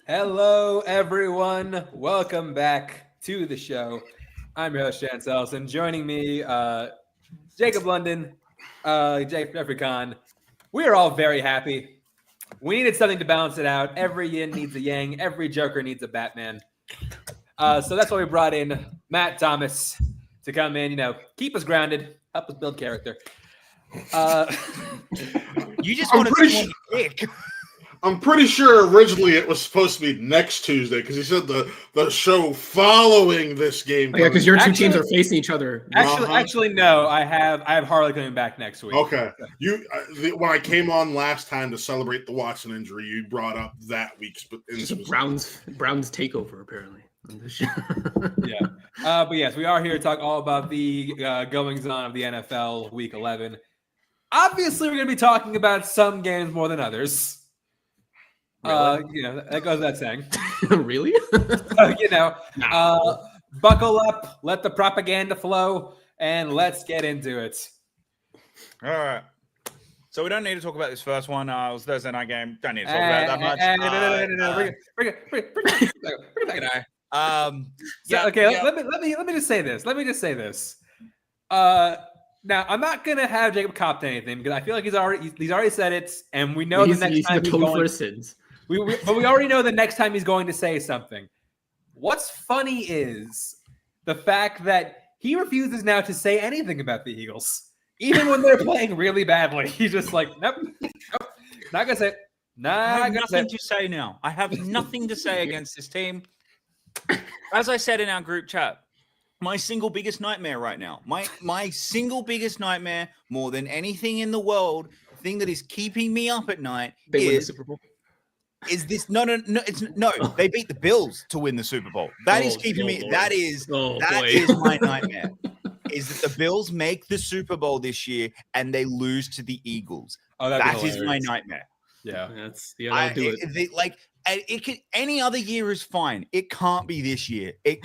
Hello, everyone. Welcome back to the show. I'm your host, Chance Ellison. Joining me, Jacob London, Jeffrey Kahn. We are all very happy. We needed something to balance it out. Every yin needs a yang. Every Joker needs a Batman. So that's why we brought in Matt Thomas to come in, keep us grounded, help us build character. You just want to pick. I'm pretty sure originally it was supposed to be next Tuesday because he said the show following this game. Yeah, because your two teams are facing each other. Actually, no. I have Harley coming back next week. Okay. When I came on last time to celebrate the Watson injury, you brought up that week's. It's a Browns takeover apparently. Yeah. But yes, we are here to talk all about the goings on of the NFL Week 11. Obviously, we're going to be talking about some games more than others. Really? That goes without saying. Really? Buckle up, let the propaganda flow, and let's get into it. All right. So we don't need to talk about this first one. It was Thursday night game. Don't need to talk about that much. No. Bring it back. Let me just say this. Now, I'm not gonna have Jacob cop to anything because I feel like he's already said it, and we know the next time he's going. For sins. But we already know the next time he's going to say something. What's funny is the fact that he refuses now to say anything about the Eagles, even when they're playing really badly. He's just like, nope, not gonna say it. I have nothing to say now. I have nothing to say against this team. As I said in our group chat, my single biggest nightmare right now, my single biggest nightmare more than anything in the world, the thing that is keeping me up at night is Super Bowl. Is this no? They beat the Bills to win the Super Bowl. That is keeping me. Lord. That is my nightmare. Is that the Bills make the Super Bowl this year and they lose to the Eagles? That is my nightmare. Yeah, I'll do it. Any other year is fine. It can't be this year. It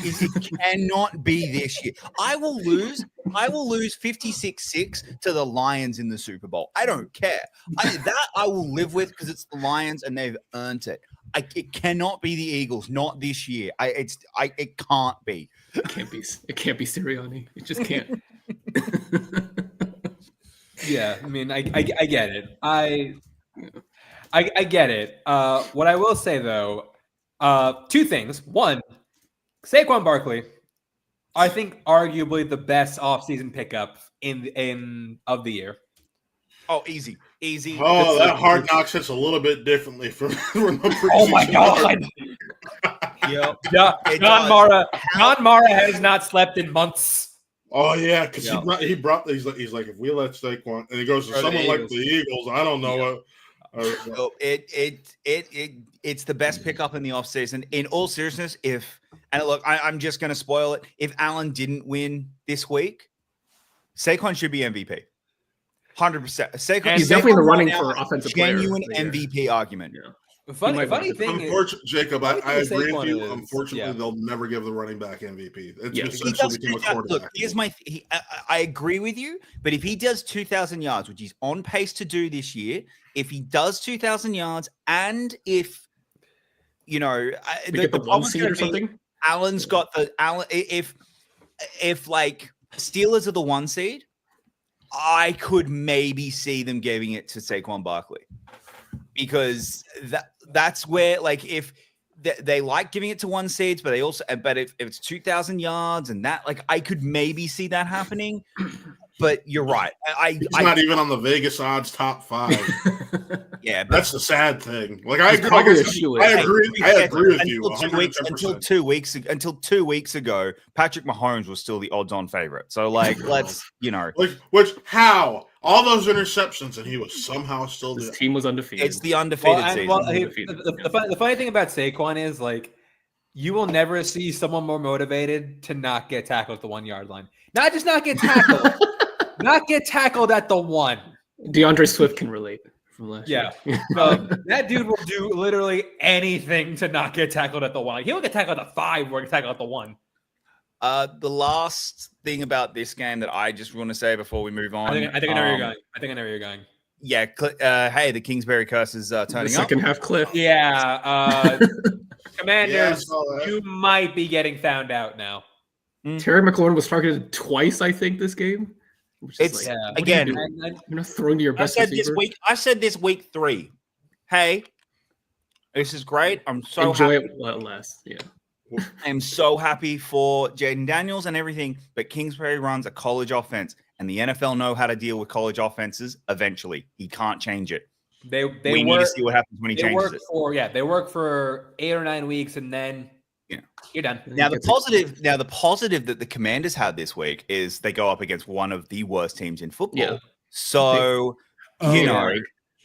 cannot be this year. I will lose 56-6 to the Lions in the Super Bowl. I don't care. I will live with because it's the Lions and they've earned it. It cannot be the Eagles, not this year. It can't be. It can't be Sirianni. It just can't. Yeah, I mean, I get it. I get it. What I will say, though, two things. One, Saquon Barkley, I think arguably the best offseason pickup of the year. Oh, easy. Oh, that Hard Knocks hits a little bit differently from the Oh, my God. Yep. Yeah, John Mara has not slept in months. Oh yeah, because he's like if we let Saquon and he goes to someone like the Eagles, I don't know what. It's the best pickup in the offseason. In all seriousness, I'm just going to spoil it. If Allen didn't win this week, Saquon should be MVP. 100%. He's definitely in the running for offensive player. Genuine MVP argument. Yeah. Funny thing is, Jacob, I agree with you. Unfortunately, they'll never give the running back MVP. I agree with you, but if he does 2,000 yards, which he's on pace to do this year, if he does 2,000 yards, and if the one seed or something, Allen's got the Allen. If like Steelers are the one seed, I could maybe see them giving it to Saquon Barkley. Because that's where, like, if they like giving it to one seeds, but if it's 2,000 yards and that, like, I could maybe see that happening. But you're right. He's not even on the Vegas odds top 5. Yeah, that's the sad thing. Like I agree with you. 100%. Until 2 weeks ago, Patrick Mahomes was still the odds-on favorite. So, like, let's how all those interceptions and he was somehow still. His team was undefeated. It's the undefeated season. The funny thing about Saquon is, like, you will never see someone more motivated to not get tackled at the 1 yard line. Not just not get tackled, not get tackled at the 1. DeAndre Swift can relate. from last Yeah. year. That dude will do literally anything to not get tackled at the 1. He'll get tackled at the 5 or get tackled at the 1. The last thing about this game that I just want to say before we move on. I think I know where you're going. I think I know where you're going. Yeah. Hey, the Kingsbury curse is turning The second up. half cliff. Yeah. Commanders, Yeah, you might be getting found out now. Terry McLaurin was targeted twice, I think, this game. Which is It's like, Yeah. again. you're not throwing to your best receiver. I said this week 3. Hey, this is great. I'm so Enjoy happy. it less. Yeah. I'm so happy for Jaden Daniels and everything, but Kingsbury runs a college offense, and the NFL know how to deal with college offenses eventually. He can't change it. They We need to see what happens when he they changes work it. they work for 8 or 9 weeks, and then you're done. Now the positive that the Commanders had this week is they go up against one of the worst teams in football. Yeah. So you know,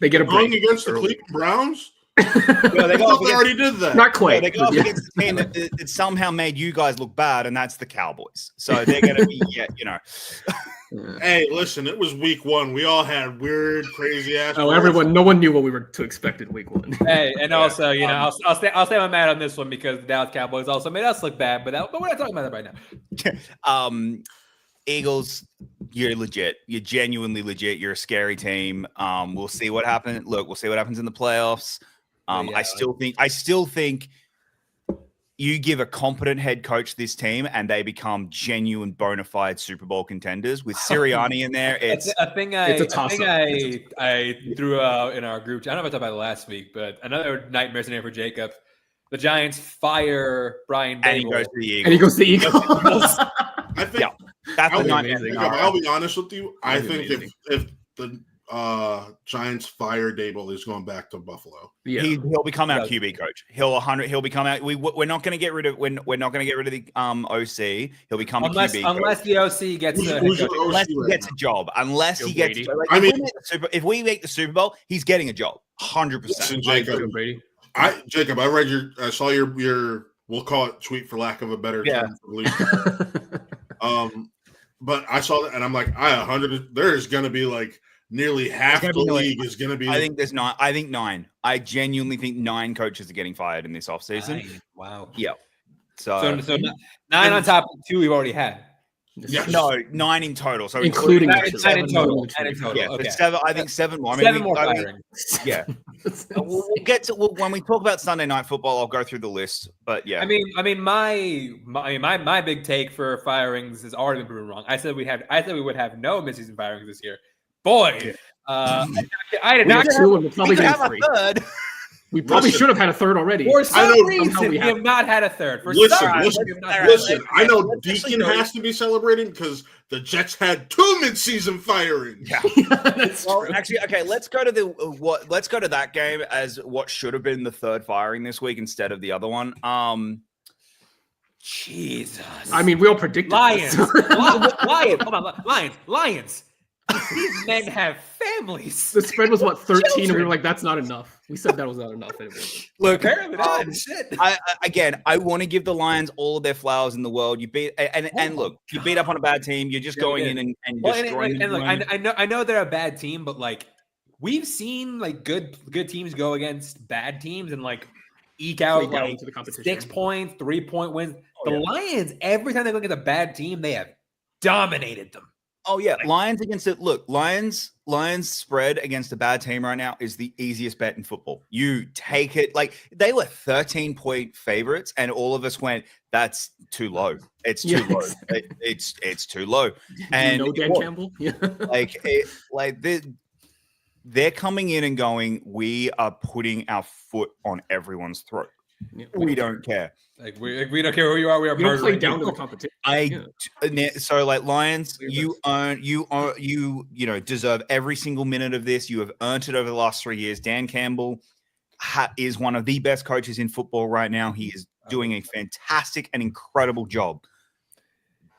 They get a Going break against the early. Cleveland Browns? no, they I go thought up they against, already did that. Not quite. they go up but yeah. against the team that somehow made you guys look bad, and that's the Cowboys. So they're going to be, Yeah. Hey, listen, it was week 1. We all had weird, crazy ass. Oh, no one knew what we were to expect in week 1. Hey, and also, I'll stay my mad on this one because the Dallas Cowboys also made us look bad, but we're not talking about that right now. Eagles, you're legit. You're genuinely legit. You're a scary team. We'll see what happens. Look, we'll see what happens in the playoffs. Yeah. I still think you give a competent head coach this team and they become genuine bona fide Super Bowl contenders with Sirianni in there. It's a thing it's a toss-up. I threw out in our group. I don't know if I talked about it last week, but another nightmare scenario for Jacob. The Giants fire Brian and he Dable. goes to the Eagles. And he goes to the Eagles. I think. Yeah. That's I'll the be nightmare. amazing. Jacob, I'll be honest with you. I That'd be think if the Giants fire Dable, he's going back to Buffalo. Yeah. He'll become our Yeah. QB coach. He'll become out. We're not going to get rid of we're not going to get rid of the OC. He'll become a QB unless coach. the OC gets Who's the your head coach. OC Unless he right gets now? a job. Unless Joe he gets. Brady. Like, I mean- if we make the Super Bowl, he's getting a job. 100%. Listen, Joe Jacob, Brady. Jacob, I saw your we'll call it tweet for lack of a better Yeah. term. But I saw that and I'm like, there's gonna be like nearly half the gonna be league is gonna be I think there's 9. I think 9. I genuinely think 9 coaches are getting fired in this offseason. Wow. Yeah. So 9 on top of 2 we've already had. Yes. No, 9 in total. So Including Nine the in two. total. 9 in total. yeah, Okay. but 7. I think 7 more. I mean, 7 more firing. yeah. We'll get to when we talk about Sunday Night Football. I'll go through the list. But yeah, I mean, my big take for firings has already been proven wrong. I said we would have no midseason firings this year. Boy, I did We not. had 2 and we're we probably could getting have 3. a third. We probably Listen. should have had a third already. For I some know reason, somehow we we have- have not had a third. For Listen, some listen, reason, we have not had a Listen, third. I know let's actually Deacon go- has to be celebrating because the Jets had 2 midseason firings. Yeah. That's Well, true. actually, okay. Let's go to Let's go to that game as what should have been the third firing this week instead of the other one. Jesus. I mean, we all predicted Lions. this. Lions. Hold on. Lions. These men have families. The spread was what, 13, and we Children. were like, "That's not enough." We said that was not enough. And it wasn't. Look, Apparently not. Shit. I want to give the Lions all of their flowers in the world. You beat and look, you beat up on a bad team. You're just Yeah, going we in did. and Well, destroying and look, them. I know they're a bad team, but like we've seen like good teams go against bad teams and like eke out Play down like to the competition. 6 points, 3-point wins. Oh, The yeah. Lions, every time they look at a bad team, they have dominated them. Oh yeah, Lions against it. Look, Lions spread against a bad team right now is the easiest bet in football. You take it like they were 13-point favorites, and all of us went, "That's too low. It's too Yeah, low. exactly. It's too low." Do you And know Dan look, Campbell? Yeah. they're coming in and going, "We are putting our foot on everyone's throat. Yeah. We don't care." Like we don't care who you are. We are You don't play murdering down to you. the competition. So like Lions, You're you deserve every single minute of this. You have earned it over the last 3 years. Dan Campbell is one of the best coaches in football right now. He is doing a fantastic and incredible job.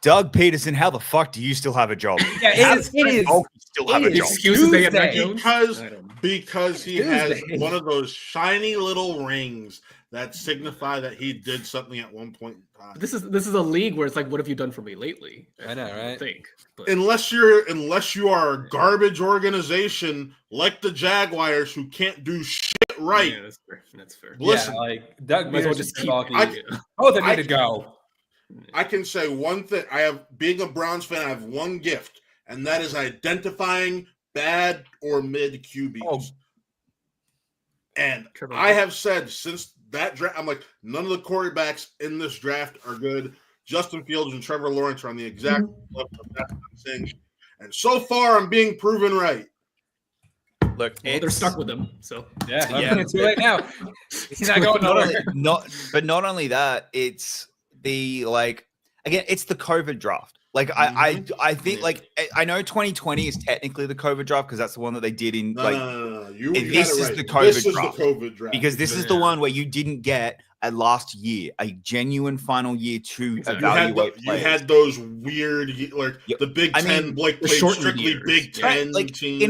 Doug Peterson, how the fuck do you still have a job? Yeah, How it does is. Brent Holke still have a it is job? Excuses they had Mac Tuesday. Jones? Because I don't know. because he has Tuesday. one of those shiny little rings that signify that he did something at one point in time. This is a league where it's like, what have you done for me lately? I know, right? I think. But Unless you are a garbage organization like the Jaguars who can't do shit right. Yeah, that's fair. That's fair. Listen, yeah, like Doug Might as well Peterson, just keep. Balky, both of you to go. I can say one thing. Being a Browns fan, I have one gift, and that is identifying bad or mid QBs. Oh. And Trevor I have said since that draft, I'm like, none of the quarterbacks in this draft are good. Justin Fields and Trevor Lawrence are on the exact level of that thing. And so far, I'm being proven right. Look, Well, they're stuck with him. So Yeah, it's too late now. He's not going nowhere. Not only that, it's the it's the COVID draft. Like I think I know 2020 is technically the COVID draft because that's the one that they did in No. This is the COVID draft because this is the one where you didn't get a last year, a genuine final year to evaluate. You had those weird the Big Ten. Blake played strictly years. Big Ten teams.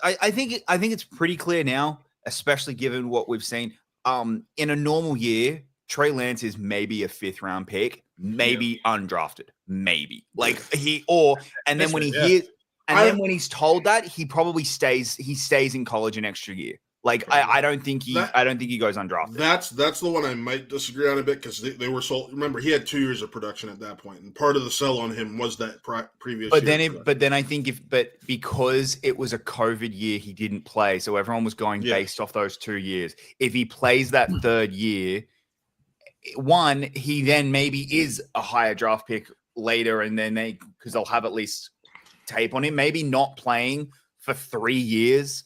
I think it's pretty clear now, especially given what we've seen. In a normal year, Trey Lance is maybe a 5th round pick, maybe undrafted, maybe then when he's told that, he probably stays in college an extra year. I don't think he goes undrafted. That's the one I might disagree on a bit because they were sold. Remember, he had 2 years of production at that point, and part of the sell on him was that previous. Because it was a COVID year, he didn't play, so everyone was going based off those 2 years. If he plays that 3rd year, he then maybe is a higher draft pick later, and then because they'll have at least tape on him. Maybe not playing for 3 years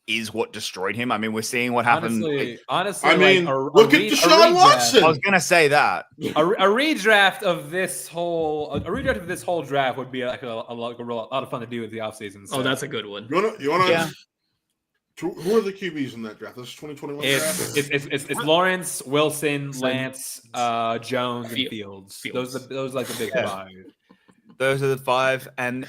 is what destroyed him. I mean, we're seeing what happened. Honestly, I mean, look at Deshaun Watson. I was gonna say that a redraft of this whole draft would be like a lot of fun to do with the offseason. So. Oh, that's a good one. You want to? Yeah. Who are the QBs in that draft? This is 2021 draft. It's Lawrence, Wilson, Lance, Jones, and Fields. Those are like the big 5. Those are the 5, and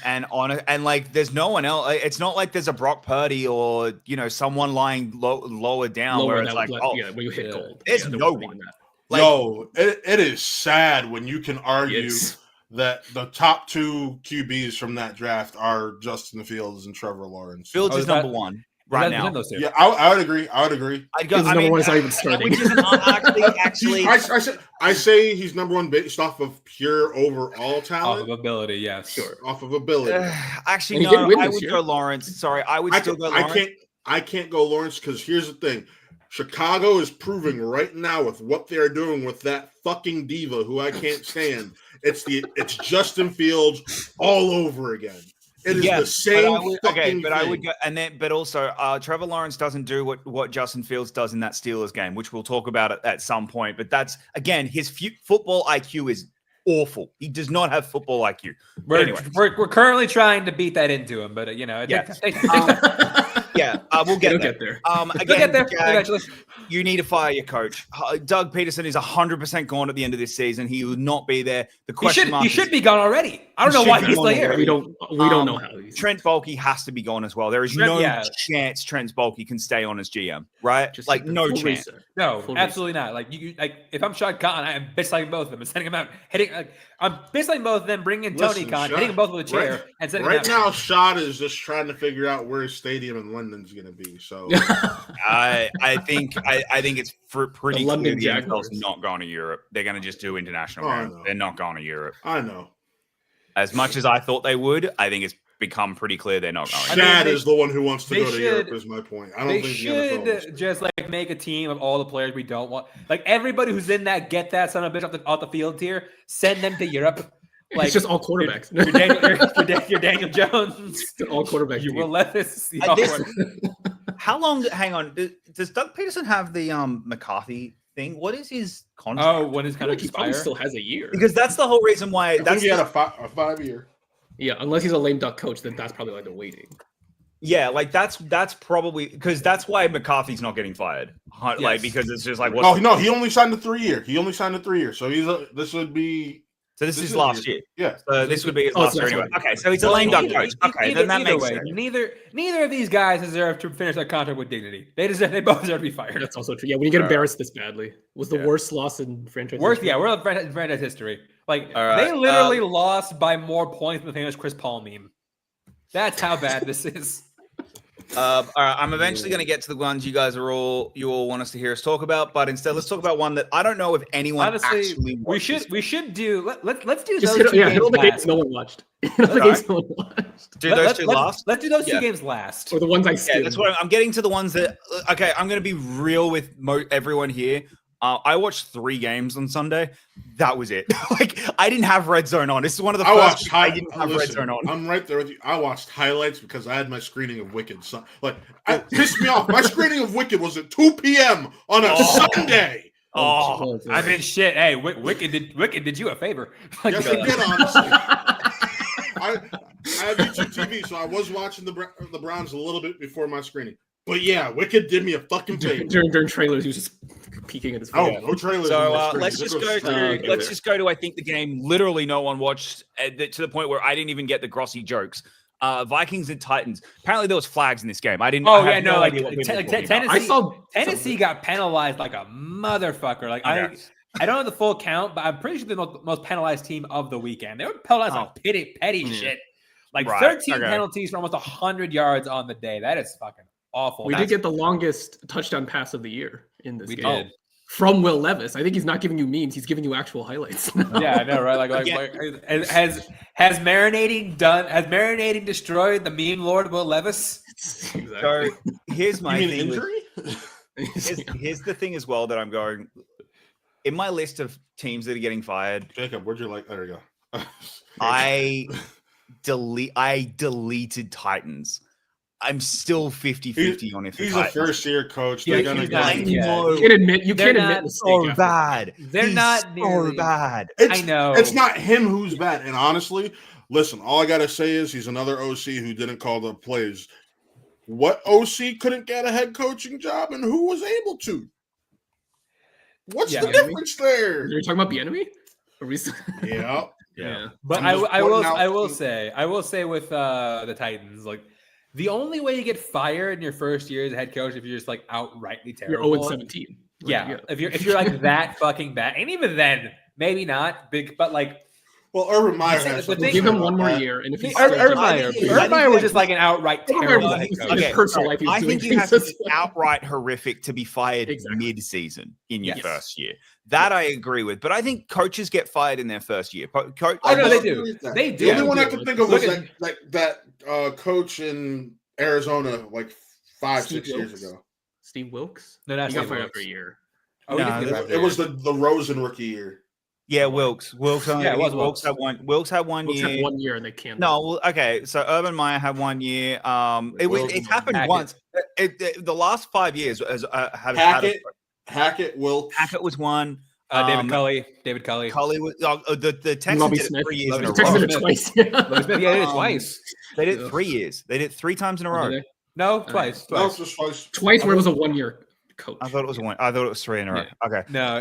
there's no one else. It's not like there's a Brock Purdy or someone lying lower down where it's where you hit gold. There's no one. It is sad when you can argue that the top 2 QBs from that draft are Justin Fields and Trevor Lawrence. Fields is number 1. Right now, yeah, I would agree. Number 1 is not even starting. Which isn't actually. I say he's number 1 based off of pure overall talent, off of ability. Yes, sure, off of ability. Actually, no, I would go Lawrence. Sorry, I would still go Lawrence. I can't go Lawrence because here's the thing: Chicago is proving right now with what they're doing with that fucking diva who I can't stand. It's Justin Fields all over again. It is the same thing. I would go, but also Trevor Lawrence doesn't do what Justin Fields does in that Steelers game, which we'll talk about at some point. But that's again, his football IQ is awful. He does not have football IQ. We're currently trying to beat that into him, but we'll get there. Again, eventually. You need to fire your coach. Doug Peterson is 100% gone at the end of this season. He will not be there. The question he should be gone already. I don't know why he's still here. We don't know how he's. Trent Baalke has to be gone as well. There is no chance Trent Baalke can stay on as GM, right? No chance. Reset. No, absolutely not. If I'm Shad Khan, I am bitch like both of them and sending them out. I'm bitch like both of them, bringing in Tony Khan, hitting them both with a chair, and sending them out. Right now, Shad is just trying to figure out where his stadium in London's going to be. So I think it's pretty the clear the NFL's not going to Europe. They're going to just do international rounds. They're not going to Europe. I know. As much as I thought they would, I think it's become pretty clear they're not going. Shad is the one who wants to go to Europe. Is my point. I don't think they should just make a team of all the players we don't want. Everybody who's in that get that son of a bitch off the field tier. Send them to Europe. It's just all quarterbacks. You're Daniel Jones. All quarterbacks. You will let this. How long? Hang on. Does Doug Peterson have the McCarthy thing? What is his contract? Oh, when his contract expires? He probably still has a year. Because that's the whole reason why. I think he had a 5-year. Yeah, unless he's a lame duck coach, then that's probably they're waiting. Yeah, that's probably because that's why McCarthy's not getting fired. Because it's just no, he only signed a 3-year. So this would be So this is last year. Yeah. So this would be his last year anyway. Okay, so he's a lame duck coach. Okay, then that makes sense. Neither of these guys deserve to finish their contract with dignity. They both deserve to be fired. That's also true. Yeah, when you get embarrassed this badly, was the worst loss in franchise history. Yeah, we're in franchise history. Like they literally lost by more points than the famous Chris Paul meme. That's how bad this is. All right, I'm eventually going to get to the ones you all want us to hear us talk about, but instead let's talk about one that I don't know if anyone actually watches. We should do. Let's do just those two games the games no one watched. Do those two last. Let's do those two games last. Or the ones I skimmed. Yeah, that's what I'm getting to. The ones that I'm going to be real with everyone here. I watched 3 games on Sunday. That was it. Like I didn't have Red Zone on. This is one of the first I didn't have Red Zone on. I'm right there with you. I watched highlights because I had my screening of Wicked. So, like, it pissed me off. My screening of Wicked was at 2 p.m. on a Sunday. Oh, I mean, shit. Hey, Wicked did you a favor? Yes, I did. Honestly, I have YouTube TV, so I was watching the Browns a little bit before my screening. But yeah, Wicked did me a fucking favor. During trailers, he was just peeking at his video. Oh, no trailers. So let's just go to I think the game literally no one watched to the point where I didn't even get the Grossi jokes. Vikings and Titans. Apparently there was flags in this game. I didn't. Oh yeah, no, like Tennessee got penalized like a motherfucker. Like I don't know the full count, but I'm pretty sure they're the most penalized team of the weekend. They were penalized on petty shit. Like 13 penalties for almost 100 yards on the day. That is fucking awful. We did get the longest touchdown pass of the year in this game. Did. From Will Levis. I think he's not giving you memes. He's giving you actual highlights. Yeah, I know, right? Like has marinating destroyed the meme lord Will Levis? Exactly. So here's my thing. Injury? Here's the thing as well that I'm going in my list of teams that are getting fired. Jacob, where'd you like? There you go. I deleted Titans. I'm still 50-50 on if he's a first-year coach. Yeah, they're gonna you can't admit so bad. They're not so bad. I know. It's not him who's bad. And honestly, listen, all I gotta say is he's another OC who didn't call the plays. What OC couldn't get a head coaching job, and who was able to? What's the difference there? You're talking about the enemy? Yeah. But I will say with the Titans, like. The only way you get fired in your first year as a head coach if you're just like outrightly terrible. You're 0-17. Yeah, if you're like that fucking bad, and even then, maybe not big, but like. Well, Urban Meyer has to give him one more year, and if he's Urban Meyer was just like an outright terrible head coach. I think you have to be outright horrific to be fired mid-season in your first year. That I agree with, but I think coaches get fired in their first year. No, they do. They do. The only one I can think of was that coach in Arizona like 5-6 years ago. Steve Wilkes? No, that's got fired for a year. It was the Rosen rookie year. Yeah, Wilkes. Wilkes had 1 year. Wilkes had 1 year, and they canceled. No, well, okay. So Urban Meyer had 1 year. It's happened once. The last 5 years have Hackett, Wilkes. Hackett was one. David Culley. Culley was the Texans did it 3 years in a row. Twice. They did it twice. They did it 3 years. They did it 3 times in a row. No, twice. No, just twice. Twice where it was a 1 year coach. I thought it was one. I thought it was 3 in a row. Yeah. Okay. No,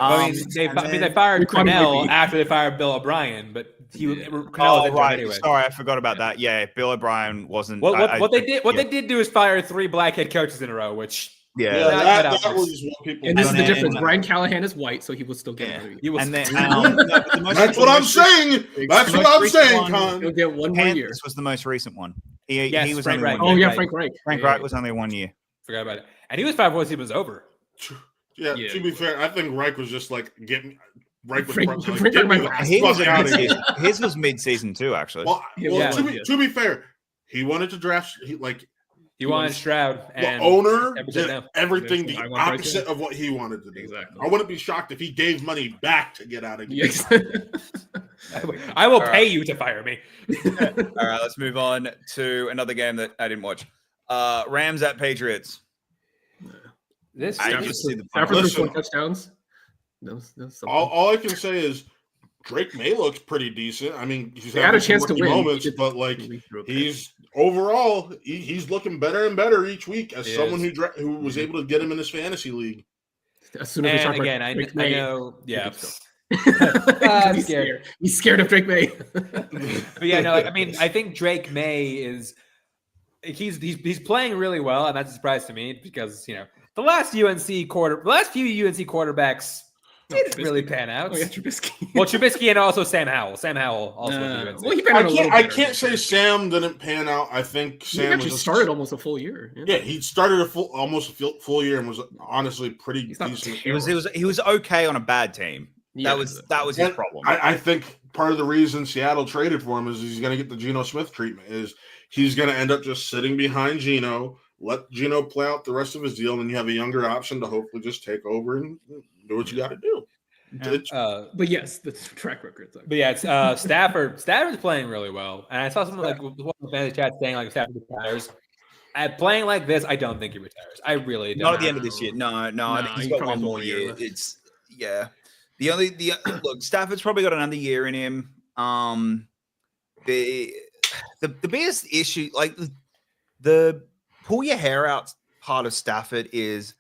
they fired Cornell after they fired Bill O'Brien, but Cornell did right. Anyway. Sorry, I forgot about that. Yeah, Bill O'Brien wasn't. What they did do is fire 3 black head coaches in a row, which. That was what people. And this is the difference. Brian Callahan is white, so he was still getting. That's what I'm saying. That's what I'm saying, Con. He'll get 1 more year. This was the most recent one. He was Frank only Reich. 1 year. Frank Reich. Frank Reich was only 1 year. Forgot about it. And he was fired once he was over. Yeah, to be fair, I think Reich was just like getting. Reich was his was mid-season too, actually. Well, to be fair, he wanted to draft. He wanted Stroud, and the owner did everything the opposite of what he wanted to do. Exactly. I wouldn't be shocked if he gave money back to get out of here. Yes. I will pay you to fire me. All right, let's move on to another game that I didn't watch. Rams at Patriots. Stafford 4 touchdowns. All I can say is Drake May looks pretty decent. I mean, he's had a chance to win moments, but like he's overall he's looking better and better each week as someone who was able to get him in his fantasy league. As soon as I know, I'm scared. He's scared of Drake May. But yeah, no, I mean, I think Drake May is he's playing really well, and that's a surprise to me because the last few UNC quarterbacks didn't really pan out. Oh, yeah, Trubisky. Well, Trubisky and also Sam Howell. Sam Howell also went to UNC. Well, he panned out a little I bit. can't say Sam didn't pan out. I think He Sam actually started almost a full year. Yeah, he started almost a full year and was honestly pretty He's not decent. He was okay on a bad team. Yeah, that was his problem. I think part of the reason Seattle traded for him is he's going to get the Geno Smith treatment. Is he's going to end up just sitting behind Geno, let Geno play out the rest of his deal, and then you have a younger option to hopefully just take over and do what you got to do. But yes, the track record. But yeah, it's Stafford's playing really well, and I saw someone like one of the fans chat saying like Stafford retires. At playing like this, I don't think he retires. I really don't. Not at the end of this year. No. I think he's got one more year. Look, Stafford's probably got another year in him. The biggest issue, like the pull your hair out part of Stafford is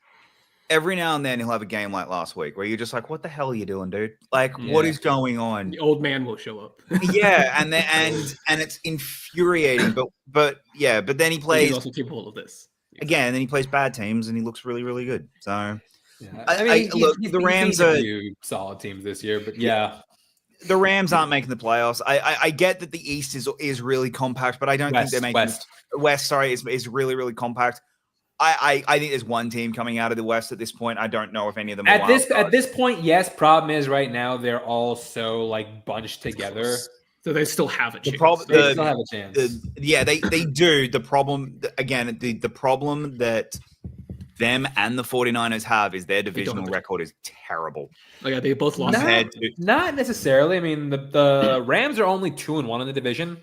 every now and then he'll have a game like last week where you're just like, what the hell are you doing, dude? Like, what is going on? The old man will show up. Yeah, and it's infuriating. But then he plays He's also capable of this. again, and then he plays bad teams and he looks really, really good. So Yeah. I mean, look, the Rams are solid teams this year, but yeah. The Rams aren't making the playoffs. I get that the East is really compact, but I don't think they're making West. Sorry, is really, really compact. I think there's one team coming out of the West at this point. I don't know if any of them are at this point. Yes, problem is right now they're all so like bunched together, so they still have a chance. They still have a chance. They do. The problem again, the problem that them and the 49ers have is their divisional record is terrible. Oh, yeah, they both lost. Not necessarily. I mean, the Rams are only 2-1 in the division.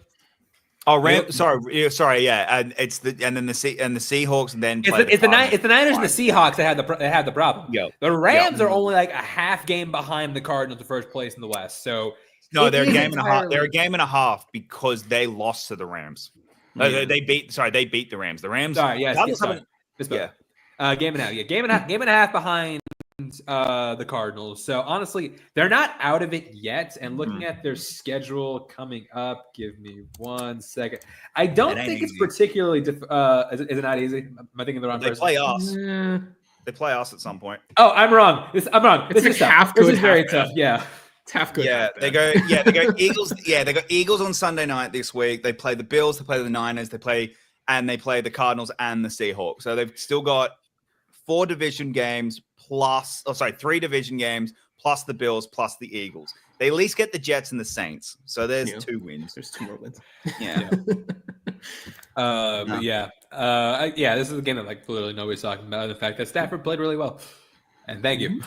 Oh, sorry, yeah, and then the Seahawks, and then it's the Niners and the Seahawks that had the problem. Yeah, the Rams are only like a half game behind the Cardinals, the first place in the West. So no, they're a game and a half. They're a game and a half because they lost to the Rams. They beat the Rams. The Rams. Sorry, yes, game and a half. Yeah, game and a half behind the Cardinals. So honestly, they're not out of it yet. And looking at their schedule coming up, give me 1 second. I don't think it's particularly. Is it not easy? Am I thinking the wrong person? They play us. They play us at some point. Oh, I'm wrong. I'm wrong. This is half good. This is very tough. Yeah. It's half good. Yeah, they go Eagles. Yeah, they got Eagles on Sunday night this week. They play the Bills. They play the Niners. They play the Cardinals and the Seahawks. So they've still got 3 division games plus the Bills plus the Eagles. They at least get the Jets and the Saints. So there's 2 wins. There's 2 more wins. Yeah. But this is a game that like literally nobody's talking about. The fact that Stafford played really well. And thank you.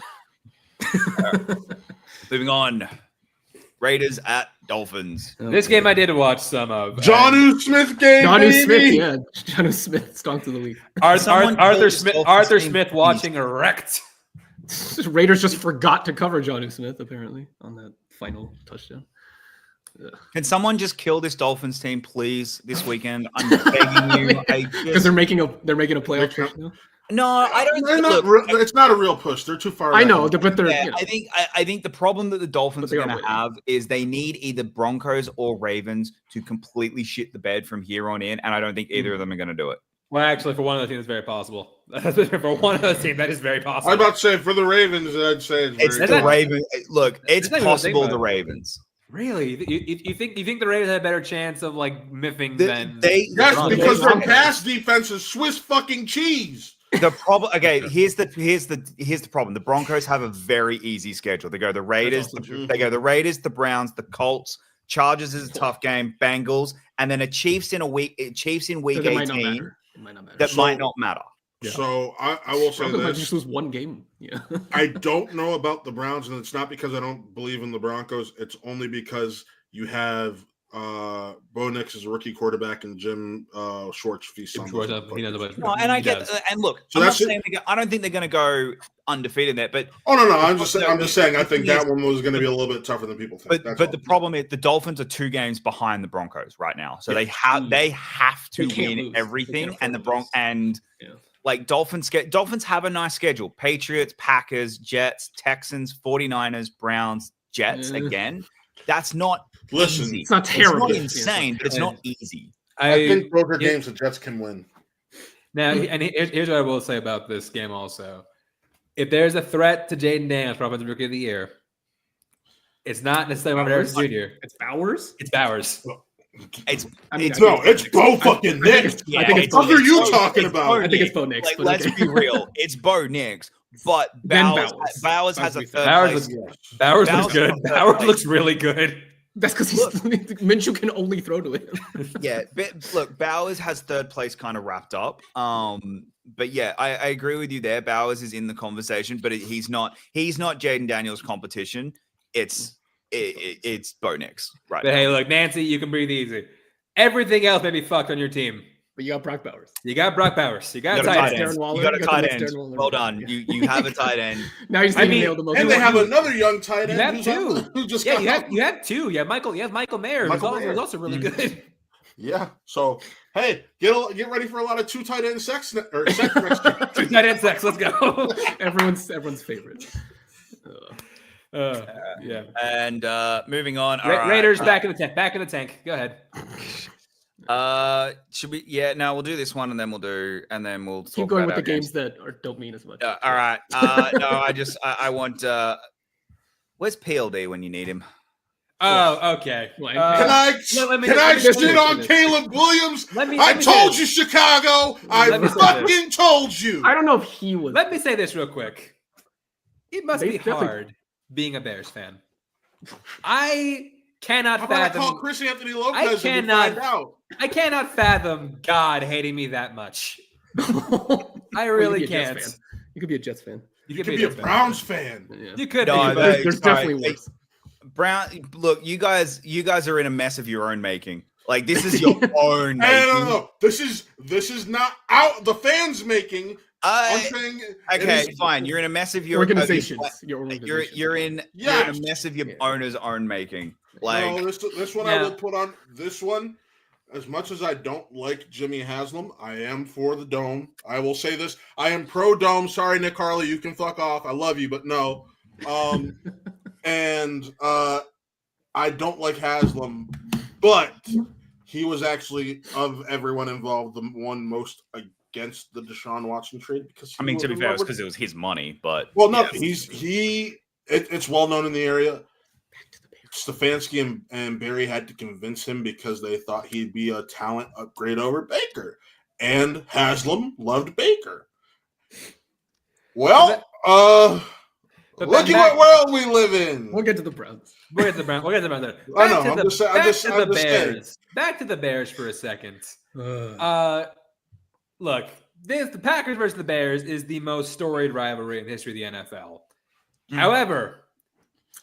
Moving on. Raiders at Dolphins. This game I did watch some of. Jonnu Smith game. Jonnu Smith stunk to the league. Arthur Smith watching erect. Raiders just forgot to cover Jonnu Smith apparently on that final touchdown. Can someone just kill this Dolphins team, please, this weekend? I'm begging you. Because they're making a playoff push now. No, I don't. It's not a real push. They're too far. I know, but they're. Yeah, I think the problem that the Dolphins are going to have is they need either Broncos or Ravens to completely shit the bed from here on in, and I don't think either of them are going to do it. Well, actually, for one of the teams, it's very possible. For one of the teams, that is very possible. I'm about to say for the Ravens, I'd say it's the Ravens. Look, it's possible the Ravens. Really? You think the Ravens have a better chance of like miffing than yes, because their pass defense is Swiss fucking cheese. The problem, here's the problem. The Broncos have a very easy schedule. They go the Raiders, the Browns, the Colts, Chargers is a tough game, Bengals, and then Chiefs in week 18. Might not matter. Yeah. So I will say this: just lose one game. Yeah. I don't know about the Browns, and it's not because I don't believe in the Broncos. It's only because you have Bo Nix is a rookie quarterback, and Jim Schwartz feasts on those. And I get, and look, so I don't think they're going to go undefeated there, but I'm just saying. I think that one was going to be a little bit tougher than people think. But the problem is the Dolphins are 2 games behind the Broncos right now, so they have to win everything, and like Dolphins have a nice schedule: Patriots, Packers, Jets, Texans, 49ers, Browns, Jets again. That's not Listen. easy. It's not terrible. It's not insane, but it's not easy. I think broker games the Jets can win. Now, and here's what I will say about this game also. If there's a threat to Jaden Daniels for Offensive Rookie of the Year, it's not necessarily Marvin Harrison Jr. It's Bowers. It's Bowers. It's it's Bo fucking Nix. I think it's What Bo are you Nix. talking about? I think it's Bo Nix. Like, but let's okay. be real. It's Bo Nix, but Then Bowers has a third Bowers place. Bowers looks Bowers good. looks Bowers good. looks really good. That's because Minshew can only throw to him. Yeah, but look, Bowers has third place kind of wrapped up. But yeah, I agree with you there. Bowers is in the conversation, but he's not Jaden Daniels' competition. It's Bo Nix, right? But hey, look, Nancy, you can breathe easy. Everything else may be fucked on your team. But you got Brock Bowers. You got Brock Bowers. You got a You got a tight tight end. end. Waller. You got a You got tight the next end. Darren Waller. Well done. Yeah. You have a tight end. Now you're I mean, nailed the most. And they have another young tight You end. have who's two. on- who just Yeah, got you have two. You have Michael Mayer, Michael Mayer. who's also really good. Yeah. So hey, get ready for a lot of two tight end sex next year. Two tight end sex. Let's go. everyone's favorite. Yeah. And moving on. All right. Raiders back in the tank. Back in the tank. Go ahead. Should we? Yeah. No, we'll do this one, and then we'll Keep talk going about with the our games that don't mean as much. all right. No, I want. Where's PLD when you need him? Oh, okay. Well, Can I let me- can I let me- shit on Caleb Williams? Let me I say told this. you, Chicago. I Let me say fucking told you. I don't know if he was. Let me say this real quick. It must They be definitely- hard being a Bears fan. I cannot How about I fathom. call Chris Anthony Lopez and cannot- find out? I cannot fathom God hating me that much. I Or really you could be a Jets can't. fan. You could be a Jets fan. You You could could be a Jets fan. Browns fan. Yeah. You could. No, be, that- but There's definitely Alright, worse. Brown, look, you guys are in a mess of your own making. Like this is your own. Hey, making. no. This is not out the fans making. I'm saying it Okay, is- fine. You're in a mess of your Organizations. Your, Your you're organizations. you're in Yes. a mess of your Yeah. owner's own making. Like No, this one I Yeah. will put on this one. As much as I don't like Jimmy Haslam, I am for the dome. I will say this: I am pro dome. Sorry, Nick Harley, you can fuck off. I love you, but no. And I don't like Haslam, but he was actually of everyone involved the one most against the Deshaun Watson trade because I mean, to be fair, it's because it was his money, but well, no, yeah. it's well known in the area. Stefanski and Barry had to convince him because they thought he'd be a talent upgrade over Baker. And Haslam loved Baker. Well, but look at back- what world we live in. We'll get to the Browns. We'll get to the Browns. We'll get to the Browns later. I Back know, to I'm the- just saying- I'm back just- to I'm the just saying. Bears. Back to the Bears for a second. Look, the Packers versus the Bears is the most storied rivalry in the history of the NFL. However,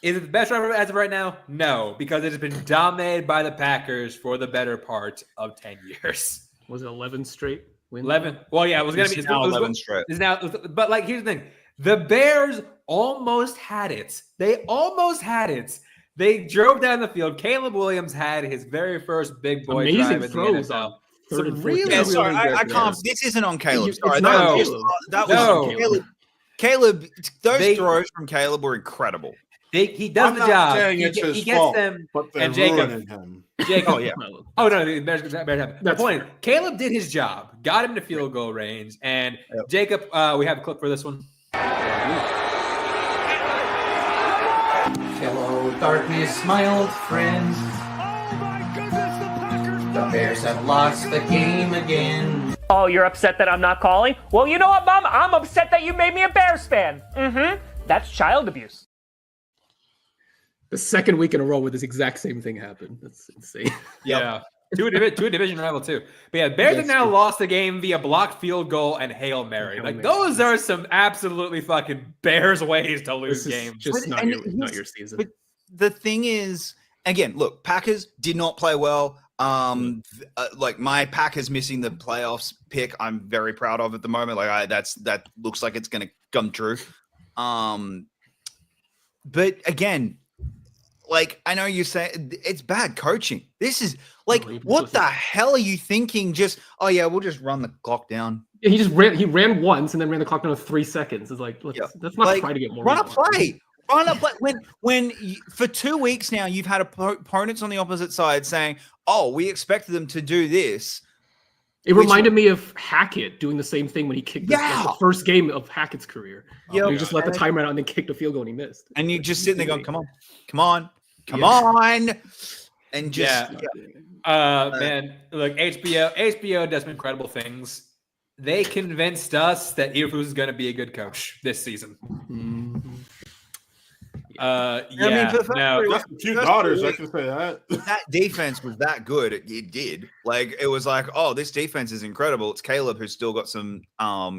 is it the best rivalry as of right now? No, because it has been dominated by the Packers for the better part of 10 years. Was it 11 straight wins? 11. Well, yeah, it was going to be. It's now 11 straight. It's now, but like, here's the thing: the Bears almost had it. They almost had it. They drove down the field. Caleb Williams had his very first big boy Amazing drive in the throws NFL. on third and Some fourth really, Yeah, down. sorry, really good I can't. throws. This isn't on Caleb. It's Sorry, not on that was No. Caleb. Caleb, those They- throws from Caleb were incredible. He does I'm the not job. saying He, it's he his gets fault, them. but they're and Jacob- ruining him. Jacob, Oh yeah, Oh no, the Bears have. The That's point: Caleb did his job, got him to field goal range, and Jacob. We have a clip for this one. Hello, darkness, my old friend. The Bears have lost the game again. Oh, you're upset that I'm not calling? Well, you know what, Mom? I'm upset that you made me a Bears fan. That's child abuse. The second week in a row where this exact same thing happened. That's insane. Yeah. To a division rival too. But yeah, Bears have Yes, now true. lost the game via blocked field goal and Hail Mary. Hail Like Mary. those are some absolutely fucking Bears ways to lose This is games. just But- not and not your season. but the thing is, again, look, Packers did not play well. Like my Packers missing the playoffs pick, I'm very proud of at the moment. Like that looks like it's going to come true. But again, like I know you say it's bad coaching. This is like, No, what the hell are you thinking? Just we'll just run the clock down. Yeah, he ran once and then ran the clock down to 3 seconds. It's like, let's not Like, try to get more. Run a rebounds. play. Run up when for 2 weeks now you've had opponents on the opposite side saying, "Oh, we expected them to do this." It reminded me of Hackett doing the same thing when he kicked the first game of Hackett's career. Yeah, he just let the timer out and then kicked a field goal and he missed. And you just sitting there going, "Come on," and just man, look, HBO does some incredible things. They convinced us that Eberflus is going to be a good coach this season. I mean, for the that's 2 daughters. I can say that. That defense was that good. It did. Like, it was like, oh, this defense is incredible. It's Caleb who's still got some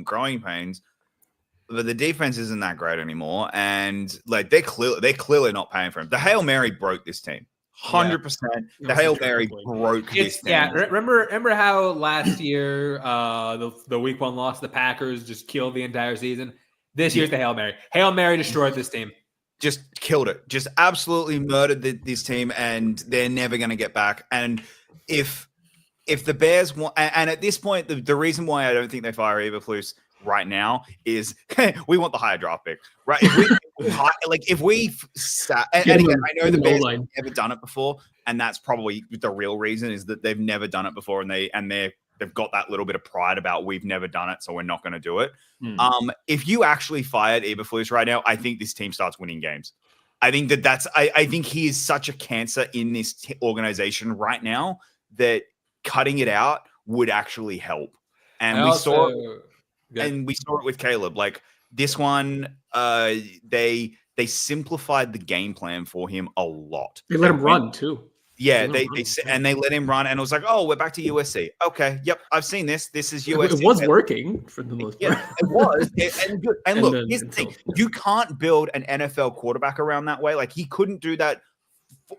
growing pains, but the defense isn't that great anymore. And like, they're clearly not paying for him. The Hail Mary broke this team. 100%. The Hail Mary broke this team. Yeah, remember how last year the week 1 loss to the Packers just killed the entire season? This year's the Hail Mary. Hail Mary destroyed this team. Just killed it. Just absolutely murdered this team, and they're never going to get back. And if the Bears want, and at this point, the reason why I don't think they fire Eberflus right now is we want the higher draft pick, right? If we sat, and again, I know the Bears have never done it before, and that's probably the real reason is that they've never done it before, and they've got that little bit of pride about we've never done it, so we're not going to do it. If you actually fired Eberflus right now, I think this team starts winning games. I think I think he is such a cancer in this organization right now that cutting it out would actually help. And we saw it with Caleb. Like this one, they simplified the game plan for him a lot. They let him run too. Yeah, they let him run, and it was like, oh, we're back to USC. Okay, yep, I've seen this. This is USC. It was working for the most part. Yeah, it was. And look, here's the thing: you can't build an NFL quarterback around that way. Like he couldn't do that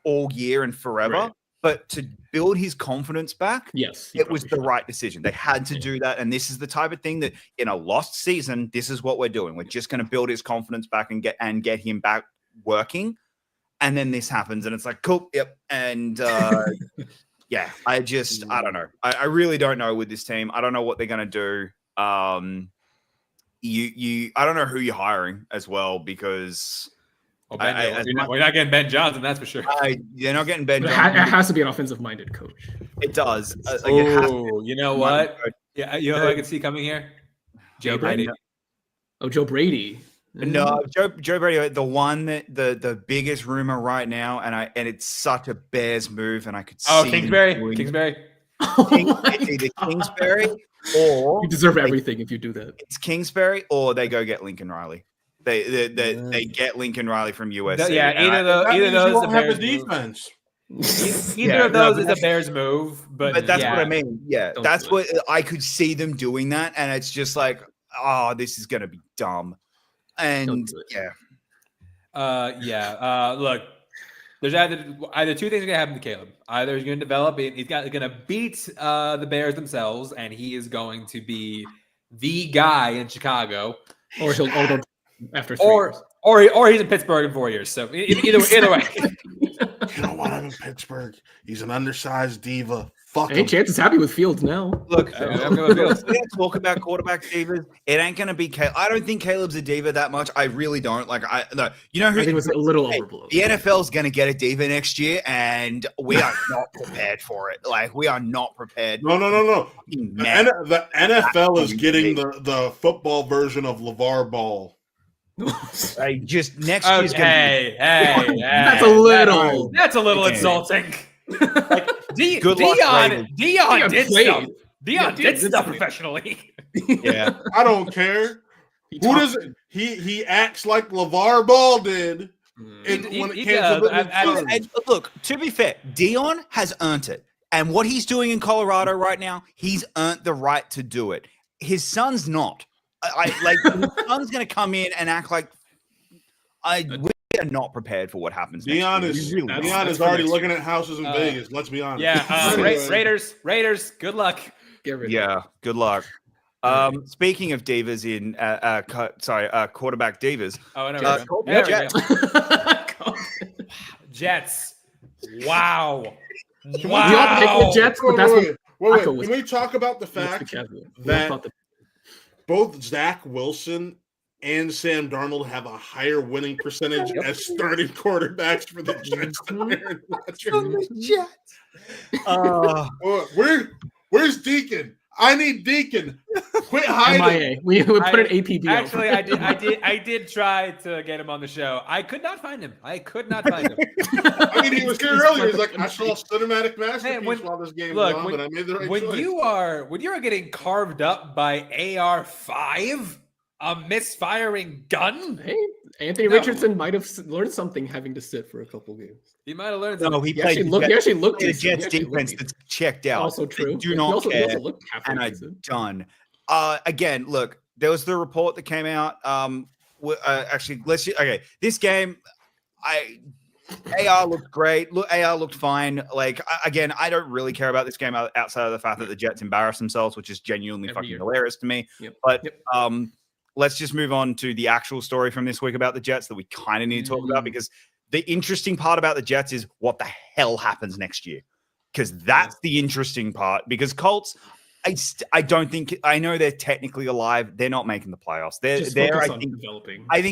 all year and forever. Right. But to build his confidence back, yes, it was the right decision. They had to do that, and this is the type of thing that in a lost season, this is what we're doing. We're just going to build his confidence back and get him back working. And then this happens, and it's like, cool, yep. And yeah, I don't know. I really don't know with this team. I don't know what they're going to do. I don't know who you're hiring as well because we're not getting Ben Johnson, that's for sure. They're not getting Ben Johnson. It has to be an offensive-minded coach. It does. You know what? Yeah, you know who I can see coming here? Joe Brady. Oh, Joe Brady. No, Joe Brady, the one that the biggest rumor right now, and it's such a Bears move, and I could see Kingsbury. It's either Kingsbury or you deserve everything if you do that. It's Kingsbury or they go get Lincoln Riley. They get Lincoln Riley from USC. Either of those won't have a defense. Either of those is a Bears move, but that's what I mean. Yeah, that's what I could see them doing that, and it's just like, oh, this is gonna be dumb. And look, there's either 2 things are gonna happen to Caleb. Either he's gonna develop, he's gonna beat the Bears themselves, and he is going to be the guy in Chicago, or he'll go after 3 years. Or he's in Pittsburgh in 4 years. So either way. You don't want him in Pittsburgh. He's an undersized diva. Fuck him. Chance is happy with Fields now. Look, talk about quarterback divas. It ain't gonna be Caleb. I don't think Caleb's a diva that much. I really don't. You know who? I think it was a little overblown. The NFL's gonna get a diva next year, and we are not prepared for it. Like we are not prepared. No. The NFL is getting the football version of LeVar Ball. Just next year's gonna hey, that's a little insulting. Like Dion did stuff. Dion did stuff professionally. Yeah, I don't care. Who does it? He acts like LeVar Ball did. Look, to be fair, Dion has earned it, and what he's doing in Colorado right now, he's earned the right to do it. His son's not. His son's going to come in and act like we are not prepared for what happens. Dion is already looking at houses in Vegas. Let's be honest. Yeah, Raiders. Good luck. Good luck. Speaking of divas in quarterback divas. Jets. Wow. We all pick the Jets, but that's wait. Can we talk about the fact that both Zach Wilson and Sam Darnold have a higher winning percentage as starting quarterbacks for the Jets than Aaron Rodgers. Where's Deacon? I need Deacon. Quit hiding. MIA. We put an APB. Actually, I did try to get him on the show. I could not find him. I mean, he was here earlier. He's like, I saw cinematic masterpiece while this game was on, but I made the right choice. When you are getting carved up by AR-5, a misfiring gun. Hey, Anthony Richardson might have learned something having to sit for a couple games. He might have learned something. No, he actually looked the Jets defense that's checked out. Also true. I do not care. He also looked and I'm done. Again, look, there was the report that came out. Actually, this game, AR looked great. AR looked fine. Like, again, I don't really care about this game outside of the fact that the Jets embarrassed themselves, which is genuinely fucking hilarious to me. Yep. But let's just move on to the actual story from this week about the Jets that we kind of need to talk about, because the interesting part about the Jets is what the hell happens next year, because that's the interesting part. Because Colts, I don't think, I know they're technically alive. They're not making the playoffs. I think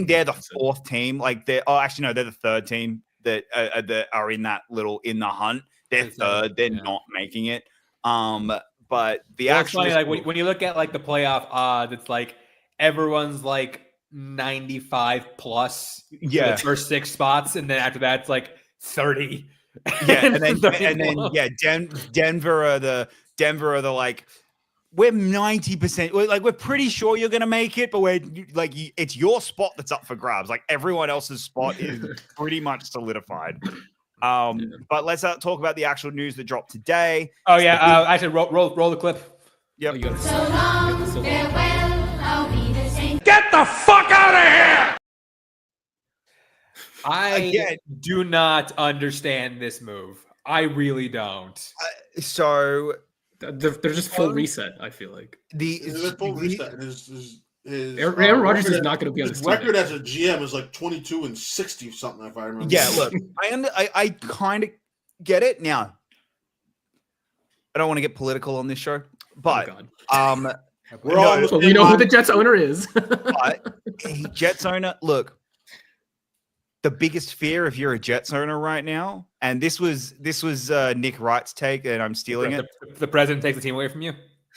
they're the fourth team. Like they're the third team that are in that little in the hunt. They're third. They're not making it. But the actual funny, like when you look at like the playoff odds, it's like everyone's like 95 plus for the first 6 spots, and then after that it's like 30. And then Denver are the like, we're 90%, like we're pretty sure you're gonna make it, but we're like, it's your spot that's up for grabs. Like everyone else's spot is pretty much solidified. But let's talk about the actual news that dropped today. Oh yeah, actually roll the clip. Yep. So long, farewell, I'll be the same. Get the fuck out of here! I do not understand this move. I really don't. So they're just full reset. I feel like the full reset. Aaron Rodgers is not going to be on his record as a GM is like 22-60 something, if I remember. Yeah, look, I kind of get it now. I don't want to get political on this show, but we know who the Jets owner is. But Jets owner, look, the biggest fear if you're a Jets owner right now, and this was Nick Wright's take, and I'm stealing it. The president takes the team away from you.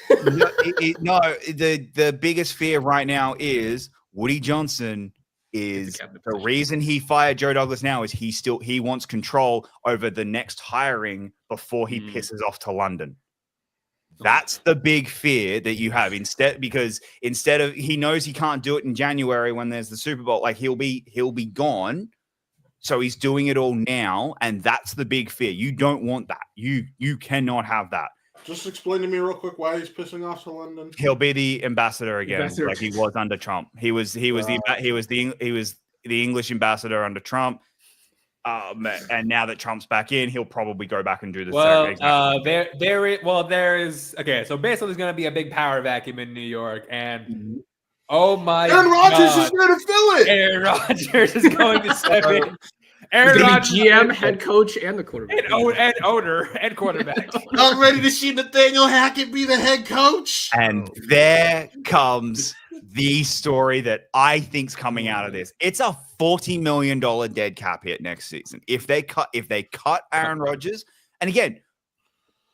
The biggest fear right now is Woody Johnson is the reason he fired Joe Douglas now is he wants control over the next hiring before he pisses off to London. That's the big fear that you have because instead of, he knows he can't do it in January when there's the Super Bowl, like he'll be gone. So he's doing it all now. And that's the big fear. You don't want that. You cannot have that. Just explain to me real quick why he's pissing off to London. He'll be the ambassador again, like he was under Trump. He was the English ambassador under Trump. And now that Trump's back in, he'll probably go back and do the same. There is okay. So basically, there's going to be a big power vacuum in New York, and oh my, Aaron Rodgers is there to fill it. Aaron Rodgers is going to step in. Aaron Rodgers, GM, head coach, and the quarterback, and owner, and quarterback. I'm ready to see Nathaniel Hackett be the head coach. And there comes the story that I think's coming out of this. It's a $40 million dead cap hit next season. If they cut Aaron Rodgers, and again,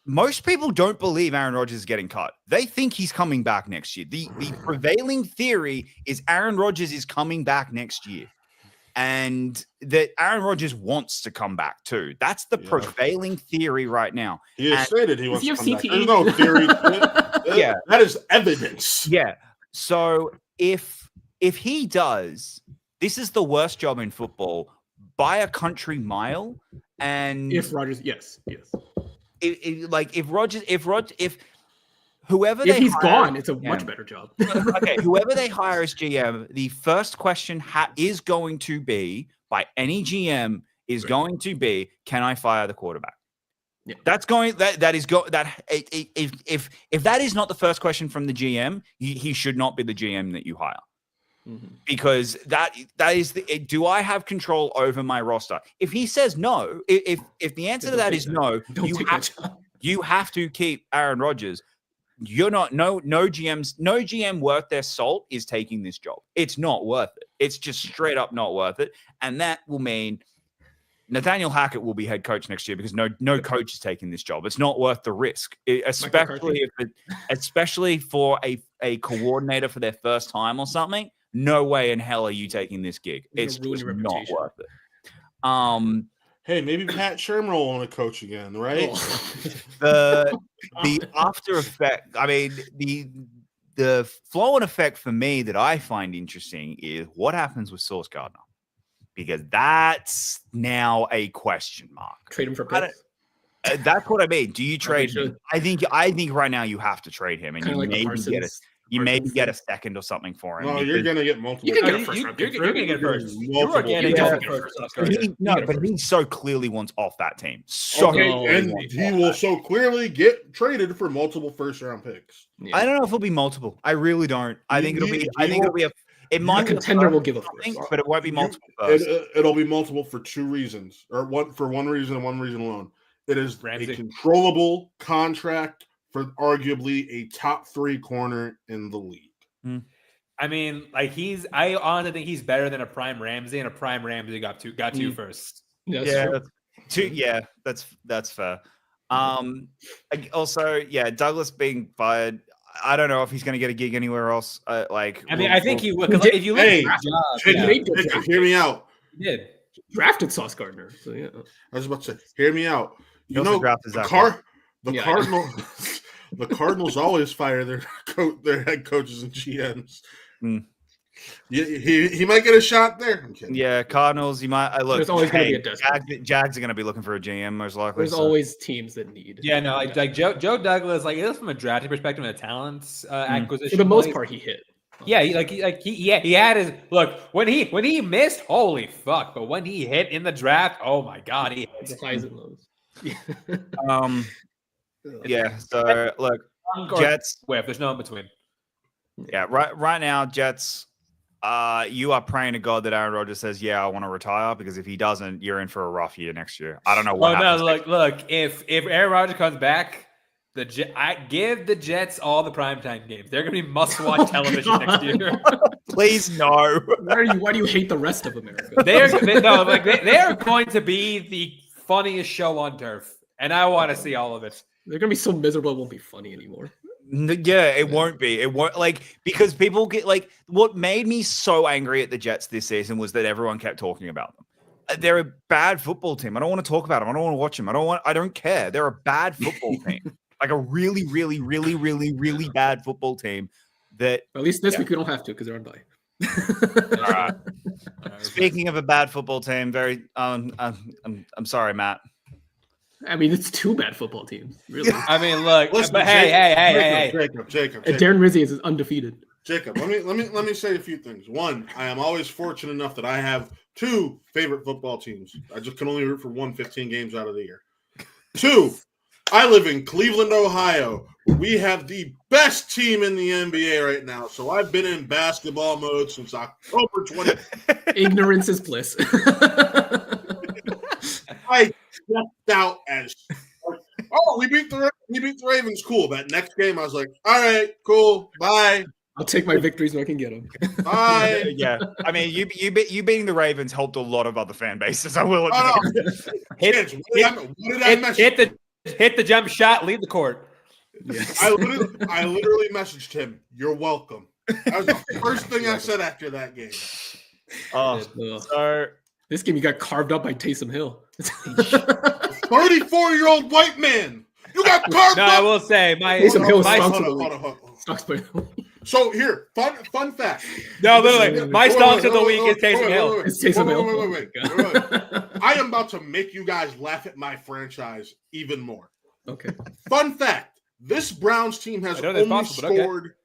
most people don't believe Aaron Rodgers is getting cut. They think he's coming back next year. The prevailing theory is Aaron Rodgers is coming back next year. And that Aaron Rodgers wants to come back too. That's the prevailing theory right now. He has stated he wants to come back. There's no theory. That is evidence. Yeah. So if he does, this is the worst job in football by a country mile. And if Rodgers, yes. If he's gone, it's a much better job. Okay, whoever they hire as GM, the first question is going to be by any GM is going to be, can I fire the quarterback? Yeah. If that is not the first question from the GM, he should not be the GM that you hire. Mm-hmm. Because that is do I have control over my roster? If he says no, if the answer to that is no, you have to keep Aaron Rodgers. you're not no GM worth their salt is taking this job. It's not worth it. It's just straight up not worth it. And that will mean Nathaniel Hackett will be head coach next year because no coach is taking this job. It's not worth the risk, especially for a coordinator for their first time or something. No way in hell are you taking this gig. It's just not worth it. Hey, maybe Pat Shermer will want to coach again, right? The after effect. I mean, the flow-on effect for me that I find interesting is what happens with Sauce Gardner. Because that's now a question mark. Trade him for picks. That's what I mean. Do you trade him? I think right now you have to trade him, and you maybe get a second or something for him. No, you're gonna get multiple. You can get a first round pick. You're gonna get first. But he so clearly wants off that team. He will so clearly get traded for multiple first round picks. Yeah. I don't know if it'll be multiple. I really don't. I think it'll be a. It might be a contender will give a first, but it won't be multiple. It'll be multiple for two reasons, or one reason and one reason alone. It is Ramsey. A controllable contract for arguably a top 3 corner in the league. I mean, like I honestly think he's better than a prime Ramsey, and a prime Ramsey got two first. That's fair. Also, Douglas being fired. I don't know if he's going to get a gig anywhere else. I think he would. If you hear me out. He did. Drafted Sauce Gardner. So yeah. I was about to say, hear me out. You know, the Cardinals always fire their head coaches and GMs. He might get a shot there. I'm kidding. Yeah, Cardinals. You might. Look, there's always going to be a Jags are going to be looking for a GM most likely. There's always teams that need. Yeah, no, like Joe Douglas, like it was from a drafting perspective and a talent acquisition. For the most part, he hit. Yeah, he had his look when he missed. Holy fuck! But when he hit in the draft, oh my god, he hit. The highs and lows. So look, Jets. Wait, there's no in between. Yeah, right now, Jets. You are praying to God that Aaron Rodgers says, "Yeah, I want to retire," because if he doesn't, you're in for a rough year next year. I don't know what. Look. If Aaron Rodgers comes back, I give the Jets all the primetime games. They're going to be must-watch television next year. Please no. Why do you hate the rest of America? They are going to be the funniest show on turf, and I want to see all of it. They're going to be so miserable it won't be funny anymore. Yeah, it won't be. It won't because people get what made me so angry at the Jets this season was that everyone kept talking about them. They're a bad football team. I don't want to talk about them. I don't want to watch them. I don't care. They're a bad football team. Like a really, really, really, really, really bad football team. That at least this week we don't have to because they're on bye. All right. Speaking of a bad football team, I'm sorry, Matt. I mean, it's 2 bad football teams, really. I mean, look, listen, but Jacob. And Darren Rizzi is undefeated. Jacob, let me say a few things. One, I am always fortunate enough that I have 2 favorite football teams. I just can only root for 15 games out of the year. 2, I live in Cleveland, Ohio. We have the best team in the NBA right now. So I've been in basketball mode since October 20th. Ignorance is bliss. I stepped out as, we beat the Ravens. Cool. That next game, I was like, all right, cool, bye. I'll take my victories when I can get them. Bye. Yeah, I mean, you beating the Ravens helped a lot of other fan bases. I will admit. Hit the jump shot, leave the court. Yes. I literally messaged him, "You're welcome." That was the first thing I said after that game. So this game you got carved up by Taysom Hill. 34-year-old white man. You got carved up. I will say Taysom Hill So here, fun fact. No, literally, my stonks of the week is Taysom Hill. It's Taysom Hill. Wait. I am about to make you guys laugh at my franchise even more. Okay. Fun fact: this Browns team has only scored.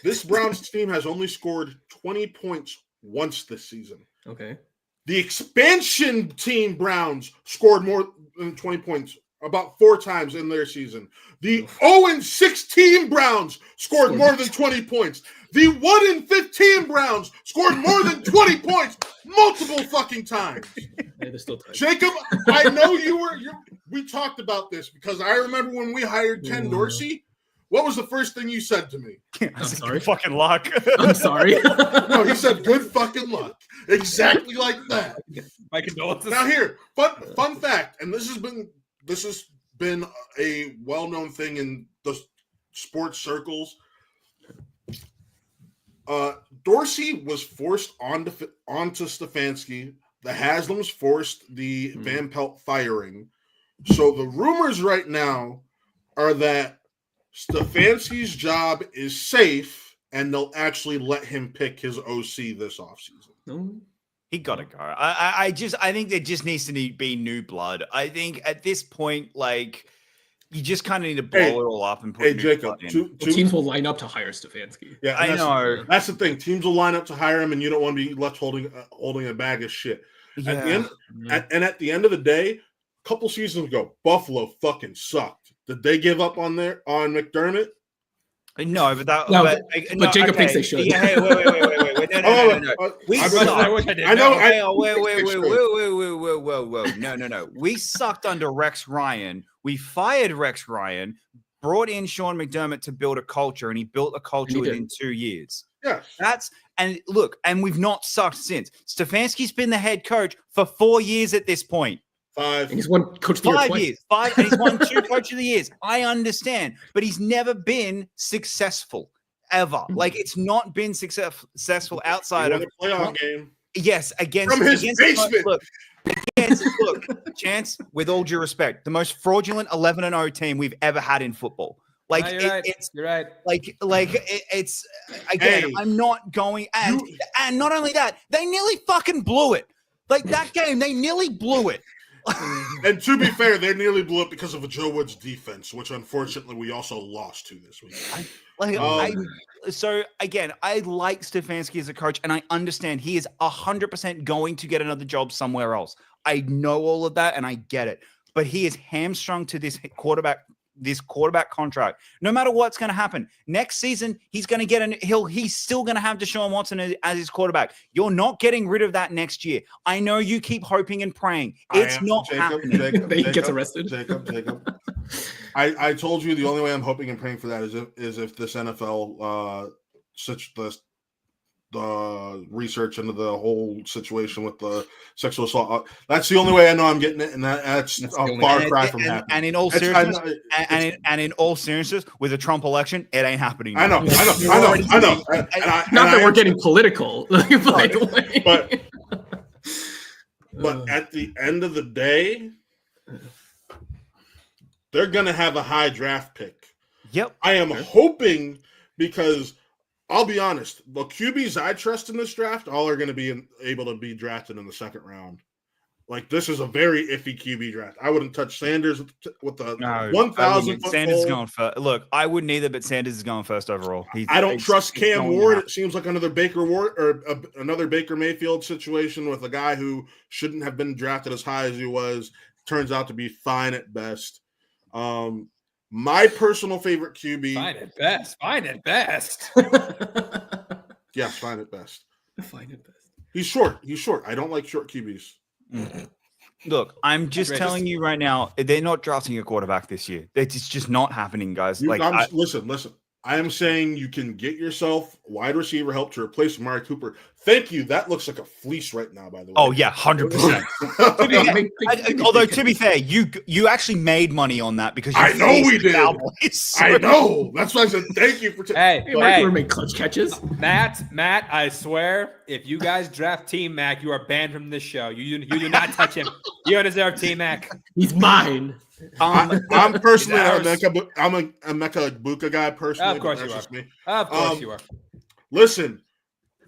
This Browns team has only scored 20 points once this season. Okay. The expansion team Browns scored more than 20 points about 4 times in their season. The 0-16 Browns scored more than 20 points. The 1-15 Browns scored more than 20 points multiple fucking times. Hey, still tight. Jacob, I know we talked about this because I remember when we hired Ken Dorsey, what was the first thing you said to me? I'm sorry. Fucking luck. I'm sorry. No, he said good fucking luck. Exactly like that. My condolences. Now here, fun fact, and this has been a well-known thing in the sports circles. Dorsey was forced onto Stefanski. The Haslams forced the Van Pelt firing. So the rumors right now are that Stefanski's job is safe, and they'll actually let him pick his OC this offseason. No. He got to go. I think there just needs to be new blood. I think at this point, like, you just kind of need to blow it all up and put. Hey, new Jacob, blood in. Teams will line up to hire Stefanski. Yeah, I know. That's the thing. Teams will line up to hire him, and you don't want to be left holding a bag of shit. Yeah. At the end of the day, a couple seasons ago, Buffalo fucking sucked. Did they give up on McDermott? No, but that. No, but Jacob thinks they should. Yeah, hey, wait. No. We sucked. I know. Whoa. No. We sucked under Rex Ryan. We fired Rex Ryan, brought in Sean McDermott to build a culture, and he built a culture within 2 years. Yeah. And we've not sucked since. Stefanski's been the head coach for 4 years at this point. 5. And he's won Coach of the Year 5 twice. years. 5, and he's won 2 Coach of the Years. I understand, but he's never been successful ever. Like, it's not been successful outside of a playoff game. Yes, against From his against, basement. Look, Chance, with all due respect, the most fraudulent 11-0 team we've ever had in football. Like, No, you're right. it's You're right. it's again. Hey, I'm not going, and not only that, they nearly fucking blew it. Like, that game, they nearly blew it. And to be fair, they nearly blew it because of a Joe Woods defense, which unfortunately we also lost to this week. So again, I like Stefanski as a coach, and I understand he is 100% going to get another job somewhere else. I know all of that, and I get it. But he is hamstrung to this quarterback contract. No matter what's going to happen next season, he's going to get he's still going to have Deshaun Watson as his quarterback. You're not getting rid of that next year. I know you keep hoping and praying. It's not happening. He gets arrested. Jacob. I told you the only way I'm hoping and praying for that is if this NFL the research into the whole situation with the sexual assault. That's the only way I know I'm getting it, and that's a far cry from happening. And in all seriousness, with the Trump election, it ain't happening. I know. Not that we're getting political, by the way. But at the end of the day, they're gonna have a high draft pick. Yep. I am hoping, because I'll be honest, the QBs I trust in this draft all are going to be able to be drafted in the second round. Like, this is a very iffy QB draft. I wouldn't touch Sanders with the 1,000 foot Sanders is pole. going first. Look, I wouldn't either, but Sanders is going first overall. I don't trust Cam Ward. It seems like another Baker Ward or another Baker Mayfield situation with a guy who shouldn't have been drafted as high as he was. Turns out to be fine at best. My personal favorite QB. Fine at best. Yes, fine at best. Fine at best. He's short. I don't like short QBs. Look, I'm just telling you right now, they're not drafting a quarterback this year. It's just not happening, guys. Listen. I am saying you can get yourself wide receiver help to replace Amari Cooper. Thank you. That looks like a fleece right now, by the way. Oh yeah, 100%. Although to be fair, you actually made money on that because I know we did. Cowboys, so. I know. That's why I said thank you for. We're making clutch catches. Matt, I swear, if you guys draft T-Mac, you are banned from this show. You do not touch him. You don't deserve T-Mac. He's mine. I'm personally I'm a Emeka Egbuka guy personally. Of course you are. Me. Of course you are. Listen,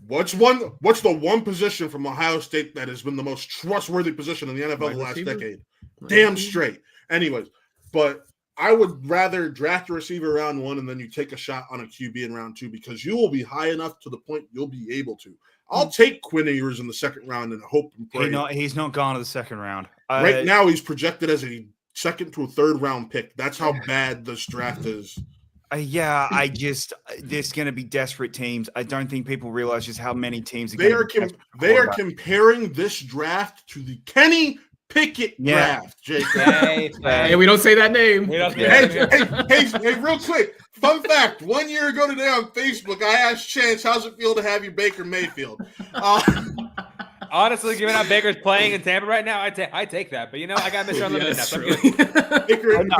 what's the one position from Ohio State that has been the most trustworthy position in the NFL the last decade? Damn straight. Anyways, but I would rather draft a receiver round 1 and then you take a shot on a QB in round 2 because you will be high enough to the point you'll be able to. I'll take Quinn Ewers in the second round and hope and pray. He's not gone to the second round. Right now, he's projected as a second to a third round pick. That's how bad this draft is. There's going to be desperate teams. I don't think people realize just how many teams they are comparing this draft to the Kenny Pickett Yeah. draft, Jacob. Hey, we don't say that name. Hey, real quick. Fun fact: 1 year ago today on Facebook, I asked Chance, "How's it feel to have you Baker Mayfield?" Honestly, given how Baker's playing in Tampa right now, I take that. But I got Mr. Unlimited now. So I'm true. good. Baker and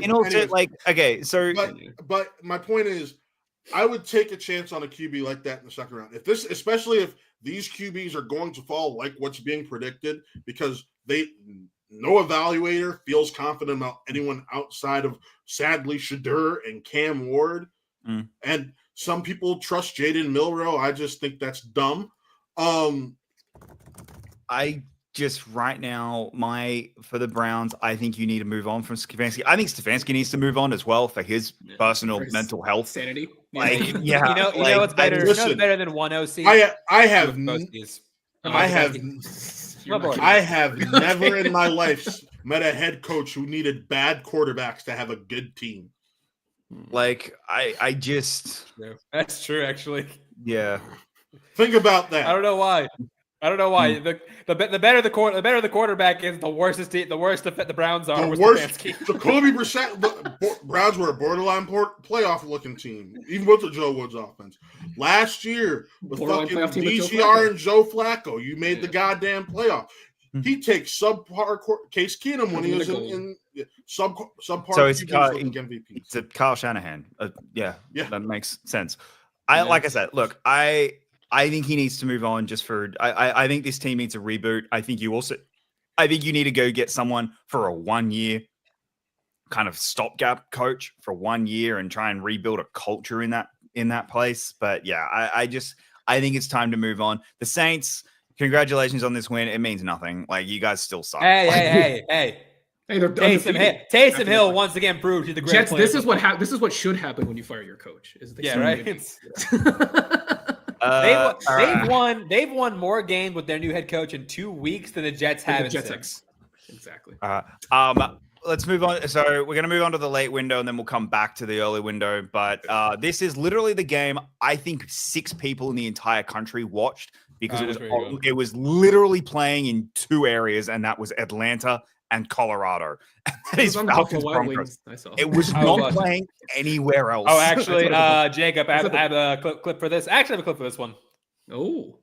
And also, Cleveland. like, okay, so But my point is, I would take a chance on a QB like that in the second round. Especially if these QBs are going to fall like what's being predicted, because no evaluator feels confident about anyone outside of, sadly, Shadur and Cam Ward. And some people trust Jaden Milroe. I just think that's dumb. I just right now, for the Browns, I think you need to move on from Stefanski. I think Stefanski needs to move on as well for his personal mental health. Sanity. Like, You know what's better? Listen, better than one OC? I have never in my life met a head coach who needed bad quarterbacks to have a good team. Like, I just, That's true, actually. yeah. Think about that. I don't know why. The better the quarterback is, the worse the Browns are. The worst. Jacoby Brissett. The Browns were a borderline playoff looking team, even with the Joe Woods offense. Last year with Borderline fucking playoff team with Joe DCR Flacco. and Joe Flacco, you made the goddamn playoff. He takes subpar Case Keenum when he was in subpar. So it's MVP. It's a Kyle Shanahan. Yeah, that makes sense. Yeah. Like I said, look, I think he needs to move on just for. I think this team needs a reboot. I think you need to go get someone for a 1 year kind of stopgap coach for 1 year and try and rebuild a culture in that place. But yeah, I think it's time to move on. The Saints, congratulations on this win. It means nothing. Like, you guys still suck. Hey. Hey, they're Taysom Hill once again proved he's the greatest Jets. player. This is what should happen when you fire your coach. They've won more games with their new head coach in 2 weeks than the Jets have in 6. Exactly. Let's move on. So we're going to move on to the late window, and then we'll come back to the early window. But this is literally the game I think 6 people in the entire country watched, because it was literally playing in 2 areas, and that was Atlanta and Colorado. That is Falcons Broncos. It was not playing anywhere else. Oh, actually, Jacob, I have a clip for this. Actually, I have a clip for this one. Oh.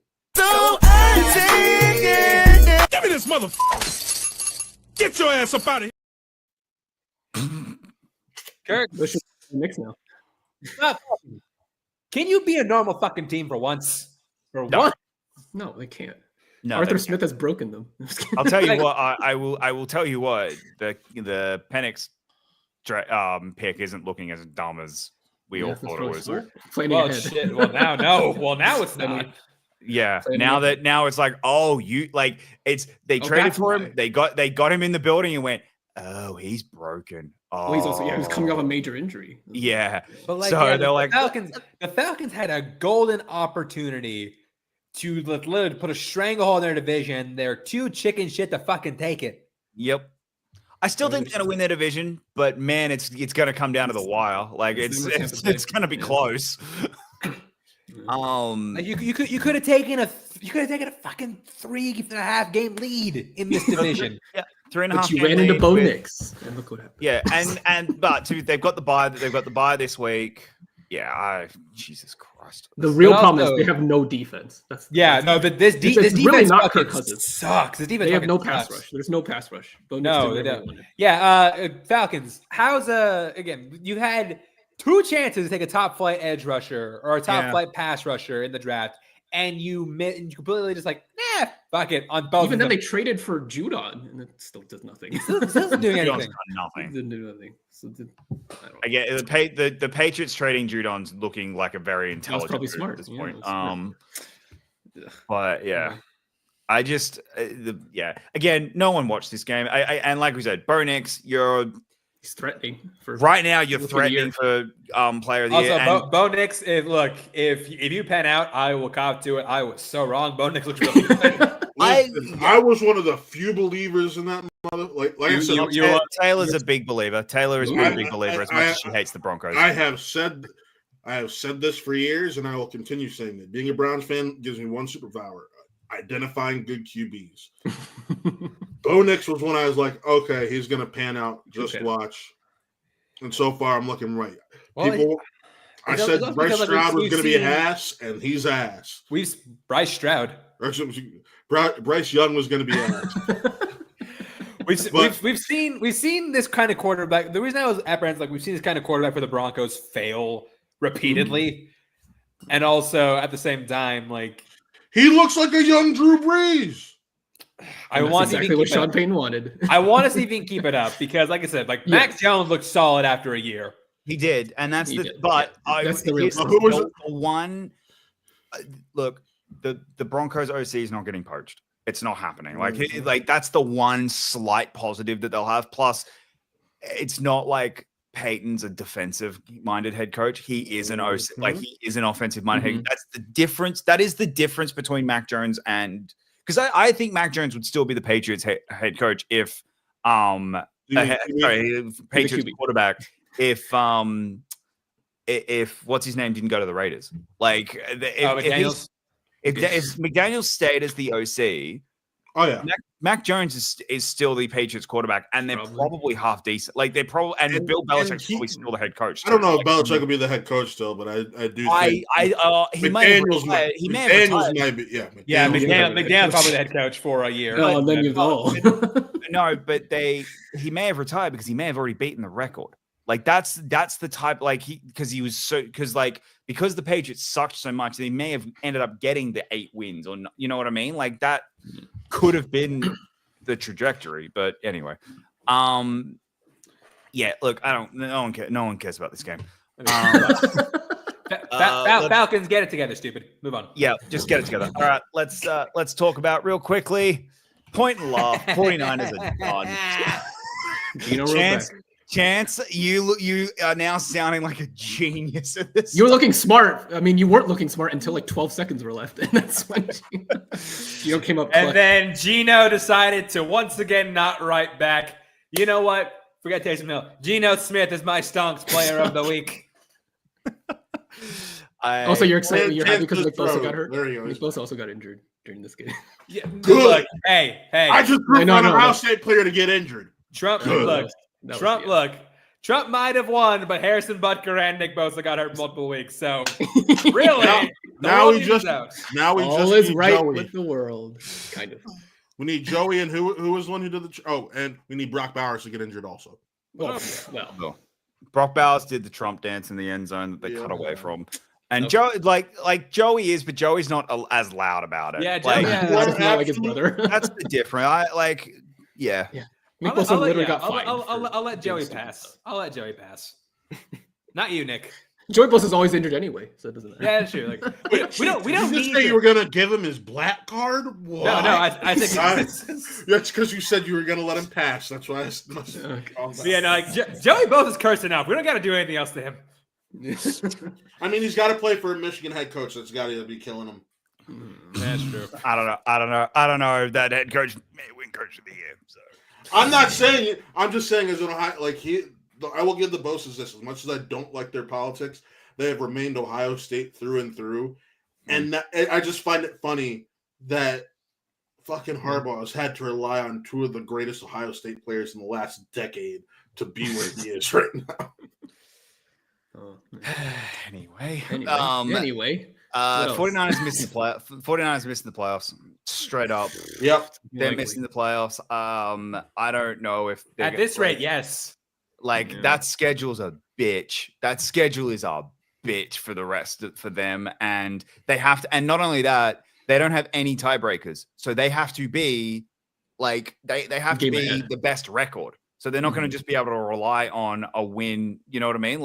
Give me this motherfucker. Get your ass up out of here. Kirk, Mix now. can you be a normal fucking team for once? No, they can't. No, Arthur Smith has broken them. I'll tell you what. I will tell you what. The Penix pick isn't looking as dumb as we all thought it was. Well, shit. Well, now no. Well, now it's not. Yeah. Now it's like, oh, they traded for him. They got him in the building and went, oh, he's broken. Oh, well, he's coming off a major injury. Yeah. But they're the Falcons had a golden opportunity to literally put a stranglehold in their division. They're too chicken shit to fucking take it. Yep. I still think they're going to win their division, but man, it's going to come down to the wire. Like, it's going to be close. Like you could have taken a fucking 3.5 game lead in this division. Yeah, 3.5. But you ran into Bo Nix, and look what happened. Yeah, but they've got the bye. They've got the bye this week. Yeah, Jesus Christ. The real problem is they have no defense. But this defense really not Kirk Cousins. Sucks. This defense they have no sucks. pass rush. There's no pass rush. No, they don't. Yeah, Falcons. How's again? You had 2 chances to take a top flight edge rusher or a top flight pass rusher in the draft, and you completely just fuck it on both. Even then, they traded for Judon, and it still does nothing. It doesn't do anything. Nothing. Didn't do nothing. So Again, the Patriots trading Judon's looking like a very intelligent probably move smart at this point. Smart. But I just again, no one watched this game. And like we said, Bo Nix, he's threatening for right now. You're threatening for player of the year. Also, Bo Nix, if you pan out, I will cop to it. I was so wrong. Bo Nix looks really good. I was one of the few believers in that mother. Like I said, Taylor's a big believer. Taylor is a big believer as much as she hates the Broncos. I have said this for years, and I will continue saying that. Being a Browns fan gives me one superpower: identifying good QBs. Bo Nix was when I was like, okay, he's gonna pan out. Just watch. And so far, I'm looking right. Well, I said Bryce Stroud was going to be ass, and he's ass. Bryce Stroud. Bryce Young was going to be ass. We've seen this kind of quarterback. The reason I was apprehensive, like we've seen this kind of quarterback for the Broncos fail repeatedly, and also at the same time, like he looks like a young Drew Brees. I want exactly what Sean Payton wanted. I want to see if he can keep it up because, like I said, like Mac Jones looked solid after a year. He did, and that's the real one. Look, the Broncos OC is not getting poached. It's not happening. Like that's the one slight positive that they'll have. Plus, it's not like Peyton's a defensive-minded head coach. He is an OC, like he is an offensive-minded head. That's the difference. That is the difference between Mac Jones and. Because I think Mac Jones would still be the Patriots head coach if Patriots quarterback if what's his name didn't go to the Raiders. Like if McDaniels stayed as the OC, Mac Jones is still the Patriots quarterback, and they're probably half decent. Like they're probably and Bill Belichick's probably still the head coach. I don't know if Belichick will be the head coach still, but I do. He may have retired. McDaniels probably the head coach for a year. No, and then you've all. No, but he may have retired because he may have already beaten the record. Like that's the type because the Patriots sucked so much they may have ended up getting the 8 wins or you know what I mean? Like that could have been the trajectory, but anyway. Yeah, look, no one cares about this game. Falcons, get it together, stupid. Move on. Yeah, just get it together. All right, let's talk about real quickly. Point and laugh. 49ers are done. Chance, you are now sounding like a genius at this. You were looking smart. I mean, you weren't looking smart until like 12 seconds were left, and that's when Gino came up. And then Gino decided to once again not write back. You know what? Forget Taysom Hill. Geno Smith is my Stonks Player of the Week. Also, you're excited. You're happy because Nick Bosa got hurt. Nick Bosa also got injured during this game. Yeah, good. Look, hey. I just proved an Ohio State player to get injured. Trump might have won, but Harrison Butker and Nick Bosa got hurt multiple weeks. So really, now we just all is right Joey. With the world, kind of. We need Joey and who was the one who did and we need Brock Bowers to get injured also. Brock Bowers did the Trump dance in the end zone that they cut away from. And Joe, like Joey is, but Joey's not as loud about it. Yeah, Joey, that's not like his brother. That's the difference. Yeah. I'll let Joey pass. I'll let Joey pass. Not you, Nick. Joey Bosa is always injured anyway, so it doesn't matter. Yeah, that's true. Like we don't need. Say you were gonna give him his black card? Why? No. I think that's because you said you were gonna let him pass. That's why. Joey Bosa's cursing enough. We don't got to do anything else to him. I mean, he's got to play for a Michigan head coach that's got to be killing him. That's true. I don't know. That head coach may win coach of the year. So I'm not saying it. I'm just saying as an Ohio, I will give the Bosas this. As much as I don't like their politics, they have remained Ohio State through and through, and I just find it funny that fucking Harbaugh has had to rely on 2 of the greatest Ohio State players in the last decade to be where he is right now. Anyway. 49ers missing the playoffs. Straight up. Yep. They're missing the playoffs. I don't know if at this rate, yes. That schedule's a bitch. That schedule is a bitch for them. And they have to, and not only that, they don't have any tiebreakers. So they have to be they have to be the best record. So they're not going to just be able to rely on a win. You know what I mean?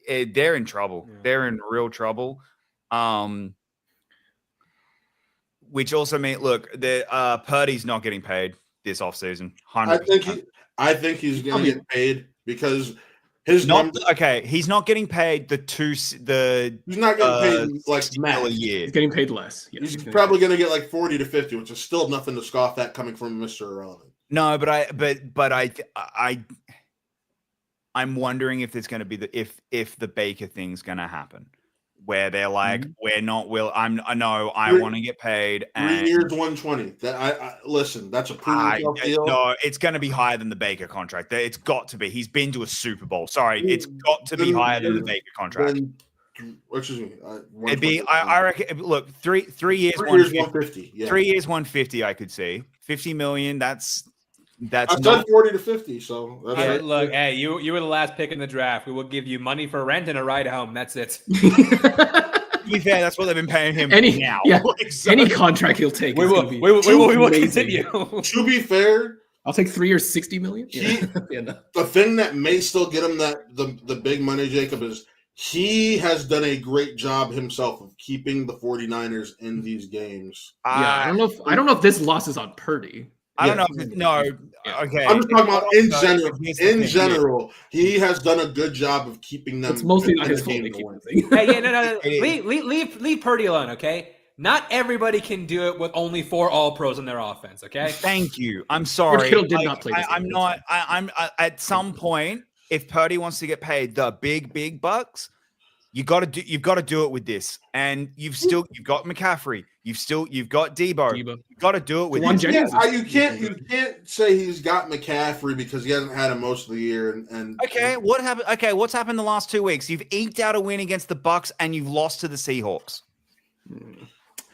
They're in trouble. Yeah. They're in real trouble. Which also means, Purdy's not getting paid this offseason. I think he's going to get paid because he's not getting paid he's not getting paid a year. He's getting paid less. Yes, he's probably going to get 40 to 50, which is still nothing to scoff at coming from Mr. Irrelevant. No, I'm wondering if there's going to be if the Baker thing's going to happen. where they're like, we're not I want to get paid. 3 years, 120. That I listen. That's a proven deal. No, it's going to be higher than the Baker contract. It's got to be. He's been to a Super Bowl. Sorry, it's got to be higher than the Baker contract. Excuse me. It'd be. I reckon. Look, 3 years, 3 years, 150. Yeah. 3 years, 150. I could see 50 million. That's I've done 40 to 50. So look, hey, you were the last pick in the draft. We will give you money for rent and a ride home. That's it. To be fair, that's what they've been paying him now. Yeah, any contract he'll take. We will continue. To be fair, I'll take 3 years, 60 million. The thing that may still get him the big money, Jacob, is he has done a great job himself of keeping the 49ers in these games. I don't know if this loss is on Purdy. I don't know. Okay. I'm just talking about in general. In general, he has done a good job of keeping them. It's mostly not his fault. No. Leave Purdy alone, okay? Not everybody can do it with only 4 All-Pros in their offense, okay? Thank you. I'm sorry. Kittle did not play. I'm not. I'm at some point. If Purdy wants to get paid the big bucks, you've got to do it with this. And you've got McCaffrey. You've got Debo. You've got to do it with one. You can't say he's got McCaffrey because he hasn't had him most of the year. What happened? Okay, what's happened the last 2 weeks? You've eked out a win against the Bucks and you've lost to the Seahawks.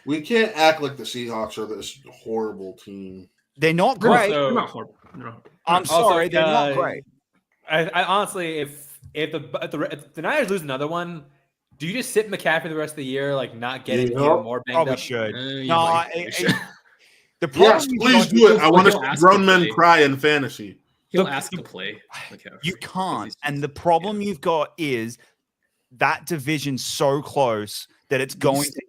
We can't act like the Seahawks are this horrible team. They're not great. They're not horrible. No. I'm sorry, they're not great. I honestly, if the Niners lose another one, do you just sit McCaffrey the rest of the year, like not getting more banged Probably up? should. The problem please do it. I want to see grown men cry in fantasy. He'll ask to play. You can't. And the problem you've got is that division's so close that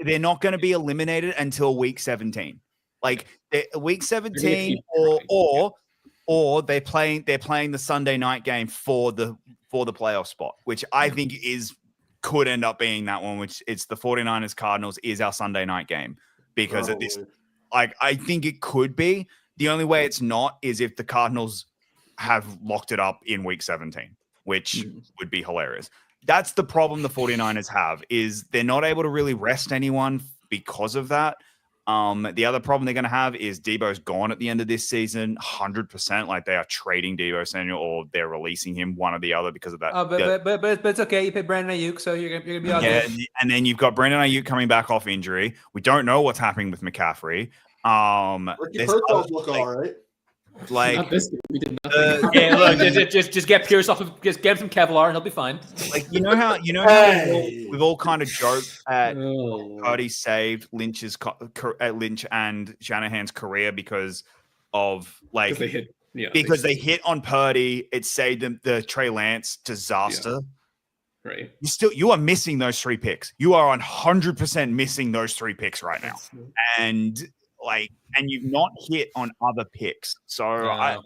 they're not going to be eliminated until week 17. Like week 17 or they're playing the Sunday night game for the playoff spot, which I think could end up being that one, which it's the 49ers Cardinals is our Sunday night game because of this. Like, I think it could be. The only way it's not is if the Cardinals have locked it up in week 17, which would be hilarious. That's the problem the 49ers have is they're not able to really rest anyone because of that. The other problem they're going to have is Debo's gone at the end of this season, 100%. Like they are trading Debo Samuel or they're releasing him, one or the other because of that. But it's okay. You pay Brandon Ayuk, so you're gonna be okay. Yeah, and then you've got Brandon Ayuk coming back off injury. We don't know what's happening with McCaffrey. Ricky Pertels look all right. Like we did nothing. Just get Pierce off. Just get him some Kevlar, and he'll be fine. Like you know how we've all kind of joked at Purdy saved Lynch and Shanahan's career because of like because they hit on Purdy. It saved them the Trey Lance disaster. Yeah. Right. You are missing those 3 picks. You are 100% missing those 3 picks right now, and you've not hit on other picks. So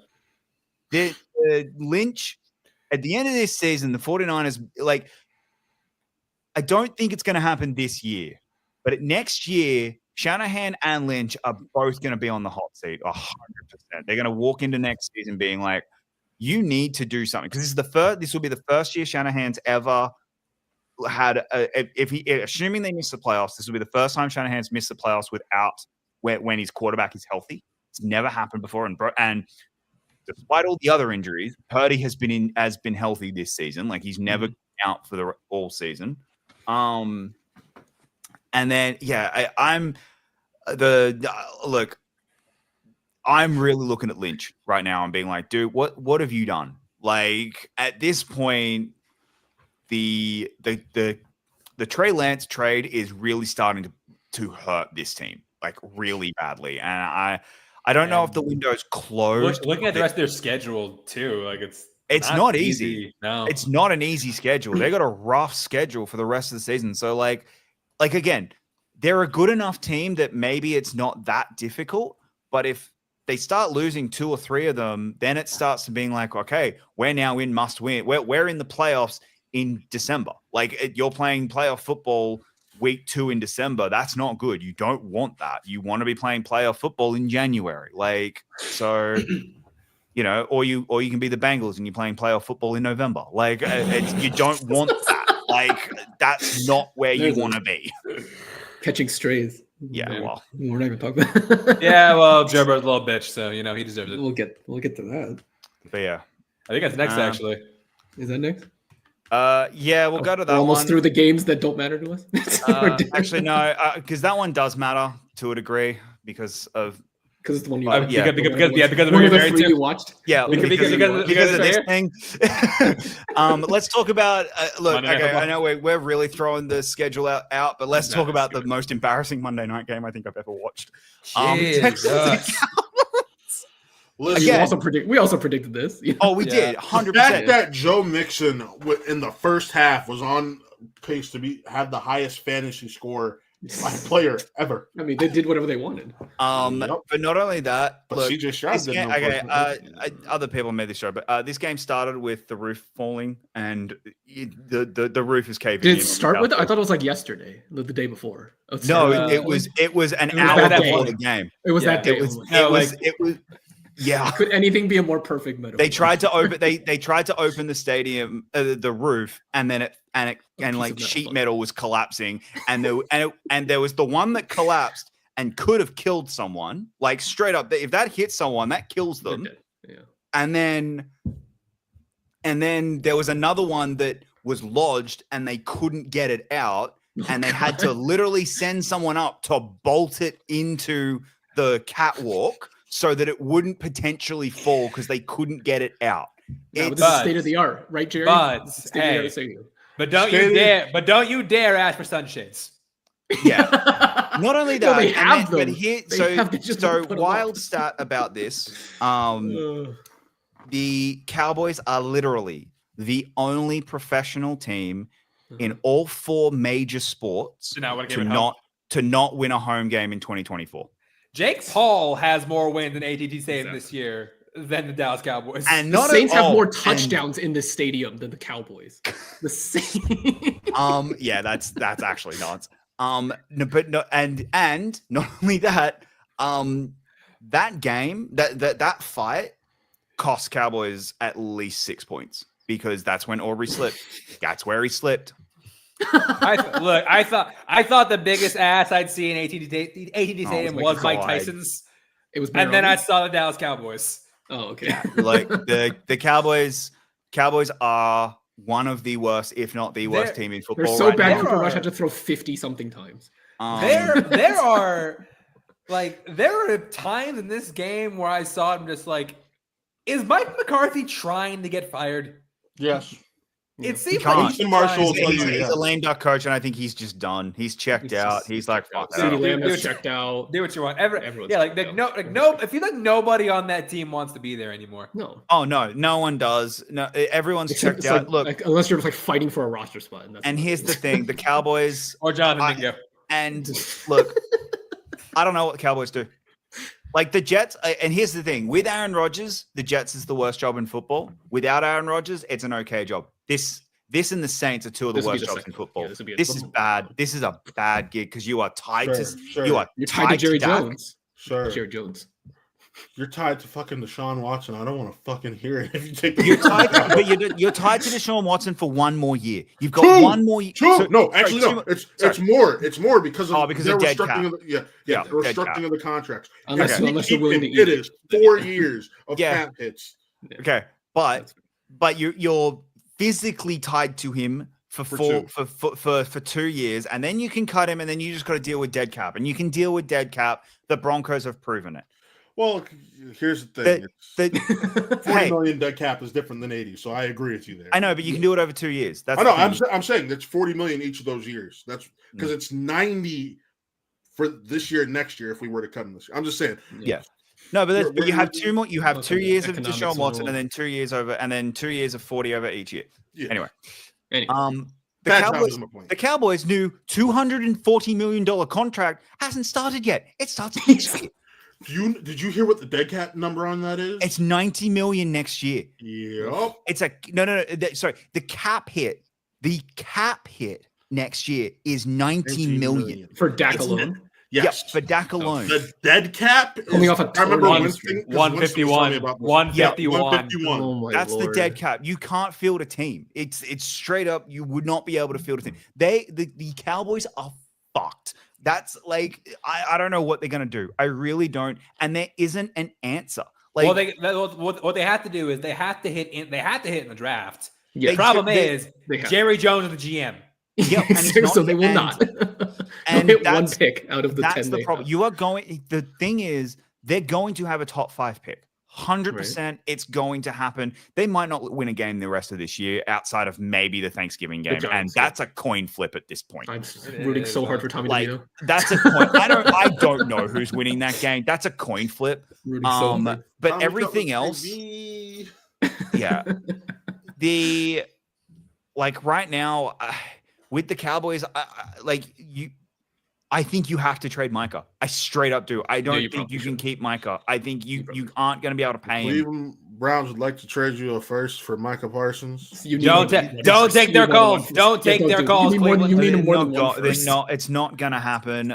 the Lynch at the end of this season, the 49ers, like, I don't think it's going to happen this year, but next year, Shanahan and Lynch are both going to be on the hot seat 100%. They're going to walk into next season being like, you need to do something because this will be the first year Shanahan's ever had assuming they miss the playoffs, this will be the first time Shanahan's missed the playoffs when his quarterback is healthy. It's never happened before. And despite all the other injuries, Purdy has been healthy this season. Like he's never out for the all season. And then I'm really looking at Lynch right now and being like, dude, what have you done? Like at this point, the Trey Lance trade is really starting to hurt this team like really badly. And I don't know if the window's closed. Looking at the rest of their schedule too, like it's not easy. No, it's not an easy schedule. They got a rough schedule for the rest of the season. So like again, they're a good enough team that maybe it's not that difficult. But if they start losing 2 or 3 of them, then it starts to being like, okay, we're now in must win. We're in the playoffs in December. Like you're playing playoff football week 2 in December. That's not good. You don't want that. You want to be playing playoff football in January. Like, so, or you can be the Bengals and you're playing playoff football in November. Like you don't want that. Like, that's not where you want to be. Catching strays. Yeah, well, we're not even talking about. Yeah, well, Joe Burrow's a little bitch, so he deserves it. We'll get to that. But yeah, I think that's next actually. Is that next? Yeah, we'll go to that We're almost one. through the games that don't matter to us. Actually, no, because that one does matter to a degree because it's the one you watched. Because of one the of the married three to. you watched. Yeah, because of this here? thing. Let's talk about. Look, Monday Night okay, Football. I know we're really throwing the schedule out, but let's talk about the most embarrassing Monday night game I think I've ever watched. Texans. Listen, We also predicted this. Oh, we did 100%. The fact that Joe Mixon in the first half was on pace to have the highest fantasy score by a player ever. I mean, they did whatever they wanted. But not only that, But look, CJ Stroud this didn't. game, other people made this show, but this game started with the roof falling and the roof is caving. Did it start with? I thought it was like yesterday, the day before. No, it was an hour before the game. It was that day. It was. Yeah. Could anything be a more perfect metaphor? They tried to open. They tried to open the stadium, the roof, and then sheet metal was collapsing, and there was the one that collapsed and could have killed someone, like straight up. If that hits someone, that kills them. Yeah. And then there was another one that was lodged, and they couldn't get it out, and they had to literally send someone up to bolt it into the catwalk so that it wouldn't potentially fall because they couldn't get it out. No, this is state of the art, right, Jerry? But don't you dare ask for sunshades. Yeah. Not only that, they have them. But here, so wild stat about this. The Cowboys are literally the only professional team in all four major sports to not win a home game in 2024. Jake Paul has more wins in AT&T Stadium this year than the Dallas Cowboys. And the Saints have more touchdowns in this stadium than the Cowboys. The Saints. Yeah, that's actually nuts. And not only that, that game, that fight cost Cowboys at least 6 points because that's when Aubrey slipped. That's where he slipped. I thought the biggest ass I'd see in AT&T Stadium was Mike Tyson's. It was, and then I saw the Dallas Cowboys. Oh, okay. Yeah, like the Cowboys are one of the worst, if not the worst team in football. They're so right bad. now. Cooper Rush had to throw 50 something times. There are times in this game where I saw him just like, is Mike McCarthy trying to get fired? Yes. It seems like he's a lame duck coach, and I think he's just done. He's checked out. He's like, fuck that. CeeDee Lamb has checked out. Do what you want. I feel like nobody on that team wants to be there anymore. No. Oh no one does. No, everyone's checked out. Look, unless you're like fighting for a roster spot. And here's the thing: the Cowboys or Jonathan Mingo. And look, I don't know what the Cowboys do. Like the Jets, and here's the thing: with Aaron Rodgers, the Jets is the worst job in football. Without Aaron Rodgers, it's an okay job. This and the Saints are two of the worst jobs in football. Yeah, this is bad. This is a bad gig because you are tied You're tied to Jerry Jones. Sure. Jerry Jones. You're tied to fucking Deshaun Watson. I don't want to fucking hear it. If you take you're tied to Deshaun Watson for one more year. You've got one more year. No. It's more. It's more because of the dead cap. The restructuring of the contracts. Unless you're willing to eat it is 4 years of cap hits. Okay, but you're physically tied to him for 2 years, and then you can cut him, and then you just got to deal with dead cap, and you can deal with dead cap. The Broncos have proven it. Well, here's the thing: 40 million dead cap is different than 80, so I agree with you there. I know, but you can do it over 2 years. That's I know. I'm saying that's 40 million each of those years. That's because it's 90 for this year and next year if we were to cut him this year. I'm just saying. Yeah. No, but you have 2 more. You have 2 years of Deshaun Watson, and then 2 years over, and then 2 years of 40 over each year. Yeah. Anyway. The Cowboys' new $240 million contract hasn't started yet. It starts next year. Did you hear what the dead cap number on that is? It's $90 million next year. Yep. It's sorry. The cap hit next year is $90 million for Dak alone. Yes, for Dak alone. The dead cap is, Coming off a I remember torn Winston, 151. 151. Oh my That's lord. the dead cap. You can't field a team. It's straight up. You would not be able to field a team. The Cowboys are fucked. That's like I don't know what they're gonna do. I really don't. And there isn't an answer. Like, what they have to do is they have to hit in the draft. Yeah. The problem is they have- Jerry Jones is the GM. Yeah, and he's so not- they will and- not. and They'll hit one that's- pick out of the 10. That's the they problem. have. You are going. The thing is, they're going to have a top 5 pick. 100%. It's going to happen. They might not win a game the rest of this year, outside of maybe the Thanksgiving game, and Giants, that's a coin flip at this point. I'm rooting so hard for Tommy Like, DeVito. that's a coin. I don't know who's winning that game. That's a coin flip. Rooting so hard. But Tommy everything Cutler, else, baby. yeah. Right now, with the Cowboys, I think you have to trade Micah. I straight up do. I don't you think you probably can should. keep Micah. I think you aren't going to be able to pay him. Cleveland Browns would like to trade you a first for Micah Parsons. You need Don't more take their than calls. one. Don't take Yeah, their do it. calls. You need more than- you need They're more than not one go- they're first. not- It's not going to happen.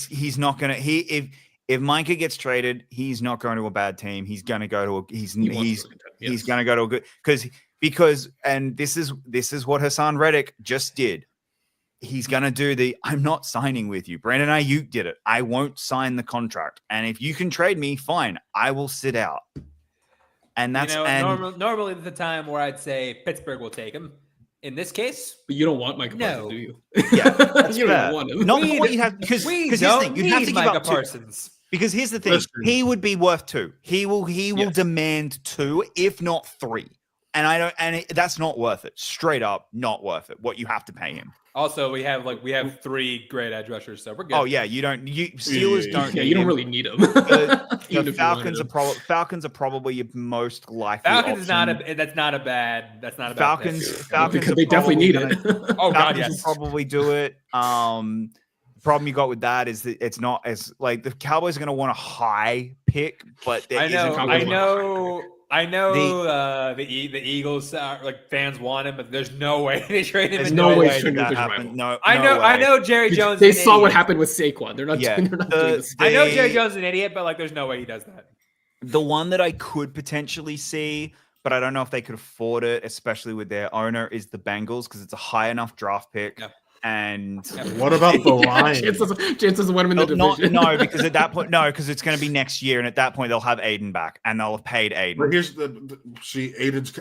He's not going to. If Micah gets traded, he's not going to a bad team. He's going to go to he's He wants he's to win. he's Yes. going to go to a good because and this is what Hassan Reddick just did. He's going to do I'm not signing with you. Brandon Ayuk did it. I won't sign the contract. And if you can trade me, fine. I will sit out. And that's normally the time where I'd say Pittsburgh will take him. In this case, But you don't want Micah No. Parsons, do you? Yeah, that's you fair. don't want him. Not We what you have because we here's the don't thing, you'd have to need give Micah up 2. Parsons. Because here's the thing, Listen. he would be worth 2. He will Yes. demand 2, if not 3. And I don't, that's not worth it. Straight up, not worth it. What you have to pay him. Also, we have 3 great edge rushers, so we're good. Oh yeah, Steelers Yeah, don't. Yeah, need you don't him. really need him. The Even if you wanted Falcons him. Falcons are probably your most likely. Falcons is option. that's not a bad Falcons. pick. Falcons because are they definitely probably need gonna- it. Oh God, Falcons yes. will probably do it. The problem you got with that is that it's not as like the Cowboys are going to want a high pick, but there I isn't know, Cowboys I want know. The Eagles fans want him, but there's no way they trade him. There's in no way that trading with his happened. rival. No, I know. no I way. know. Jerry Jones. They is an saw what idiot. happened with Saquon. They're not. Yeah. Doing this. I know They- Jerry Jones is an idiot, but there's no way he does that. The one that I could potentially see, but I don't know if they could afford it, especially with their owner, is the Bengals because it's a high enough draft pick. Yep. And What about the Lions? Chances to win him in the division. no, because at that point, because it's going to be next year, and at that point they'll have Aiden back, and they'll have paid Aiden. But here's see, Aiden's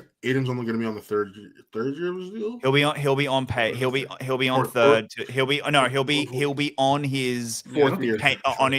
only going to be on the third year of his deal. He'll be on pay. He'll be on Or- third. He'll be on his Fourth year.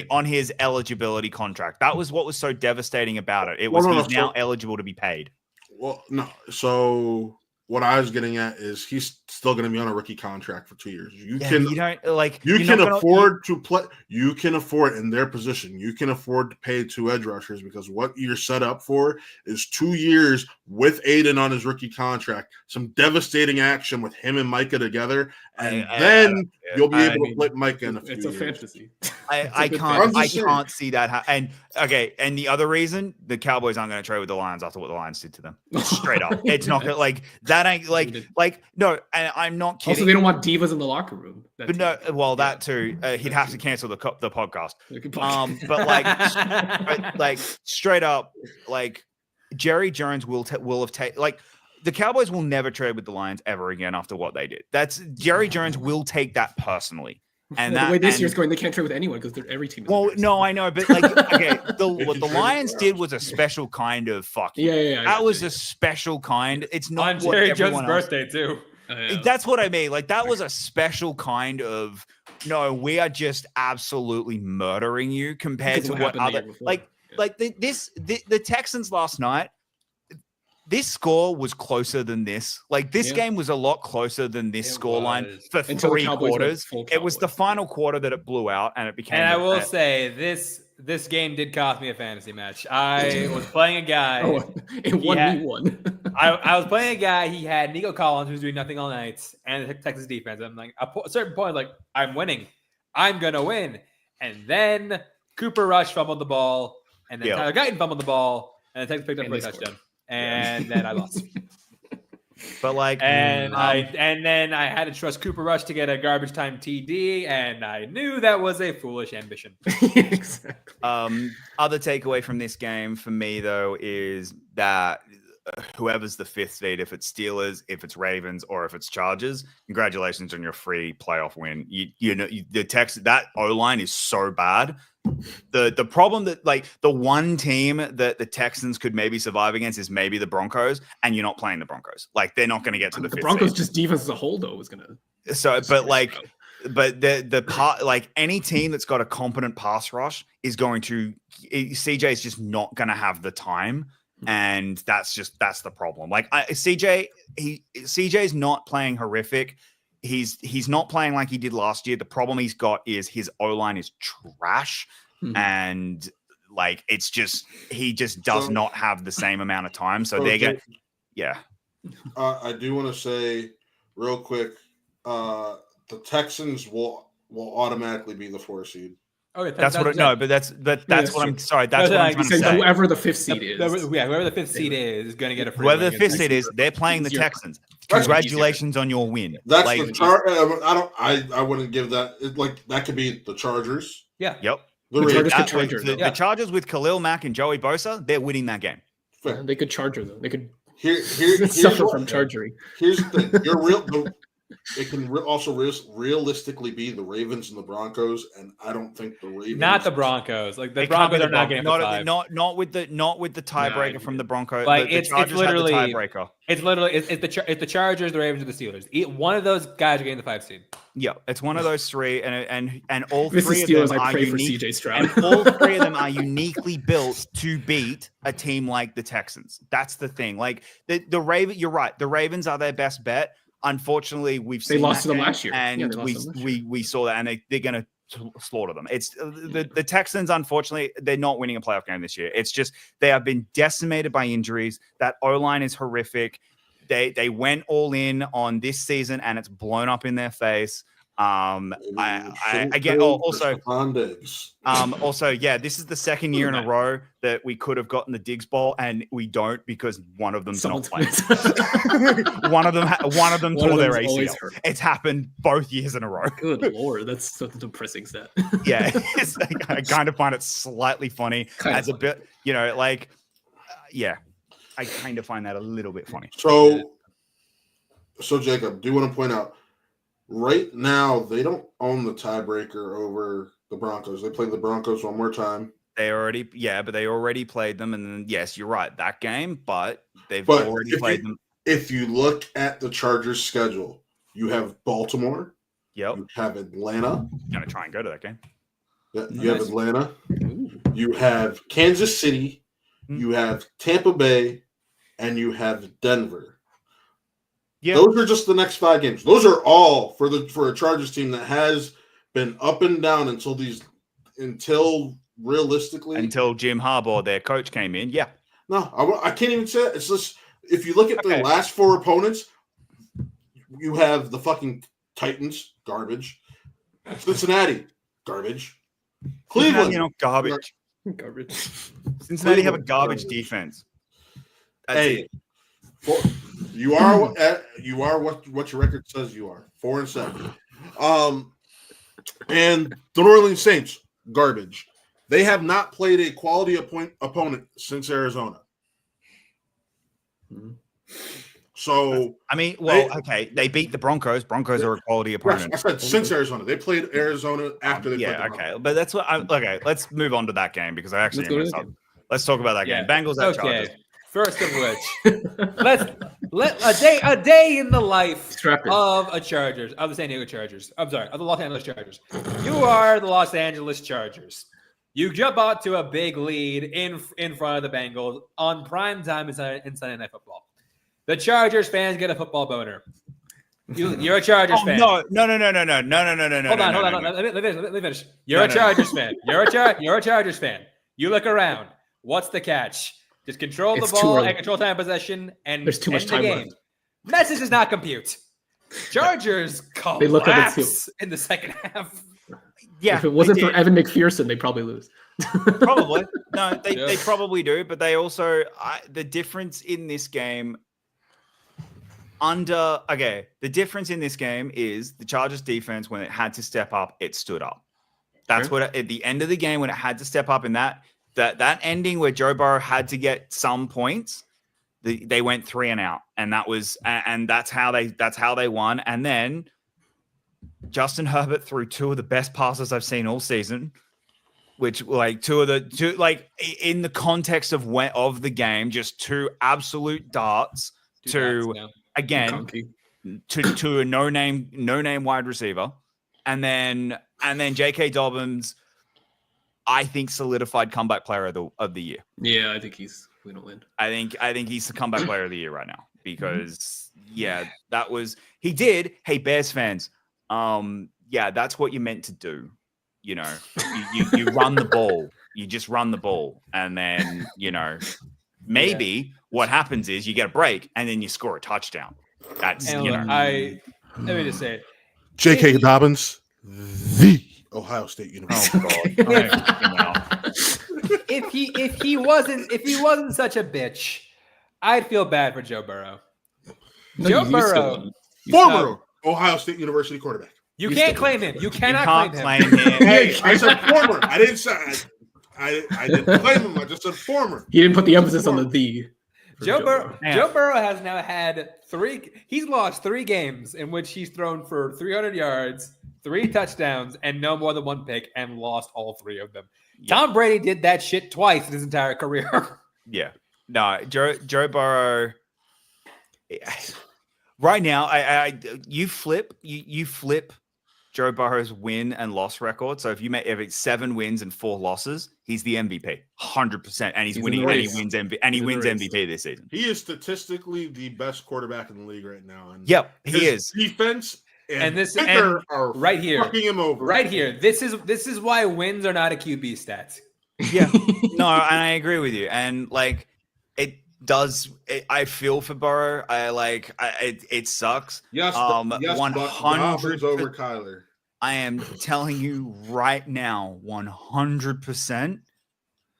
on his eligibility contract. That was what was so devastating about it. It Well, was no, he's no, now eligible to be paid. Well, no. So what I was getting at is he's still going to be on a rookie contract for 2 years. You Yeah, can you don't like You you're can not gonna- afford to play. You can afford in their position. You can afford to pay 2 edge rushers because what you're set up for is 2 years with Aiden on his rookie contract. Some devastating action with him and Micah together, and then you'll be able to play Micah in a few It's a years. fantasy. I good can't thing. I can't see that. And and the other reason the Cowboys aren't going to trade with the Lions after what the Lions did to them. Straight up, it's not gonna, like that. Ain't like no. And I'm not kidding. Also, they don't want divas in the locker room. But no, well, that too. He'd have to cancel the podcast. But like straight up, like Jerry Jones will have taken like the Cowboys will never trade with the Lions ever again after what they did. That's Jerry Jones will take that personally. And the that way this and- year's going, they can't trade with anyone because every team. Is well, embarrassing. no, I know, but like, okay, what you the trade Lions with did was a special kind of fuck. You. Yeah. I That got was you. a special kind. It's not On what Jerry everyone Jones' else- birthday too. Yeah. That's what I mean. Like that was a special kind of. No, we are just absolutely murdering you compared Because to what what happened the other year before. like the Texans last night. This score was closer than this. Like this Yeah. game was a lot closer than this It scoreline was. for Until the 3 Cowboys went quarters. full It was the Cowboys. final quarter that it blew out, and it became. And I will a- say this game did cost me a fantasy match. I was playing a guy. Oh, it won Yeah. me one. I was playing a guy. He had Nico Collins, who was doing nothing all night, and the Texas defense. I'm like, at a certain point, like, I'm winning. I'm gonna win. And then Cooper Rush fumbled the ball, and then Yeah. Tyler Guyton fumbled the ball, and the Texans picked up And for a they scored. touchdown. And then I lost. But like, And then I had to trust Cooper Rush to get a garbage time TD, and I knew that was a foolish ambition. Exactly. Other takeaway from this game for me though is that whoever's the fifth seed, if it's Steelers, if it's Ravens, or if it's Chargers, congratulations on your free playoff win. You know that O-line is so bad. The problem that like the one team that the Texans could maybe survive against is maybe the Broncos, and you're not playing the Broncos. Like they're not going to get to the fifth Broncos seed. just defense as a whole though was gonna. So, but like. But the part like any team that's got a competent pass rush is going to CJ is just not going to have the time, and that's the problem. Like CJ is not playing horrific. He's not playing like he did last year. The problem he's got is his O-line is trash, and like it's just he just does not have the same amount of time. So they're going, yeah. I do want to say real quick. The Texans will automatically be the 4 seed. Okay, that's what I'm sorry. That's what I'm trying to say. Whoever the fifth seed is, whoever the fifth seed is going to get a free. Whoever the fifth seed is, they're playing the Texans. Congratulations on your win. That's like, I wouldn't give that. Like that could be the Chargers. Yeah. Yep. The Chargers with Khalil Mack and Joey Bosa, they're winning that game. Yeah, they could Charger though. They could suffer from chargery. Here's the thing. It can also realistically be the Ravens and the Broncos, and I don't think the Ravens. Not the Broncos. Like the Broncos are not getting not with the tiebreaker from the Broncos. Like the Chargers it's literally have the tiebreaker. It's literally it's the Chargers, the Ravens, or the Steelers. One of those guys are getting the 5 seed. Yeah, it's one of those three, and all this three is of Steelers, them I are pray unique. for CJ Stroud. And all three of them are uniquely built to beat a team like the Texans. That's the thing. Like the Raven, you're right. The Ravens are their best bet. Unfortunately, they lost to them last year, and we saw that, and they're going to slaughter them. It's the Texans. Unfortunately, they're not winning a playoff game this year. It's just they have been decimated by injuries. That O-line is horrific. They went all in on this season, and it's blown up in their face. I get also, this is the second year in a row that we could have gotten the Diggs Bowl, and we don't because one of them's not playing. one of them tore their ACL. It's happened both years in a row. Good Lord, that's such a depressing stat. Yeah, I kind of find it slightly funny as a bit, I kind of find that a little bit funny. So Jacob, do you want to point out? Right now, they don't own the tiebreaker over the Broncos. They play the Broncos one more time. But they already played them. And then, yes, you're right, that game, but they've already played them. If you look at the Chargers' schedule, you have Baltimore. Yep. You have Atlanta. I'm going to try and go to that game. Yeah, you have Atlanta. You have Kansas City. You have Tampa Bay. And you have Denver. Yeah. Those are just the next 5 games. Those are all for a Chargers team that has been up and down until realistically until Jim Harbaugh, their coach, came in. Yeah. No, I can't even say it. It's just if you look at the last 4 opponents, you have the fucking Titans, garbage. Cincinnati, garbage. Cleveland, garbage. Cincinnati have a garbage defense. That's it. You are what your record says you are. 4-7. And the New Orleans Saints, garbage. They have not played a quality opponent since Arizona. So they beat the Broncos. Broncos are a quality opponent. I said since Arizona. They played Arizona after they played the Broncos. But that's what let's move on to that game because I actually let's talk about that game. Bengals at Chargers. First of which, a day in the life of the San Diego Chargers. I'm sorry, of the Los Angeles Chargers. You are the Los Angeles Chargers. You jump out to a big lead in front of the Bengals on prime time in Sunday Night Football. The Chargers fans get a football boner. You're a Chargers fan. No. Hold on. Let me finish. You're a Chargers fan. You're a Chargers fan. You look around. What's the catch? Just control the ball and control time of possession, and there's too much time left. Message does not compute. Chargers collapse in the second half. Yeah, if it wasn't for Evan McPherson, they probably lose. Probably. No, they probably do, but they also the difference in this game. the difference in this game is the Chargers defense, when it had to step up, it stood up. That's what at the end of the game, when it had to step up in that ending where Joe Burrow had to get some points, they went 3 and out, and that's how they won. And then Justin Herbert threw 2 of the best passes I've seen all season, which like in the context of the game, just 2 absolute darts to a no name wide receiver, and then J.K. Dobbins, I think, solidified comeback player of the year. Yeah, I think we don't win. I think he's the comeback player of the year right now because that was he did. Hey, Bears fans, that's what you're meant to do. You know, you run the ball. You just run the ball, and then maybe what happens is you get a break and then you score a touchdown. That's let me just say it. J.K. Dobbins, the Ohio State University. Oh God. If he wasn't such a bitch, I'd feel bad for Joe Burrow. Joe Burrow, former Ohio State University quarterback. You can't claim him. You cannot claim him. Hey, I said former. I didn't say I didn't claim him. I just said former. He didn't put the emphasis on the. Joe Burrow has now had 3. He's lost 3 games in which he's thrown for 300 yards, 3 touchdowns, and no more than 1 pick, and lost all 3 of them. Yeah. Tom Brady did that shit twice in his entire career. Yeah. No, Joe Burrow. Right now, you flip Joe Burrow's win and loss record. So if it's 7 wins and 4 losses, he's the MVP, 100%, and he's winning, and he wins MVP this season. He is statistically the best quarterback in the league right now. And yep, he is. Defense and this kicker are right here, fucking him over. Right here. This is why wins are not a QB stat. Yeah, no, and I agree with you. And like, I feel for Burrow. It sucks. Yes, 100 over Kyler. I am telling you right now, 100%.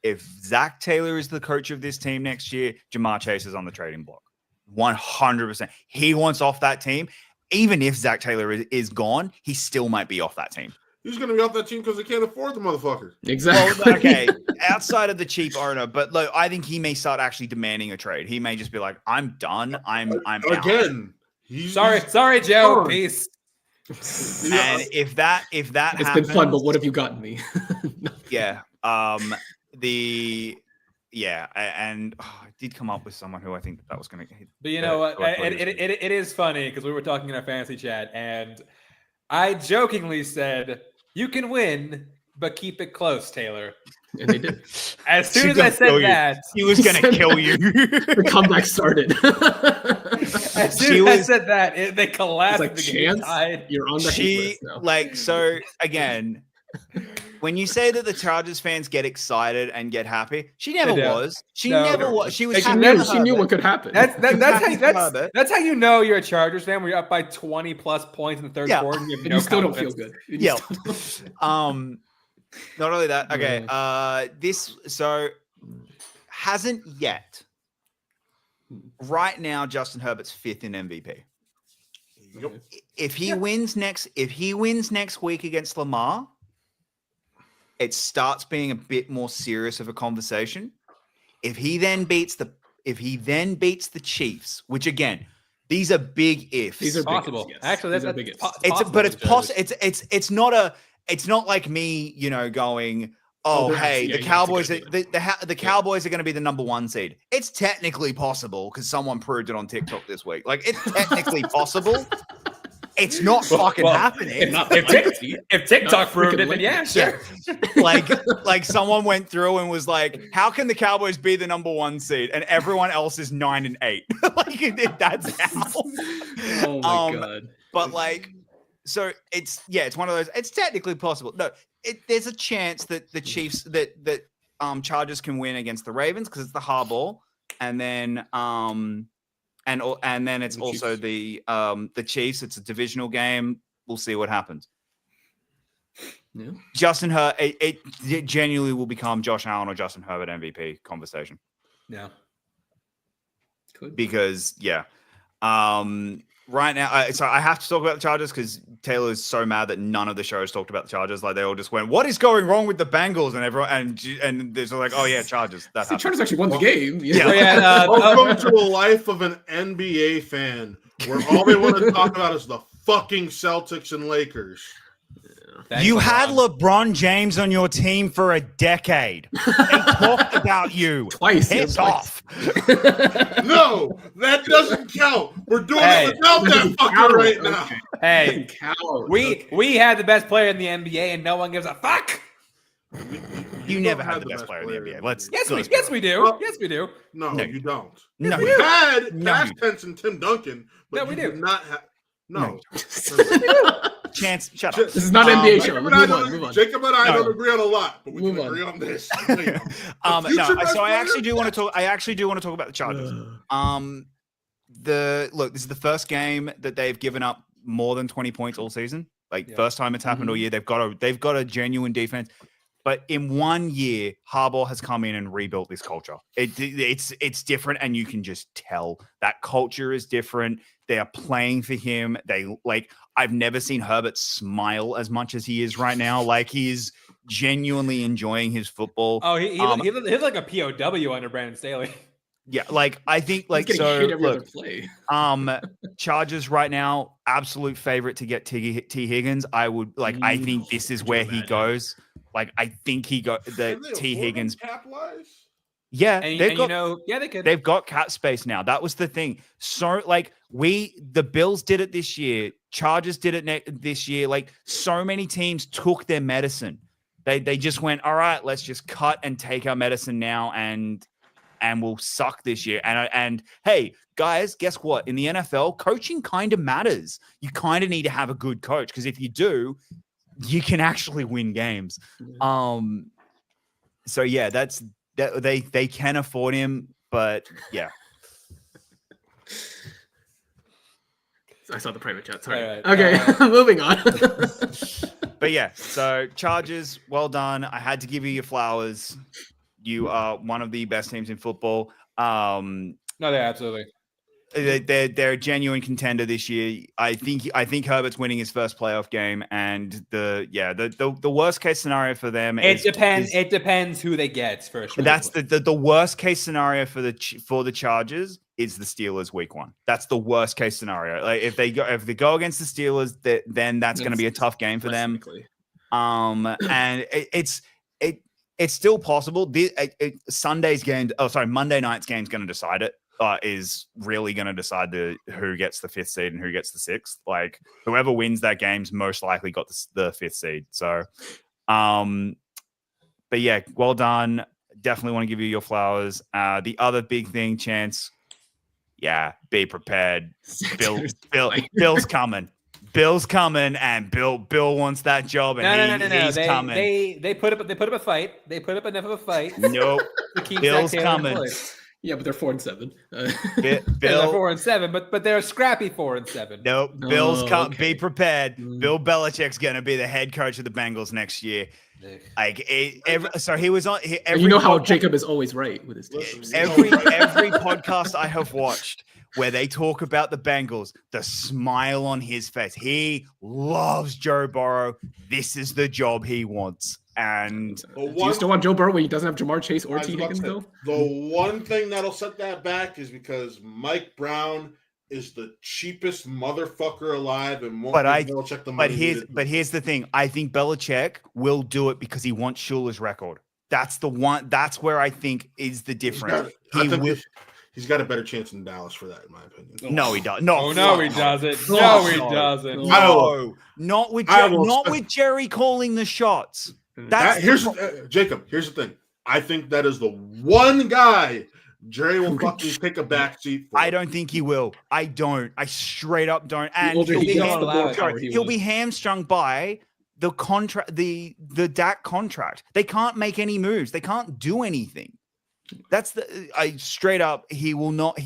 If Zach Taylor is the coach of this team next year, Jamar Chase is on the trading block. 100%. He wants off that team. Even if Zach Taylor is gone, he still might be off that team. He's going to be off that team because they can't afford the motherfucker. Exactly. Well, okay, outside of the cheap owner, but look, I think he may start actually demanding a trade. He may just be like, "I'm done. I'm again." Sorry, Joe. Peace. And if that it's happens, been fun, but what have you gotten me? Yeah. I did come up with someone who I think that was going to. But you know what? It is funny because we were talking in our fantasy chat, and I jokingly said, "You can win, but keep it close, Taylor." And they did. As soon as I said that, he was going to kill you. The comeback started. As soon as I said that, they collapsed. Like, Chance, you're on the hate list now. So again, when you say that the Chargers fans get excited and get happy, she never was. She never was. She was. She knew what could happen. That's how you know you're a Chargers fan. When you're up by 20 plus points in the third quarter, and you still don't feel good. Yeah. Not only that. Okay. This hasn't yet. Right now, Justin Herbert's 5th in MVP. Yep. If he wins next week against Lamar, it starts being a bit more serious of a conversation. If he then beats the Chiefs, which again, these are big ifs. These are possible. Yes. Actually, that's big ifs. It's not like me, going, the Cowboys, the Cowboys are going to be the number 1 seed. It's technically possible because someone proved it on TikTok this week. Like, it's technically possible. It's not fucking happening. If TikTok proved it, then yeah, sure. Like someone went through and was like, "How can the Cowboys be the number 1 seed and everyone else is 9 and 8?" Like, that's how. Oh my god! But so it's one of those. It's technically possible. No, there's a chance that the Chiefs that Chargers can win against the Ravens because it's the hardball, and then and then it's also the Chiefs. It's a divisional game. We'll see what happens. Yeah. Justin Herbert, it genuinely will become Josh Allen or Justin Herbert MVP conversation. Yeah. Could. Because Right now, so I have to talk about the Chargers because Taylor is so mad that none of the shows talked about the Chargers. Like they all just went, "What is going wrong with the Bengals?" And everyone and there's like, "Oh yeah, Chargers." That The Chargers actually won the game. Yeah. Welcome to a life of an NBA fan where all they want to talk about is the fucking Celtics and Lakers. You had LeBron James on your team for a decade. They talked about you. Twice. Piss off. No, that doesn't count. We're doing it without that fucker right now. Hey, we had the best player in the NBA, and no one gives a fuck. You never had the best player in the NBA. Yes, we do. Well, yes, we do. No, you don't. No, we had past tense and Tim Duncan, but we do do not have. No. Chance, shut up. This is not an NBA show. Move on. Jacob and I don't agree on a lot, but we can agree on this. So I actually do want to talk. I actually do want to talk about the Chargers. This is the first game that they've given up more than 20 points all season. First time it's happened all year. They've got a genuine defense. But in 1 year, Harbaugh has come in and rebuilt this culture. It's different, and you can just tell that culture is different. They are playing for him. I've never seen Herbert smile as much as he is right now. Like he's genuinely enjoying his football. Oh, he looked like a POW under Brandon Staley. Yeah, I think Chargers right now, absolute favorite to get T. Higgins. I think this is where he goes. I think he got the T. Higgins. Yeah, they could. They've got cap space now. That was the thing. So the Bills did it this year. Chargers did it this year. So many teams took their medicine. They just went, all right, let's just cut and take our medicine now and we'll suck this year. And hey, guys, guess what? In the NFL, coaching kind of matters. You kind of need to have a good coach because if you do, you can actually win games. So yeah, they can afford him, but yeah. I saw the private chat. Sorry. Right. Okay, moving on. But yeah, so Chargers, well done. I had to give you your flowers. You are one of the best teams in football. No, they're absolutely. They're a genuine contender this year. I think Herbert's winning his first playoff game, and the worst case scenario for them. It depends who they get first. That's the worst case scenario for the Chargers is the Steelers week 1. That's the worst case scenario. If they go against the Steelers, then that's going to be a tough game for them. And it's still possible. Monday night's game's going to decide it. Is really going to decide who gets the 5th seed and who gets the 6th. Whoever wins that game's most likely got the 5th seed. So, but yeah, well done. Definitely want to give you your flowers. The other big thing, Chance. Yeah, be prepared. Bill's coming. Bill's coming, and Bill wants that job, and he's coming. They put up a fight. They put up enough of a fight. Nope. Bill's coming. Yeah, but they're 4-7. They're 4-7, but they're a scrappy 4-7. Nope. Bill's coming. Be prepared. Bill Belichick's going to be the head coach of the Bengals next year. So he was on. You know how Jacob is always right with his teams. Every podcast I have watched where they talk about the Bengals, the smile on his face. He loves Joe Burrow. This is the job he wants. And do you still want Joe Burrow when he doesn't have Jamar Chase or T. Higgins though? The one thing that'll set that back is because Mike Brown is the cheapest motherfucker alive and won't give Belichick the money. But here's the thing. I think Belichick will do it because he wants Shula's record. That's the one. That's where I think is the difference. He's got a better chance in Dallas for that, in my opinion. No, he doesn't. No, he doesn't. No, he doesn't. No, not with Jerry calling the shots. Jacob. Here's the thing. I think that is the one guy Jerry will fucking take a back seat for. I don't think he will. I don't. I straight up don't. And he'll be hamstrung by the contract, the Dak contract. They can't make any moves. They can't do anything. That's I straight up. He will not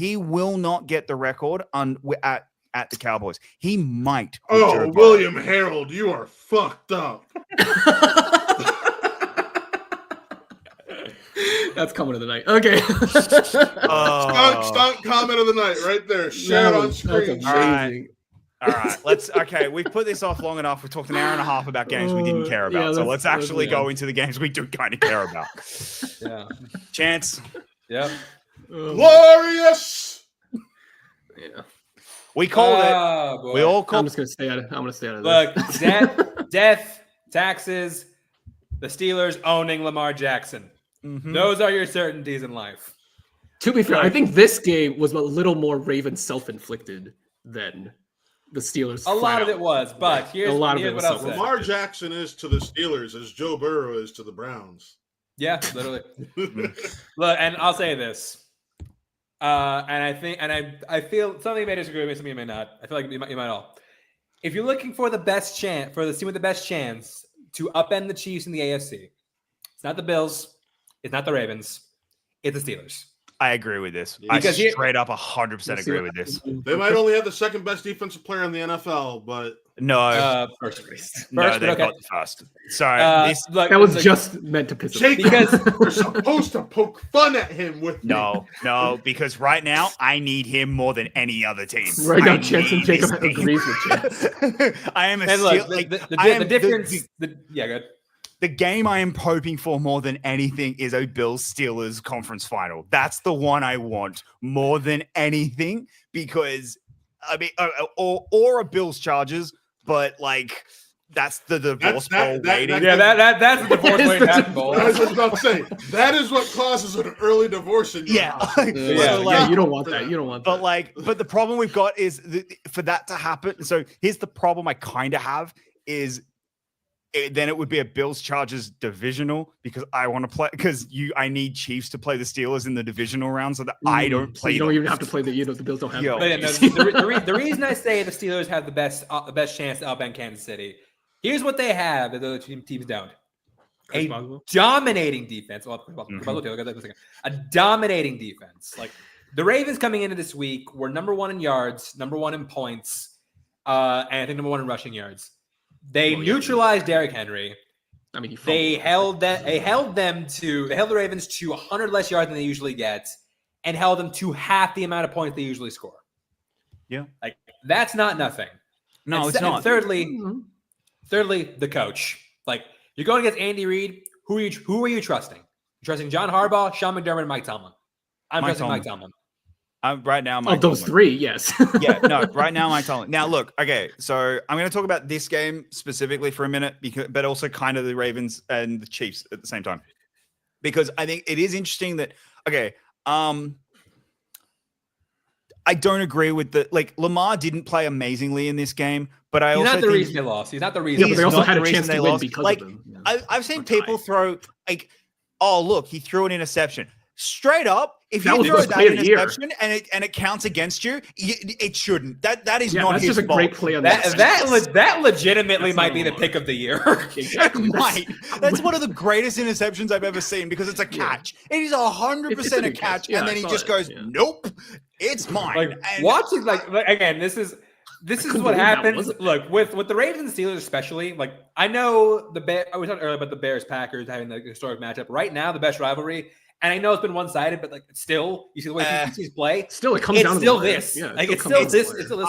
get the record at the Cowboys. He might. Oh, William Harold, you are fucked up. That's comment of the night. Okay. Stunt comment of the night right there. Share it on screen. That's amazing. All right, we've put this off long enough. We talked an hour and a half about games we didn't care about. Yeah, so let's actually go into the games we do kind of care about. Yeah. Chance. Yep. Glorious. Yeah. We called it. Boy. We all I'm called just gonna stay out of. I'm gonna stay out of Look, this. death, taxes, the Steelers owning Lamar Jackson. Those are your certainties in life. To be fair, I think this game was a little more Ravens self-inflicted than the Steelers. A lot of it was, but here's what I'll say. Lamar Jackson is to the Steelers as Joe Burrow is to the Browns. Yeah, literally. Look, and I'll say this. And I feel something you may disagree with me, something you may not. I feel like you might all. If you're looking for the best chance, for the team with the best chance to upend the Chiefs in the AFC, it's not the Bills, it's not the Ravens, it's the Steelers. I agree with this. Because I straight up 100% agree with this. They might only have the second best defensive player in the NFL, but No, First, no, they okay. got the first. Sorry, Look, That was like, just meant to piss him off. Jacob, you're supposed to poke fun at him with no, because right now I need him more than any other team. Right now, I Chance and need Jacob this team. agrees with Chance. I am a and look, Steel- like, the difference. Yeah, good. the game I am hoping for more than anything is a Bills Steelers conference final. That's the one I want more than anything because I mean, or a Bills Chargers, but like that's the divorce bowl waiting. That's the divorce waiting to happen, bowl. I was just about to say that is what causes an early divorce in your house. Yeah, you don't want that. You don't want that. But the problem we've got is for that to happen. So here's the problem I kind of have is. Then it would be a Bills Chargers divisional because I want to play I need Chiefs to play the Steelers in the divisional round so that I don't play. You don't even have to play the Bills don't have. Yo. But yeah, no, the reason I say the Steelers have the best chance to upend Kansas City. Here's what they have that the other teams don't. Dominating defense. A dominating defense. Like the Ravens coming into this week were number 1 in yards, number 1 in points, and I think number 1 in rushing yards. They neutralized Derrick Henry. I mean, they held the Ravens to 100 less yards than they usually get, and held them to half the amount of points they usually score. Yeah, like that's not nothing. No, it's not. Thirdly, the coach. Like you're going against Andy Reid. Who are you trusting? You're trusting John Harbaugh, Sean McDermott, and Mike Tomlin. I'm trusting Mike Tomlin. Right now, Mike those Tomlin. 3, yes. Yeah, no, right now, Mike Tomlin. Now, look, okay, so I'm going to talk about this game specifically for a minute, but also kind of the Ravens and the Chiefs at the same time, because I think it is interesting that, okay, I don't agree with Lamar didn't play amazingly in this game, but he's not the reason they lost. He's not the reason. Yeah, but they also had a chance to win because of him. Yeah. I've seen people throw oh look, he threw an interception. Straight up, if you throw that interception and it counts against you, it shouldn't. That is not his fault. Just a great play on that legitimately might be the pick of the year. Exactly. Right. That's one of the greatest interceptions I've ever seen because it's a catch. It is 100% a catch, and then he just goes, "Nope, it's mine." Like watching, again, this is what happens. Look, with the Ravens and Steelers, especially. Like I know I was talking earlier about the Bears Packers having the historic matchup. Right now, the best rivalry. And I know it's been one-sided, but still, you see the way teams play. Still, it comes down to still this. Yeah, it's still this. It's still this.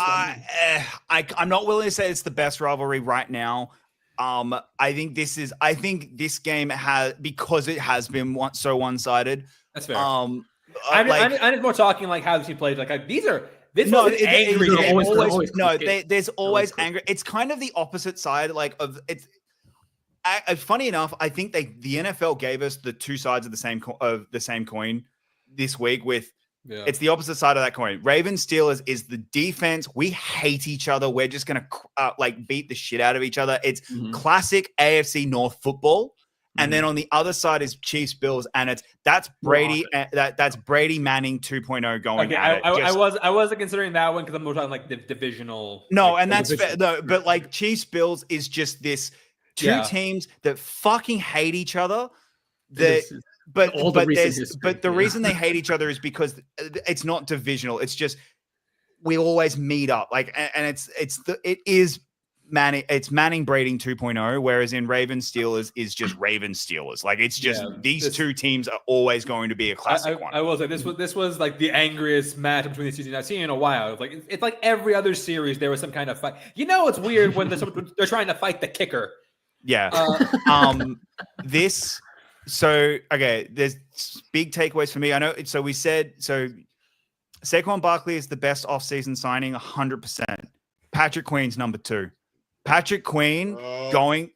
I'm not willing to say it's the best rivalry right now. I think this game has because it has been so one-sided. That's fair. I'm just more talking like how the team plays. There's always anger. It's kind of the opposite side. Funny enough, I think the NFL gave us the two sides of the same coin this week. It's the opposite side of that coin. Ravens Steelers is the defense. We hate each other. We're just gonna beat the shit out of each other. It's classic AFC North football. And then on the other side is Chiefs Bills, and that's Brady. That's Brady Manning 2.0 going. Okay, I wasn't considering that one because I'm more talking the divisional. No, and that's fair. No, but Chiefs Bills is just this. Two teams that fucking hate each other. The reason they hate each other is because it's not divisional. It's just we always meet up. And it is Manning Braiding 2.0, whereas in Ravens Steelers is just Ravens Steelers. Like it's just these two teams are always going to be a classic one. I will say this was like the angriest match between these two teams I've seen in a while. Like it's like every other series there was some kind of fight. You know, it's weird when they're trying to fight the kicker. Yeah. There's big takeaways for me. I know. So we said Saquon Barkley is the best offseason signing, 100%. Patrick Queen's number 2. Patrick Queen going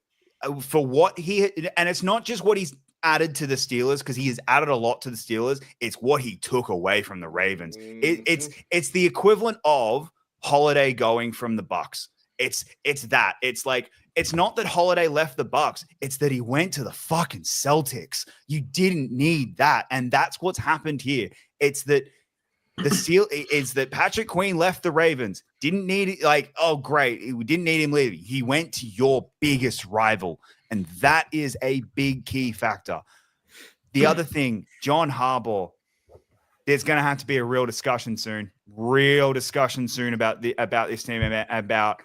for what and it's not just what he's added to the Steelers, because he has added a lot to the Steelers. It's what he took away from the Ravens. It's the equivalent of Holiday going from the Bucks. It's that. It's like, it's not that Holiday left the Bucks. It's that he went to the fucking Celtics. You didn't need that. And that's what's happened here. It's that is that Patrick Queen left the Ravens. Didn't need it. Like, oh, great. We didn't need him leaving. He went to your biggest rival. And that is a big key factor. The other thing, John Harbaugh, there's going to have to be a real discussion soon about this team, about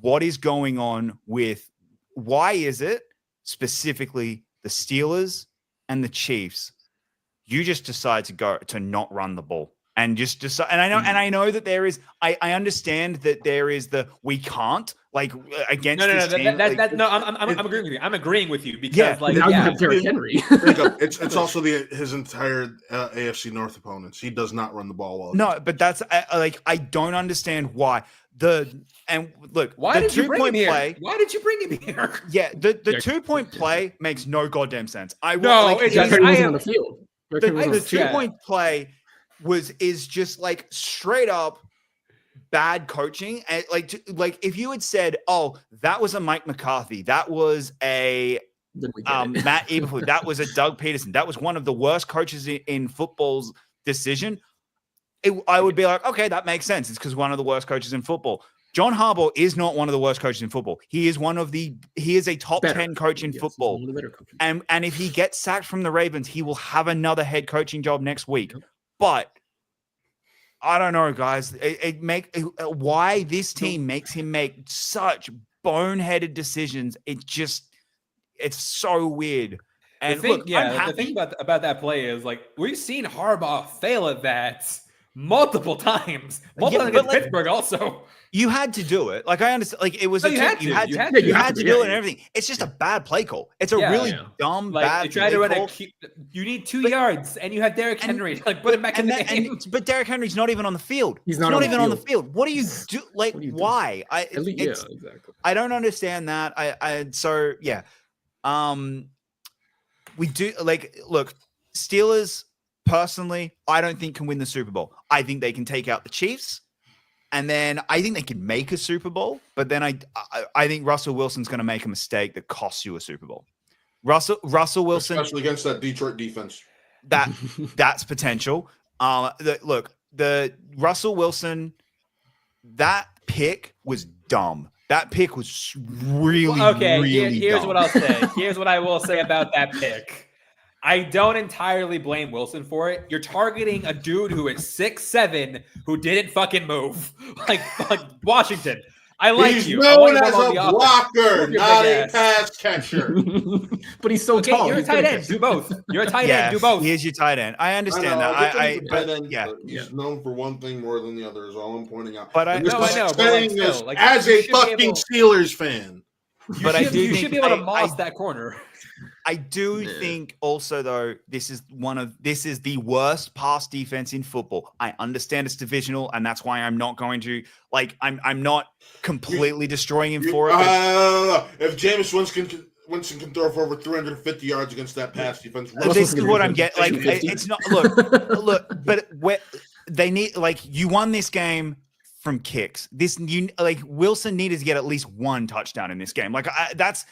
what is going on with, why is it specifically the Steelers and the Chiefs, you just decide to not run the ball and just decide. And I know that there is, I understand that there is we can't, like, against this team. I'm agreeing with you. I'm agreeing with you because now you have Derrick Henry. It's also his entire AFC North opponents. He does not run the ball well. No, but that's I don't understand why. Why did you bring him here? Why did you bring him here? Yeah, the 2-point play makes no goddamn sense. on the field. The 2-point play is just like straight up bad coaching. And like if you had said, "Oh, that was a Mike McCarthy, that was a Matt Eberflus, that was a Doug Peterson, that was one of the worst coaches in football's decision," I would be like, okay, that makes sense. It's because one of the worst coaches in football. John Harbaugh is not one of the worst coaches in football. He is a top 10 coach in football. And if he gets sacked from the Ravens, he will have another head coaching job next week. But I don't know, guys. Why this team makes him make such boneheaded decisions. It's so weird. And the thing about that play is, like, we've seen Harbaugh fail at that multiple times. Against Pittsburgh also. You had to do it. Like, I understand. Like, it was you had to do it and everything. It's just a bad play call. It's a really dumb, bad play call. You need 2 yards, and you have Derrick Henry. Like, put him back in the game. But Derrick Henry's not even on the field. He's not even on the field. What do you do? Like, why? Exactly. I don't understand that. We do, like, look, Steelers, personally, I don't think can win the Super Bowl. I think they can take out the Chiefs. And then I think they can make a Super Bowl, but then I think Russell Wilson's going to make a mistake that costs you a Super Bowl. Russell Wilson, especially against that Detroit defense, that's potential. The Russell Wilson, that pick was dumb. That pick was really Here's dumb. what I'll say. Here's what I will say about that pick. I don't entirely blame Wilson for it. You're targeting a dude who is 6'7", who didn't fucking move. Like Washington. I like he's you. known as a blocker, not a pass catcher. But he's so tall. You're a tight end. Do both. You're a tight end. Do both. He is your tight end. I understand that. He's known for one thing more than the other, is all I'm pointing out. But I know. As a fucking Steelers fan. You should be able to moss that corner. I do think also, though, this is the worst pass defense in football. I understand it's divisional, and that's why I'm not going to, like, I'm not completely destroying him for it. If Jameis Winston can throw for over 350 yards against that pass defense, this is what I'm getting. Like, it's not look, but they need, like, you won this game from kicks. Wilson needed to get at least one touchdown in this game. Like, that's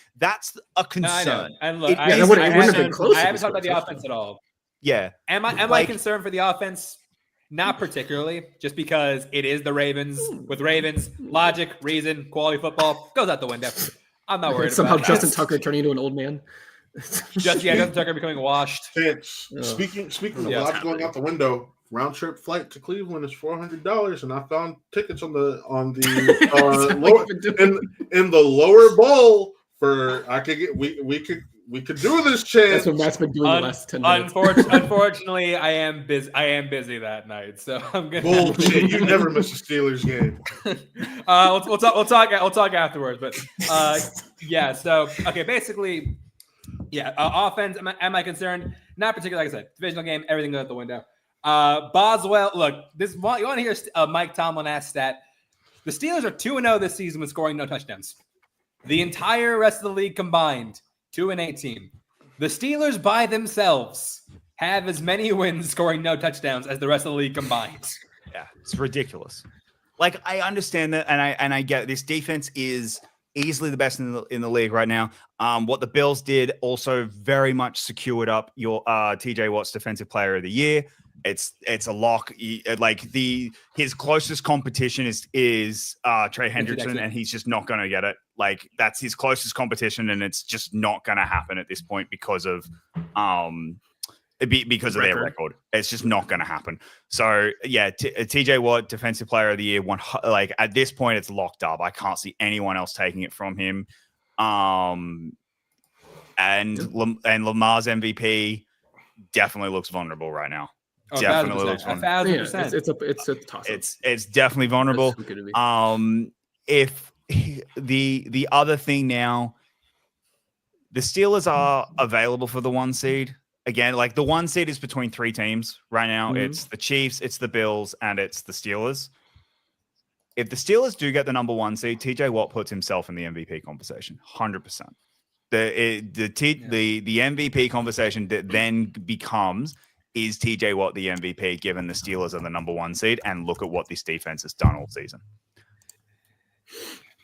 a concern. And look, I haven't talked about the offense at all. Yeah. Am I concerned for the offense? Not particularly, just because it is the Ravens. With Ravens, logic, reason, quality football goes out the window. I'm not worried somehow about Justin Tucker turning into an old man. Justin Tucker becoming washed. Speaking of logic going out the window, round trip flight to Cleveland is $400, and I found tickets on the lower, in the lower bowl for we could do this, chance. That's what Matt's been doing the last 10 minutes. Unfortunately, I am busy that night, so I'm gonna. Bullshit! You never miss a Steelers game. We'll talk afterwards, but yeah. So okay, basically, yeah. Offense. Am I concerned? Not particularly. Like I said, divisional game, everything goes out the window. Boswell. Look, you want to hear Mike Tomlin ask stat? The Steelers are 2-0 this season with scoring no touchdowns. The entire rest of the league combined. 2-18. The Steelers by themselves have as many wins scoring no touchdowns as the rest of the league combined. Yeah, it's ridiculous. Like, I understand that, and I get it. This defense is easily the best in the league right now. What the Bills did also very much secured up your TJ Watt's Defensive Player of the Year. It's a lock. His closest competition is Trey Hendrickson, and he's just not going to get it. Like, that's his closest competition, and it's just not going to happen at this point because of their record. It's just not going to happen. So yeah, TJ Watt, Defensive Player of the Year. Like, at this point, it's locked up. I can't see anyone else taking it from him. And Lamar's MVP definitely looks vulnerable right now. Oh, definitely looks vulnerable. 1,000%. It's a toss-up. It's definitely vulnerable. If the other thing now, the Steelers are available for the 1 seed. Again, like, the 1 seed is between 3 teams right now. Mm-hmm. It's the Chiefs, it's the Bills, and it's the Steelers. If the Steelers do get the number 1 seed, TJ Watt puts himself in the MVP conversation, 100%. The MVP conversation that then becomes, is TJ Watt the MVP given the Steelers are the number 1 seed? And look at what this defense has done all season.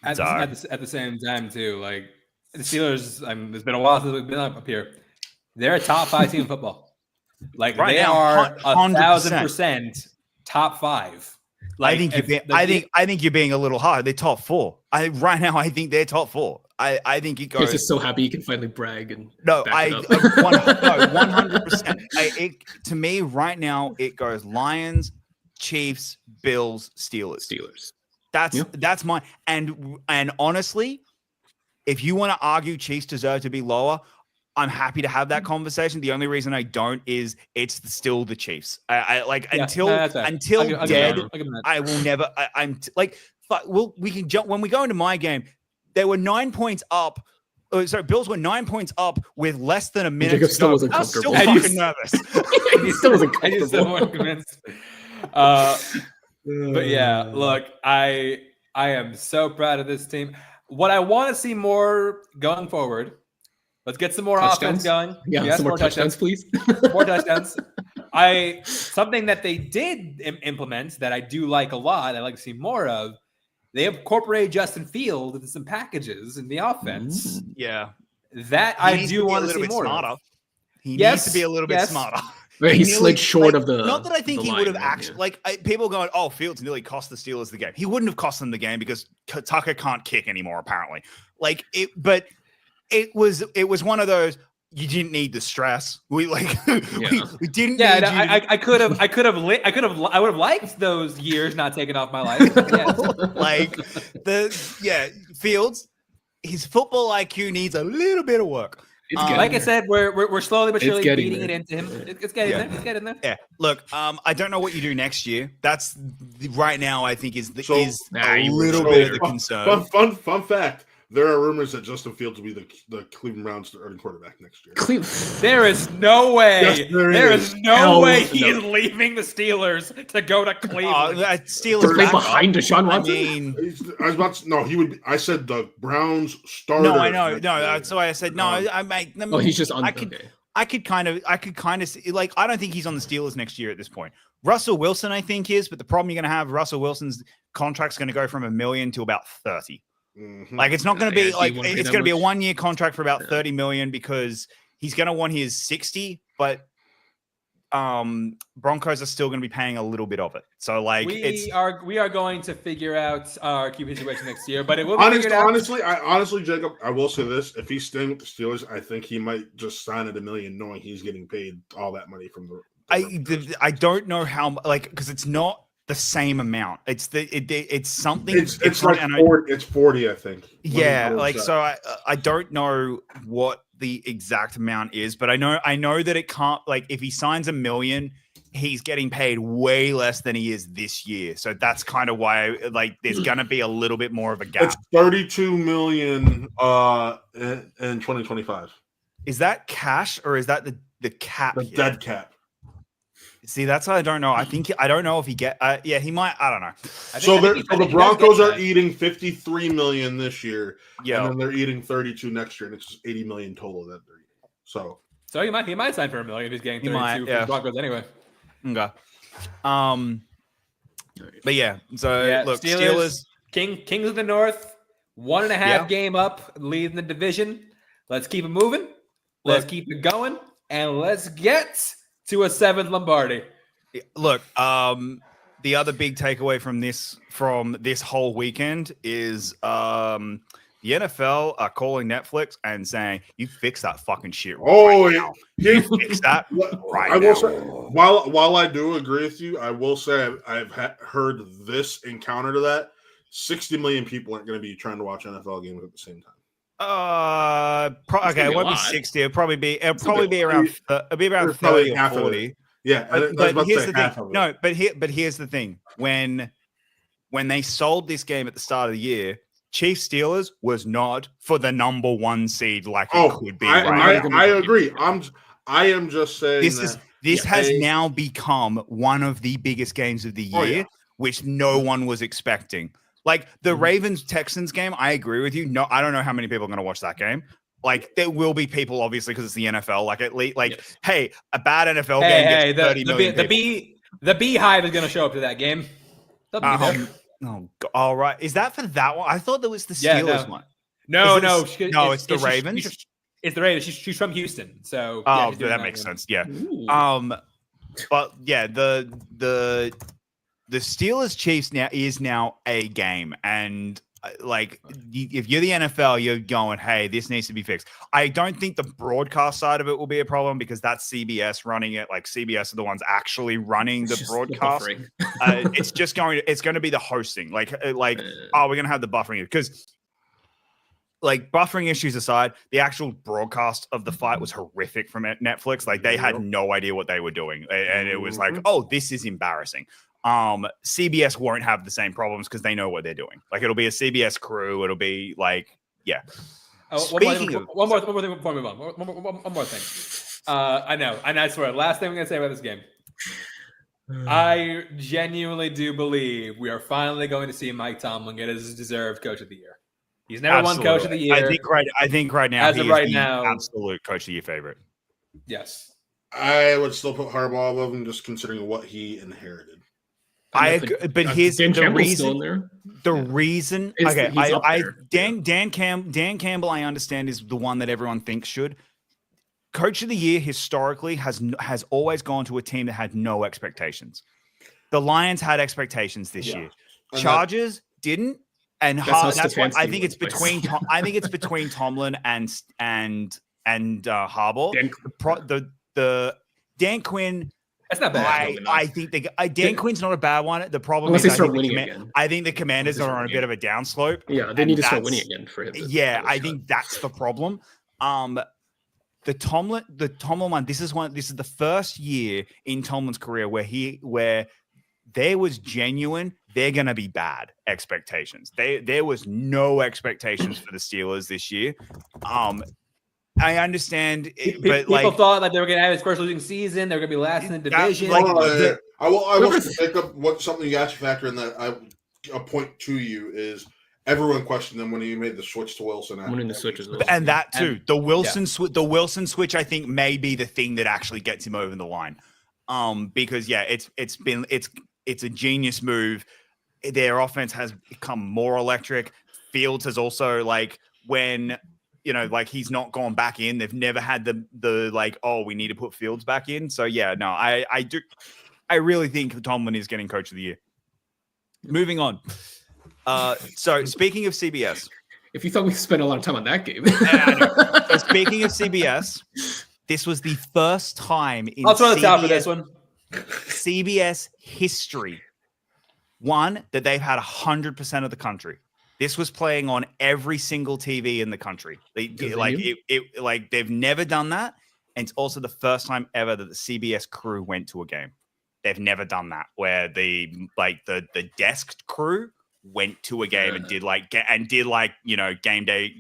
At the same time, too, like, the Steelers, it's been a while since we've been up here. They're a top 5 team in football. Like, right, they are 1,000% top 5. Like, I think you're being a little hard. They're top 4. Right now, I think they're top 4. I think it goes. He's just so happy he can finally brag and. No, 100%. To me, right now, it goes Lions, Chiefs, Bills, Steelers. That's mine. And honestly, if you want to argue Chiefs deserve to be lower, I'm happy to have that conversation. The only reason I don't is it's still the Chiefs. Until dead, I will never. We can jump when we go into my game. They were 9 points up. Bills were 9 points up with less than a minute to go. I was still fucking nervous. He still wasn't comfortable. I just still wasn't convinced. But yeah, look, I am so proud of this team. What I want to see more going forward. Let's get some more offense going. Yeah, yes, some more touchdowns, please. More touchdowns. Something that they did implement that I do like a lot. I like to see more of. They incorporated Justin Fields into some packages in the offense. Yeah. That I do want to see more of. He needs to be a little bit smarter. He slid short of the. Not that I think he would have actually. People going, oh, Fields nearly cost the Steelers the game. He wouldn't have cost them the game because Tucker can't kick anymore, apparently. But it was one of those. You didn't need the stress. We didn't. Yeah, I would have liked those years not taken off my life. Fields, his football IQ needs a little bit of work. Like I said, we're slowly but surely beating it into him. It's getting there. It's getting there. Yeah. Look, I don't know what you do next year. That's right now. I think is a little bit of the concern. Fun fact. There are rumors that Justin Fields will be the Cleveland Browns starting quarterback next year. There is no way. Yes, there is no way he is leaving the Steelers to go to Cleveland. Steelers play behind Deshaun Watson. I was about to. No, he would. I said the Browns starter. No, I know. No, that's why I said no. He's just on. I could kind of see, like, I don't think he's on the Steelers next year at this point. Russell Wilson, I think, is, but the problem you're going to have, Russell Wilson's contract's going to go from $1 million to about 30. Mm-hmm. Like, it's not going to be like it's going to be a 1-year contract for about 30 million because he's going to want his 60, but Broncos are still going to be paying a little bit of it. So like we are going to figure out our QB situation next year, but it will be figured out. Honestly, Jacob, I will say this: if he's staying with the Steelers, I think he might just sign at $1 million, knowing he's getting paid all that money from the I don't know how because it's not the same amount. It's it's something. It's like 40, it's 40, I think. Yeah, so I don't know what the exact amount is, but I know that it can't if he signs $1 million, he's getting paid way less than he is this year. So that's kind of why there's gonna be a little bit more of a gap. It's $32 million in 2025. Is that cash or is that the cap? The dead cap. See, that's what I don't know. I don't know if he he might. I don't know. So the Broncos are eating $53 million this year, yeah, and then they're eating 32 next year, and it's just $80 million total that they're eating. So he might sign for $1 million if he's getting 32 from the Broncos anyway. Okay. But yeah, so look, Steelers Kings of the North, 1.5 game up, leading the division. Let's keep it moving. Let's keep it going, and let's get to a 7th Lombardi. Look, the other big takeaway from this whole weekend is the NFL are calling Netflix and saying, "You fix that fucking shit right now. You fix that right I now." will say, while I do agree with you, I will say I've heard this encounter to that. 60 million people aren't going to be trying to watch NFL games at the same time. Okay, it won't be 60. It'll probably be around 30 or 40. Yeah, but here's the thing. But here's the thing. When they sold this game at the start of the year, Chiefs Steelers was not for the number 1 seed it could be. I agree. I am just saying this has now become one of the biggest games of the year, which no one was expecting. The Ravens-Texans game, I agree with you. No, I don't know how many people are going to watch that game. There will be people, obviously, because it's the NFL. At least, hey, a bad NFL game gets 30 million. The Beehive is going to show up to that game. All right. Is that for that one? I thought that was the Steelers one. No, it's the Ravens. It's the Ravens. She's from Houston, so that makes sense. Yeah. But yeah, the Steelers Chiefs is now a game, and if you're the NFL, you're going, hey, this needs to be fixed. I don't think the broadcast side of it will be a problem because that's CBS running it. CBS are the ones actually running the broadcast. It's going to be the hosting. We're going to have the buffering because buffering issues aside, the actual broadcast of the fight was horrific from Netflix. They had no idea what they were doing, and it was oh, this is embarrassing. CBS won't have the same problems because they know what they're doing. It'll be a CBS crew. It'll be yeah. One more thing before we move on. One more thing. I know. And I swear, last thing I'm going to say about this game. I genuinely do believe we are finally going to see Mike Tomlin get his deserved Coach of the Year. He's never won Coach of the Year. I think right now, as of right now, absolute Coach of the Year favorite. Yes. I would still put Harbaugh above him just considering what he inherited. But here's the reason. The Yeah. reason, Dan Campbell, I understand, is the one that everyone thinks should. Coach of the Year historically has always gone to a team that had no expectations. The Lions had expectations this year. Chargers didn't, and that's why I think it's between. I think it's between Tomlin and Harbaugh. The Dan Quinn. That's not bad. I think Dan Quinn's not a bad one. The problem Unless is they start winning again. I think the Commanders are on a bit of a downslope. Yeah, they need to start winning again for him. I think that's the problem. The Tomlin one. This is the first year in Tomlin's career where there was genuine. They're going to be bad expectations. There was no expectations for the Steelers this year. I understand, but people thought they were going to have his first losing season. They were going to be last in the division. I will pick up something you actually factor in that. A point to you is everyone questioned them when he made the switch to Wilson. Winning the switches, and that too. The Wilson switch, I think, may be the thing that actually gets him over the line. Because it's a genius move. Their offense has become more electric. Fields has also when. He's not gone back in. They've never had the we need to put Fields back in. So I really think Tomlin is getting Coach of the Year. Moving on. So speaking of CBS, if you thought we spent a lot of time on that game, so speaking of CBS, this was the first time in. I'll throw this out for this one. CBS history. One, that they've had 100% of the country. This was playing on every single TV in the country. They've never done that. And it's also the first time ever that the CBS crew went to a game. They've never done that, where the desk crew went to a game and did game day,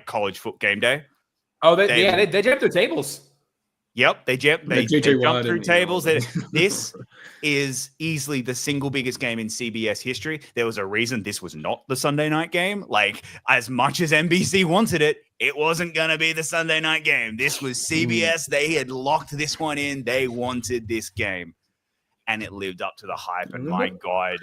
college foot game day. Oh, they jumped through tables. Yep, they jumped through tables. This is easily the single biggest game in CBS history. There was a reason this was not the Sunday night game. Like, as much as NBC wanted it, it wasn't going to be the Sunday night game. This was CBS. They had locked this one in. They wanted this game. And it lived up to the hype. And my God,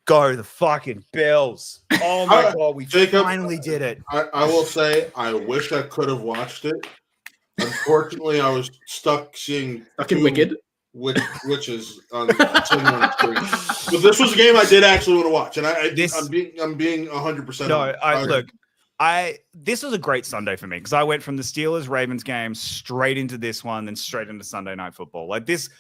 go the fucking Bills. Oh my God, we finally did it. I will say, I wish I could have watched it. Unfortunately, I was stuck seeing Wicked, which is on the screen. But this was a game I did actually want to watch, and I'm being 100%. No, this was a great Sunday for me because I went from the Steelers Ravens game straight into this one, then straight into Sunday Night Football. Like this,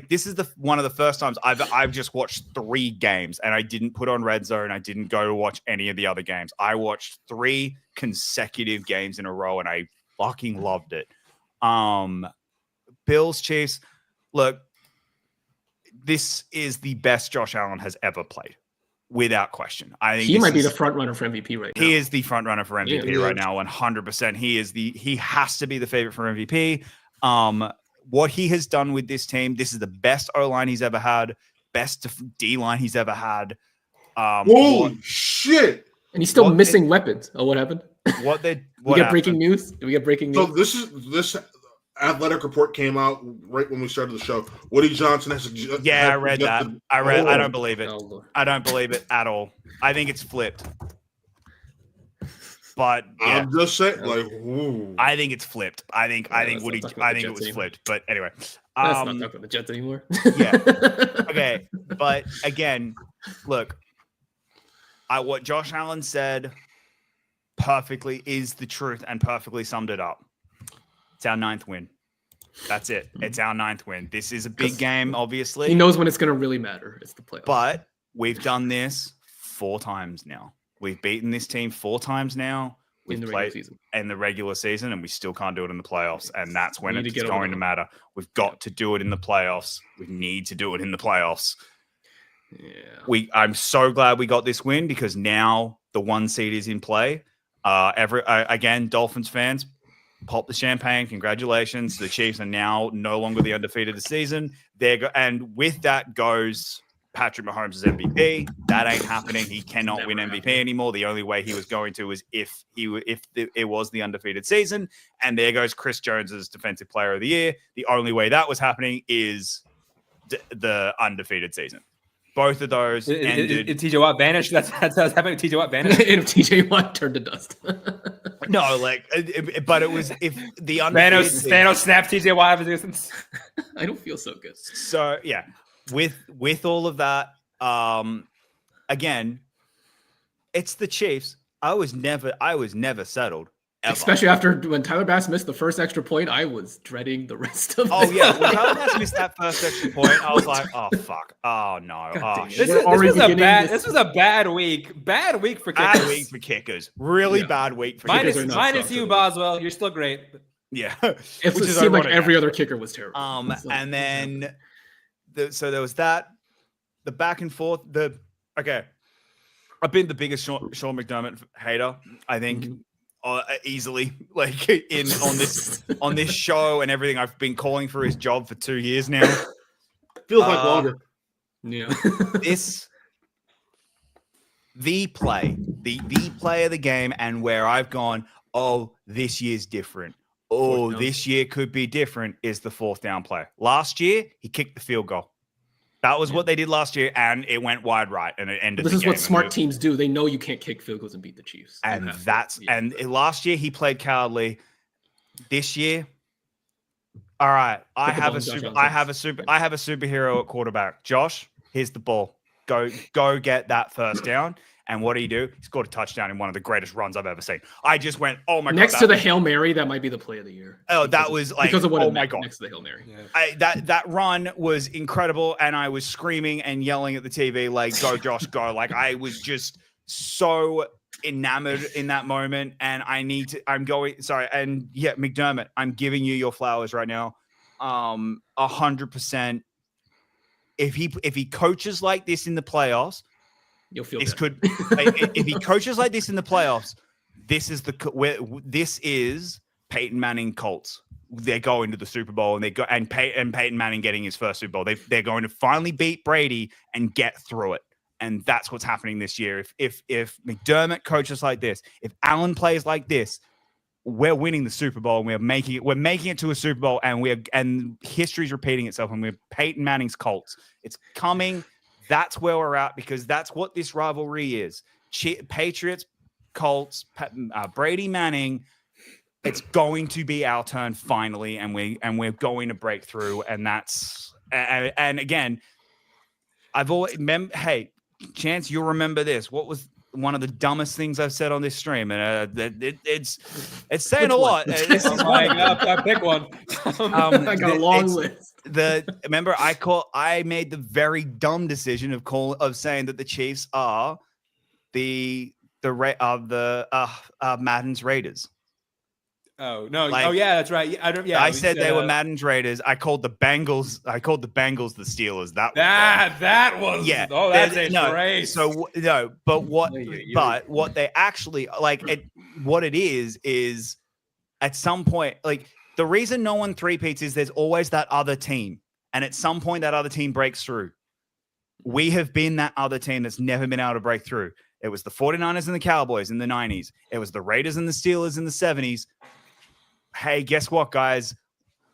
this is one of the first times I've just watched 3 games, and I didn't put on Red Zone. I didn't go to watch any of the other games. I watched 3 consecutive games in a row, and I fucking loved it. Bills, Chiefs. Look, this is the best Josh Allen has ever played, without question. I think he might be the front runner for MVP right now. He is the front runner for MVP right now, 100%. He has to be the favorite for MVP. What he has done with this team, this is the best O-line he's ever had, best D-line he's ever had. Holy shit! And he's still missing weapons. Oh, what happened? We get breaking news? Do we get breaking news? So this athletic report came out right when we started the show. Woody Johnson has I read that. I don't believe it. I don't believe it at all. I think it's flipped. But I'm just saying, ooh. I think it's flipped. I think it was flipped. But anyway, let's not talk about the Jets anymore. Yeah. Okay. But again, look, what Josh Allen said perfectly is the truth and perfectly summed it up. It's our 9th win. That's it. It's our 9th win. This is a big game, obviously. He knows when it's going to really matter. It's the playoffs. But we've done this 4 times now. We've beaten this team 4 times now. We've played in the regular season, and we still can't do it in the playoffs. And that's when it's going to matter. We've got to do it in the playoffs. We need to do it in the playoffs. Yeah. I'm so glad we got this win because now the 1 seed is in play. Again, Dolphins fans, pop the champagne. Congratulations. The Chiefs are now no longer the undefeated this season. And with that goes Patrick Mahomes' MVP. That ain't happening. He cannot win MVP anymore. The only way he was going to is if it was the undefeated season. And there goes Chris Jones' Defensive Player of the Year. The only way that was happening is the undefeated season. Both of those ended. Did TJ Watt vanish? That's what's happening. TJ Watt vanished. And if TJ Watt turned to dust. No, but it was if the Thanos snapped TJ Watt out of existence. I don't feel so good. So yeah, with all of that, again, it's the Chiefs. I was never settled. Ever. Especially after when Tyler Bass missed the first extra point, I was dreading the rest of it. Oh, yeah. When Tyler Bass missed that first extra point, I was like, oh, fuck. Oh, no. This was a bad week. Bad week for kickers. Bad week for kickers. Really bad week for kickers. Minus you, Boswell. You're still great. Yeah. It seemed like every other kicker was terrible. And then, so there was that. The back and forth. Okay. I've been the biggest Sean McDermott hater, I think. Mm-hmm. Easily, on this show and everything. I've been calling for his job for 2 years now. Feels like longer. Yeah. The play of the game, and where I've gone, this year's different. This year could be different, is the 4th down play. Last year, he kicked the field goal. That was what they did last year, and it went wide right, and it ended. This is what smart teams do. They know you can't kick field goals and beat the Chiefs. And and last year he played cowardly. This year, all right. I have a superhero at quarterback. Josh, here's the ball. go get that first down. And what do? He scored a touchdown in one of the greatest runs I've ever seen. I just went, oh my god! Next to the Hail Mary, that might be the play of the year. Oh, that was like, because of what oh it my meant god! Next to the Hail Mary, that run was incredible, and I was screaming and yelling at the TV like, "Go Josh, go!" Like I was just so enamored in that moment, and I'm going. Sorry, and yeah, McDermott, I'm giving you your flowers right now. 100%. If he coaches like this in the playoffs. You'll feel this could if he coaches like this in the playoffs. This is Peyton Manning Colts. They're going to the Super Bowl, and Peyton Manning getting his first Super Bowl. They're going to finally beat Brady and get through it, and that's what's happening this year. If McDermott coaches like this, if Allen plays like this, we're winning the Super Bowl, and we're making it to a Super Bowl, and history's repeating itself, and we're Peyton Manning's Colts. It's coming. That's where we're at, because that's what this rivalry is. Patriots, Colts, Brady, Manning. It's going to be our turn finally, and we're going to break through. And that's and again, I've always hey, Chance, you'll remember this. What was one of the dumbest things I've said on this stream? And it's saying a lot. This is I pick one. I got a long list. Remember, I made the very dumb decision of saying that the Chiefs are the Madden's Raiders. Oh no! Oh yeah, that's right. I said they were Madden's Raiders. I called the Bengals the Steelers. That was yeah. Oh, that's a race. So no, but what they actually what it is at some point, like, the reason no one three-peats is there's always that other team. And at some point, that other team breaks through. We have been that other team that's never been able to break through. It was the 49ers and the Cowboys in the 90s. It was the Raiders and the Steelers in the 70s. Hey, guess what, guys?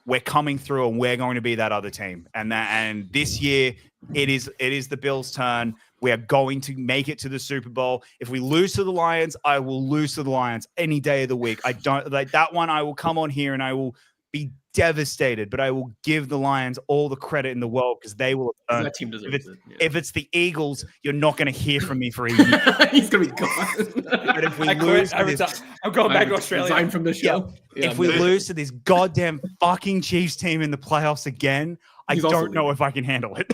We're coming through, and we're going to be that other team. And this year, it is the Bills' turn. We are going to make it to the Super Bowl. If we lose to the Lions, I will lose to the Lions any day of the week. I don't like that one. I will come on here and I will be devastated, but I will give the Lions all the credit in the world, because they will earn. That team deserves it. Yeah. If it's the Eagles, you're not going to hear from me for a year. He's going to be gone. But if we lose, I'm going back to Australia. Resign from the show. Yeah, if we lose to this goddamn fucking Chiefs team in the playoffs again, I don't know if I can handle it.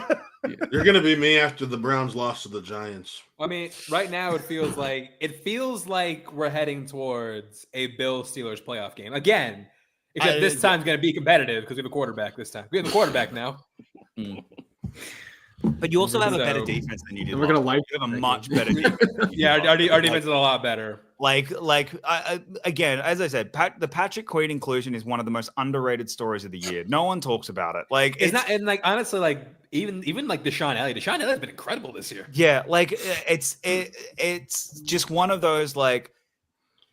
You're going to be me after the Browns lost to the Giants. I mean, right now it feels like we're heading towards a Bills-Steelers playoff game again. Except this time's going to be competitive because we have a quarterback this time. We have a quarterback now. But you also have a better defense than you did. We're going to like you have a much better defense. Yeah, our defense is a lot better. Again, as I said, the Patrick Queen inclusion is one of the most underrated stories of the year. No one talks about it. Like, it's not, and like honestly, like even like Deshaun Elliott. Deshaun Elliott's been incredible this year. Yeah, like it's just one of those, like,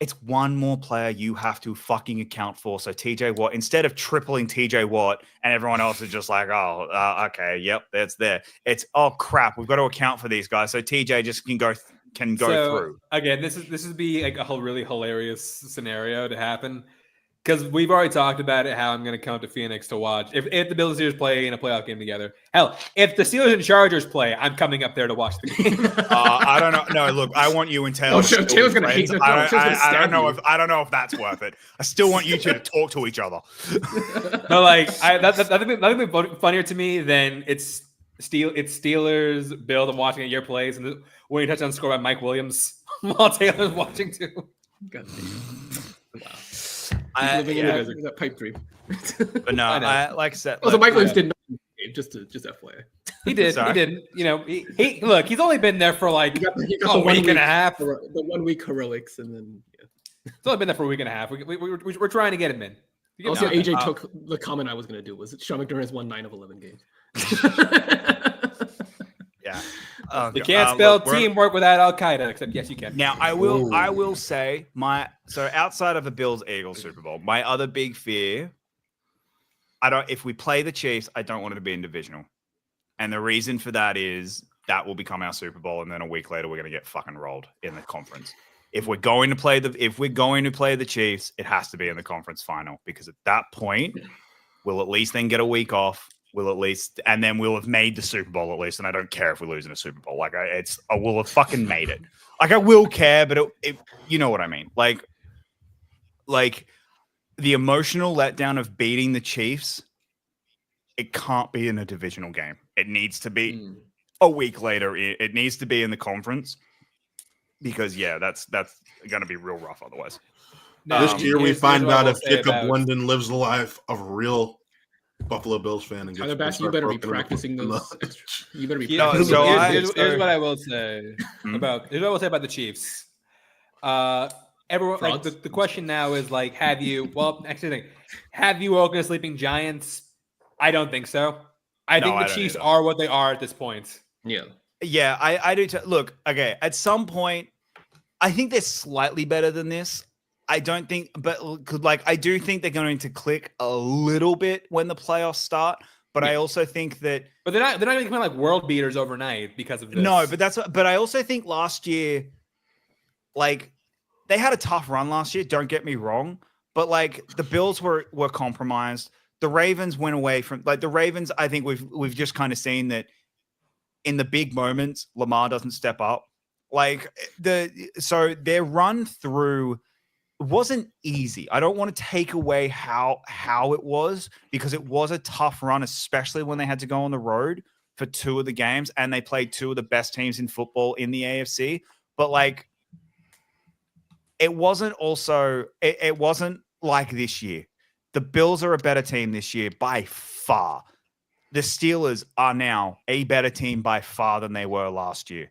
it's one more player you have to fucking account for. So TJ Watt, instead of tripling TJ Watt and everyone else is just like, okay, yep, that's there. It's, oh crap, we've got to account for these guys. So TJ just can go through. Again, this would be like a whole really hilarious scenario to happen, because we've already talked about it, how I'm going to come to Phoenix to watch. If the Bills and Steelers play in a playoff game together, hell, if the Steelers and Chargers play, I'm coming up there to watch the game. I don't know. No, look, I want you and Taylor. Taylor's going to hate it. I don't know if that's worth it. I still want you two to talk to each other. No, like nothing be funnier to me than it's Steelers, Bills. I'm watching at your place, and when you touchdown score by Mike Williams while Taylor's watching too. God damn. Wow. That pipe dream. But no, like I said. Also, Mike Williams didn't know just FYI. He did. He didn't. You know, he look. He's only been there for like a week and a half. The 1 week heroics, and then he's only been there for a week and a half. We're trying to get him in. Also, AJ took the comment I was going to do was that Sean McDermott has won 9 of 11 games. Yeah. You can't spell teamwork without Al Qaeda, except yes, you can. Now I will say outside of the Bills Eagles Super Bowl, my other big fear, if we play the Chiefs, I don't want it to be in divisional. And the reason for that is that will become our Super Bowl, and then a week later we're going to get fucking rolled in the conference. If we're going to play the Chiefs, it has to be in the conference final, because at that point we'll at least then get a week off. we'll at least, and then we'll have made the Super Bowl at least. And I don't care if we lose in a Super Bowl. Like I will have fucking made it. Like I will care, but you know what I mean. Like the emotional letdown of beating the Chiefs, it can't be in a divisional game. It needs to be a week later. It needs to be in the conference because that's going to be real rough otherwise. This year we find out if Jacob London lives the life of a real Buffalo Bills fan. And gets you better be practicing those. You better be. Here's what I will say about the Chiefs. Everyone, like the question now is like, have you woken a sleeping giants? I don't think so. I think the Chiefs are what they are at this point. Yeah, I do. Look, okay, at some point, I think they're slightly better than this. I don't think, but like, I do think they're going to click a little bit when the playoffs start. But I also think that, but they're not becoming like world beaters overnight because of this. No, but I also think last year, like, they had a tough run last year. Don't get me wrong, but like the Bills were compromised. The Ravens went away from the Ravens. I think we've just kind of seen that in the big moments, Lamar doesn't step up. Like so their run through wasn't easy. I don't want to take away how it was, because it was a tough run, especially when they had to go on the road for 2 of the games and they played 2 of the best teams in football in the AFC. But like, it wasn't like this year. The Bills are a better team this year by far. The Steelers are now a better team by far than they were last year.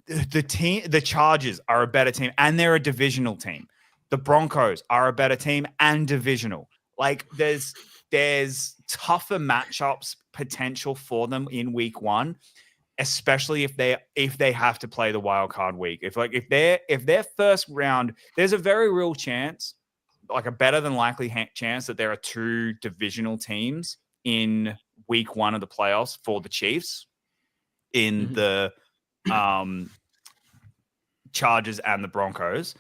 The Chargers are a better team and they're a divisional team. The Broncos are a better team and divisional. Like there's tougher matchups potential for them in week 1, especially if they have to play the wild card week. If their first round, there's a very real chance, like a better than likely chance, that there are 2 divisional teams in week 1 of the playoffs for the Chiefs in the Chargers and the Broncos.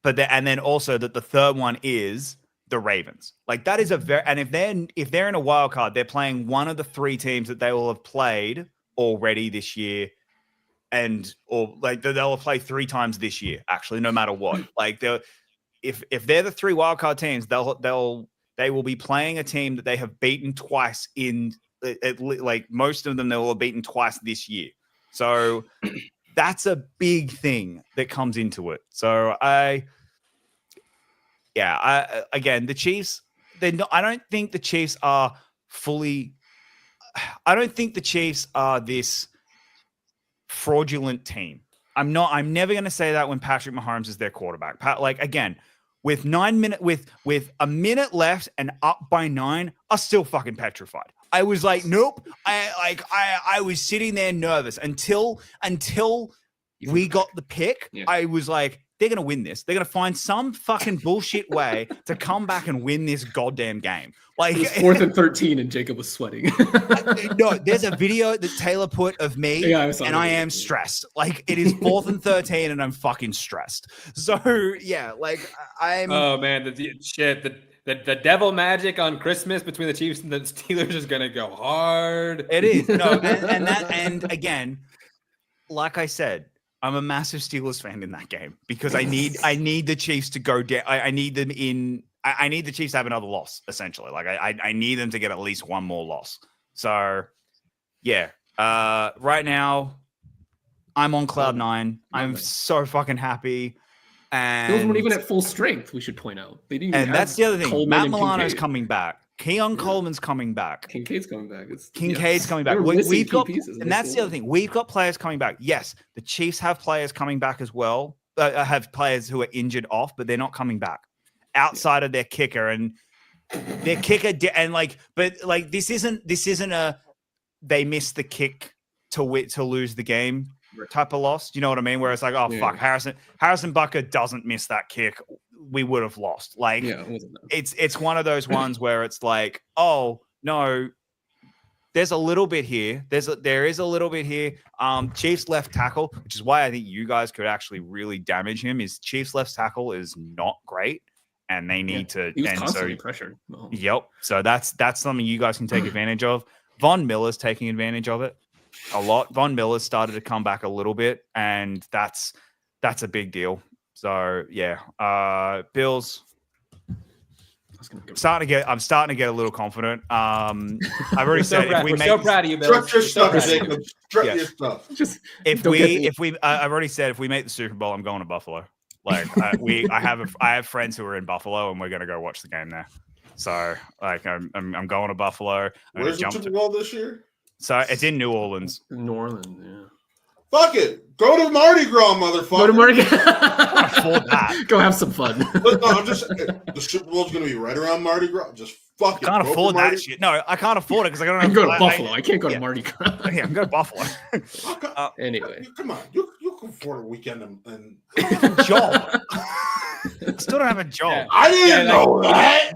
And then also that the third one is the Ravens. Like that is and if they're in a wild card, they're playing one of the 3 teams that they will have played already this year, or they'll play 3 times this year, actually, no matter what. Like if they're the 3 wildcard teams, they will be playing a team that they have beaten twice like most of them they will have beaten twice this year. So that's a big thing that comes into it. So again, the Chiefs, I don't think the Chiefs are this fraudulent team. I'm never going to say that when Patrick Mahomes is their quarterback. Like again, with 9 minutes, with a minute left and up by 9, are still fucking petrified. I was like, nope. I was sitting there nervous until we got the pick. Yeah. I was like, they're going to win this. They're going to find some fucking bullshit way to come back and win this goddamn game. Like it was 4th and 13 and Jacob was sweating. No, there's a video that Taylor put of me and I am stressed. Like it is 4th and 13 and I'm fucking stressed. So yeah, like I'm. Oh man, the devil magic on Christmas between the Chiefs and the Steelers is going to go hard. It is. No, and again, like I said, I'm a massive Steelers fan in that game because I need the Chiefs to go down. I need them in. I need the Chiefs to have another loss, essentially. Like I need them to get at least one more loss. So yeah, right now I'm on cloud 9. I'm so fucking happy. And Bills weren't even at full strength. We should point out they didn't. And that's the other thing. Coleman Matt Milano's coming back. Keon Coleman's coming back. Kincaid's coming back. Coming back. We've got, and that's the other thing. We've got players coming back. Yes, the Chiefs have players coming back as well. Have players who are injured off, but they're not coming back outside of their kicker and their kicker. But this isn't a they missed the kick to lose the game type of loss. You know what I mean? Where it's like, oh fuck, Harrison Butker doesn't miss that kick, we would have lost. Like it's one of those ones where it's like, oh no, there's a little bit here. There is a little bit here. Chiefs left tackle, which is why I think you guys could actually really damage him. Is Chiefs left tackle is not great, and they need to. He was and constantly so, pressured. Mahomes. Yep. So that's something you guys can take advantage of. Von Miller's taking advantage of it a lot. Von Miller's started to come back a little bit, and that's a big deal. So yeah, Bills. I'm starting to get a little confident. I've already said if we we're make so proud of you, Bill. Strut your stuff, Jacob. Strut your stuff. Just I've already said if we make the Super Bowl, I'm going to Buffalo. Like I have friends who are in Buffalo, and we're gonna go watch the game there. So like I'm going to Buffalo. Where's the Super Bowl this year? So it's in New Orleans. New Orleans, yeah. Fuck it. Go to Mardi Gras, motherfucker. Go to Mardi Afford that. Go have some fun. Look, no, I'm just the Super Bowl's gonna be right around Mardi Gras. Just fuck it. I can't Go afford for Mardi- that shit. No, I can't afford it because I don't. I can go to Buffalo. I can't go to yeah. Mardi Gras. Yeah, I'm going to Buffalo. Anyway, Come on, you can afford a weekend and Job. Still don't have a job. Yeah. I didn't know that.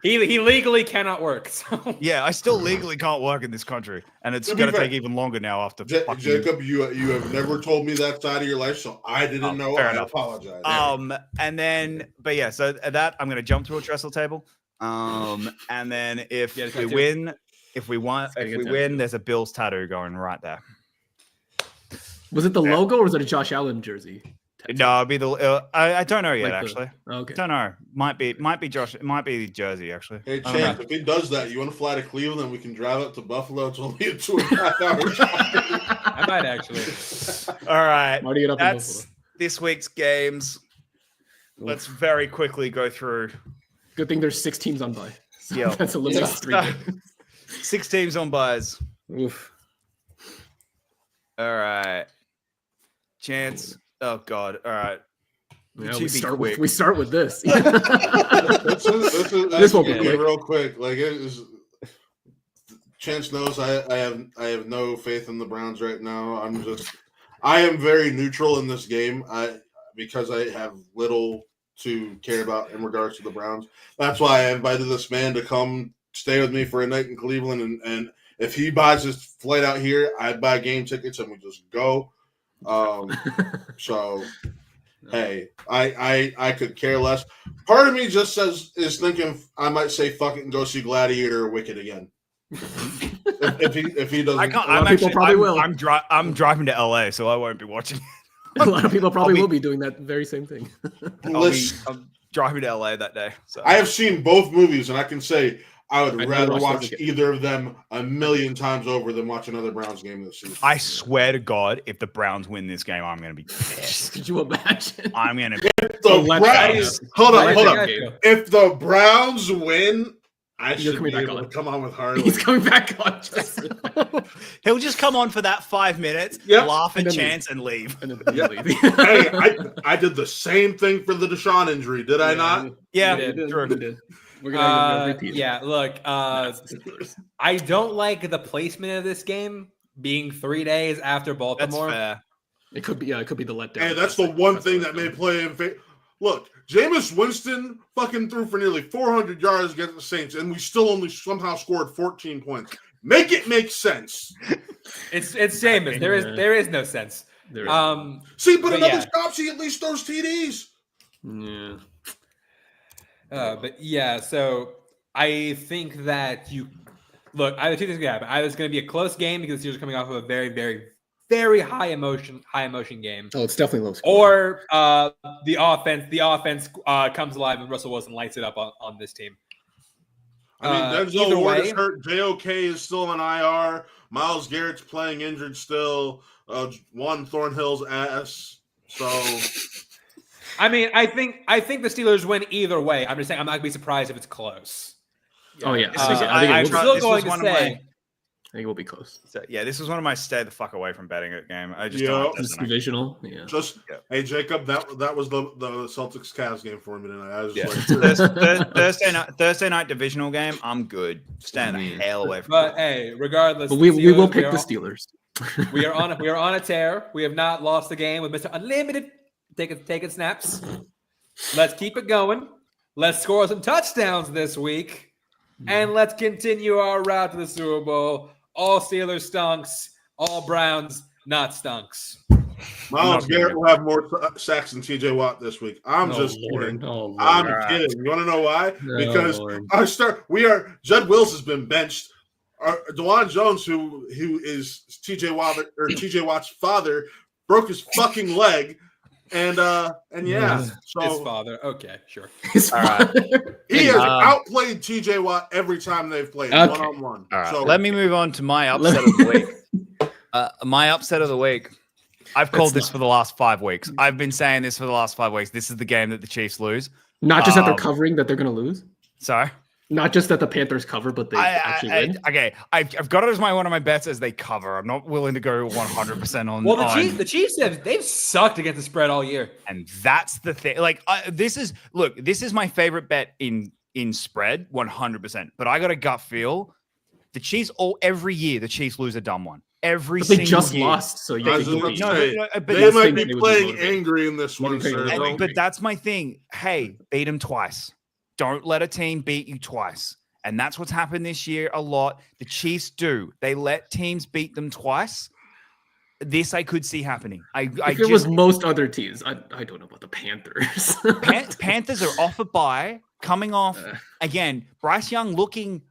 He legally cannot work. So. Yeah, I still legally can't work in this country, and it's To be going to fair, take even longer now after. Jacob, you have never told me that side of your life, so I didn't know. fair I enough. apologize. And then, but yeah, so at that I'm going to jump through a trestle table. And then if we win, there's a Bills tattoo going right there. was it the logo or was it a Josh Allen jersey? No, it'll be the. I don't know yet. Like Actually, Okay. don't know. Might be Josh. It might be Jersey. Actually. Hey, I don't Chance, know. if he does that, you want to fly to Cleveland and we can drive up to Buffalo? It's only a 2.5 hour drive. I might actually. All right. Marty, get up in That's Buffalo. this week's games. Let's very quickly go through. Good thing there's 6 teams on bye. So Yeah. that's a limit of 3 games. 6 teams on buys. Oof. All right. Chance. Oh God. All right. Yeah, To we be start with this. This This won't be be quick. real quick. Like it is. Chance knows I have no faith in the Browns right now. I am very neutral in this game. Because I have little to care about in regards to the Browns. That's why I invited this man to come stay with me for a night in Cleveland. And if he buys his flight out here, I buy game tickets and we just go. So hey, I could care less. Part of me just is thinking I might say fuck it and go see Gladiator or Wicked again. if he doesn't, I'm driving to LA, so I won't be watching. A lot of people probably will be doing that very same thing. I'm driving to LA that day. So I have seen both movies, and I can say I would I rather never watched watch those either of them a million times over than watch another Browns game this season. I swear to God, if the Browns win this game, I'm going to be pissed. Could you imagine? I'm going to be The Browns, hold on. If the Browns win, I You're should coming be back able on. to come on with Harley. He's coming back on. He'll just come on for that 5 minutes, Yep. laugh And at then Chance, and leave. And then leave. Hey, I did the same thing for the Deshaun injury, did I not? Yeah, We did. true. We did. We're gonna repeat. Yeah, look, I don't like the placement of this game being 3 days after That's Baltimore. fair. It could be. Yeah, it could be the letdown. Hey, that's the one thing that may play in favor. Look, Jameis Winston fucking threw for nearly 400 yards against the Saints, and we still only somehow scored 14 points. Make it make sense. It's Jameis. There is no sense. There is. See, but But another yeah. stop, he at least throws TDs. Yeah. But yeah, so I think that look. I have 2 things going to happen. Either it's going to be a close game because the Steelers are coming off of a very, very, very high emotion game, Oh, it's definitely low score. or the offense comes alive and Russell Wilson lights it up on this team. I mean, Either Denzel Ward is way- hurt. JOK is still on IR. Miles Garrett's playing injured still. Juan Thornhill's ass. So I mean, I think the Steelers win either way. I'm just saying I'm not going to be surprised if it's close. Oh yeah. This I is- think I- it I'm will be- still this going was to one of say. I think it will be close. So, yeah, this was one of my stay the fuck away from betting it game. I just Yeah. don't It's have divisional. Yeah. just hey Jacob, that was the Celtics Cavs game for me tonight. I was Yeah. like, Thursday night divisional game. I'm good. Staying the hell away from. But hey, regardless, But we will Steelers, pick are the on- Steelers. We are on a tear. We have not lost the game with Mr. Unlimited taking snaps. Let's keep it going. Let's score some touchdowns this week, and let's continue our route to the Super Bowl. All Steelers stunks. All Browns not stunks. Miles Garrett will have more sacks than TJ Watt this week. I'm just kidding. I'm kidding. You want to know why? Because Judd Wills has been benched. DeJuan Jones, who is TJ Watt's father, broke his fucking leg. And yeah, so his father. Okay, sure. All right. He has outplayed TJ Watt every time they've played one-on-one. All right. So Let me move on to my upset of the week. My upset of the week. I've called this for the last 5 weeks. I've been saying this for the last 5 weeks. This is the game that the Chiefs lose. Not just that they're covering, that they're going to lose. Sorry. Not just that the Panthers cover, but they actually win. Okay, I've got it as one of my bets as they cover. I'm not willing to go 100% on. Well, the Chiefs they've sucked against the spread all year, and that's the thing. Like, this is my favorite bet in spread, 100%. But I got a gut feel. The Chiefs every year the Chiefs lose a dumb one. Every single they just year. Lost, so you but they might be playing angry in this one, sir. But that's my thing. Hey, beat them twice. Don't let a team beat you twice. And that's what's happened this year a lot. The Chiefs do. They let teams beat them twice. This I could see happening. If it was most other teams, I don't know about the Panthers. Panthers are off a bye, coming off again. Bryce Young looking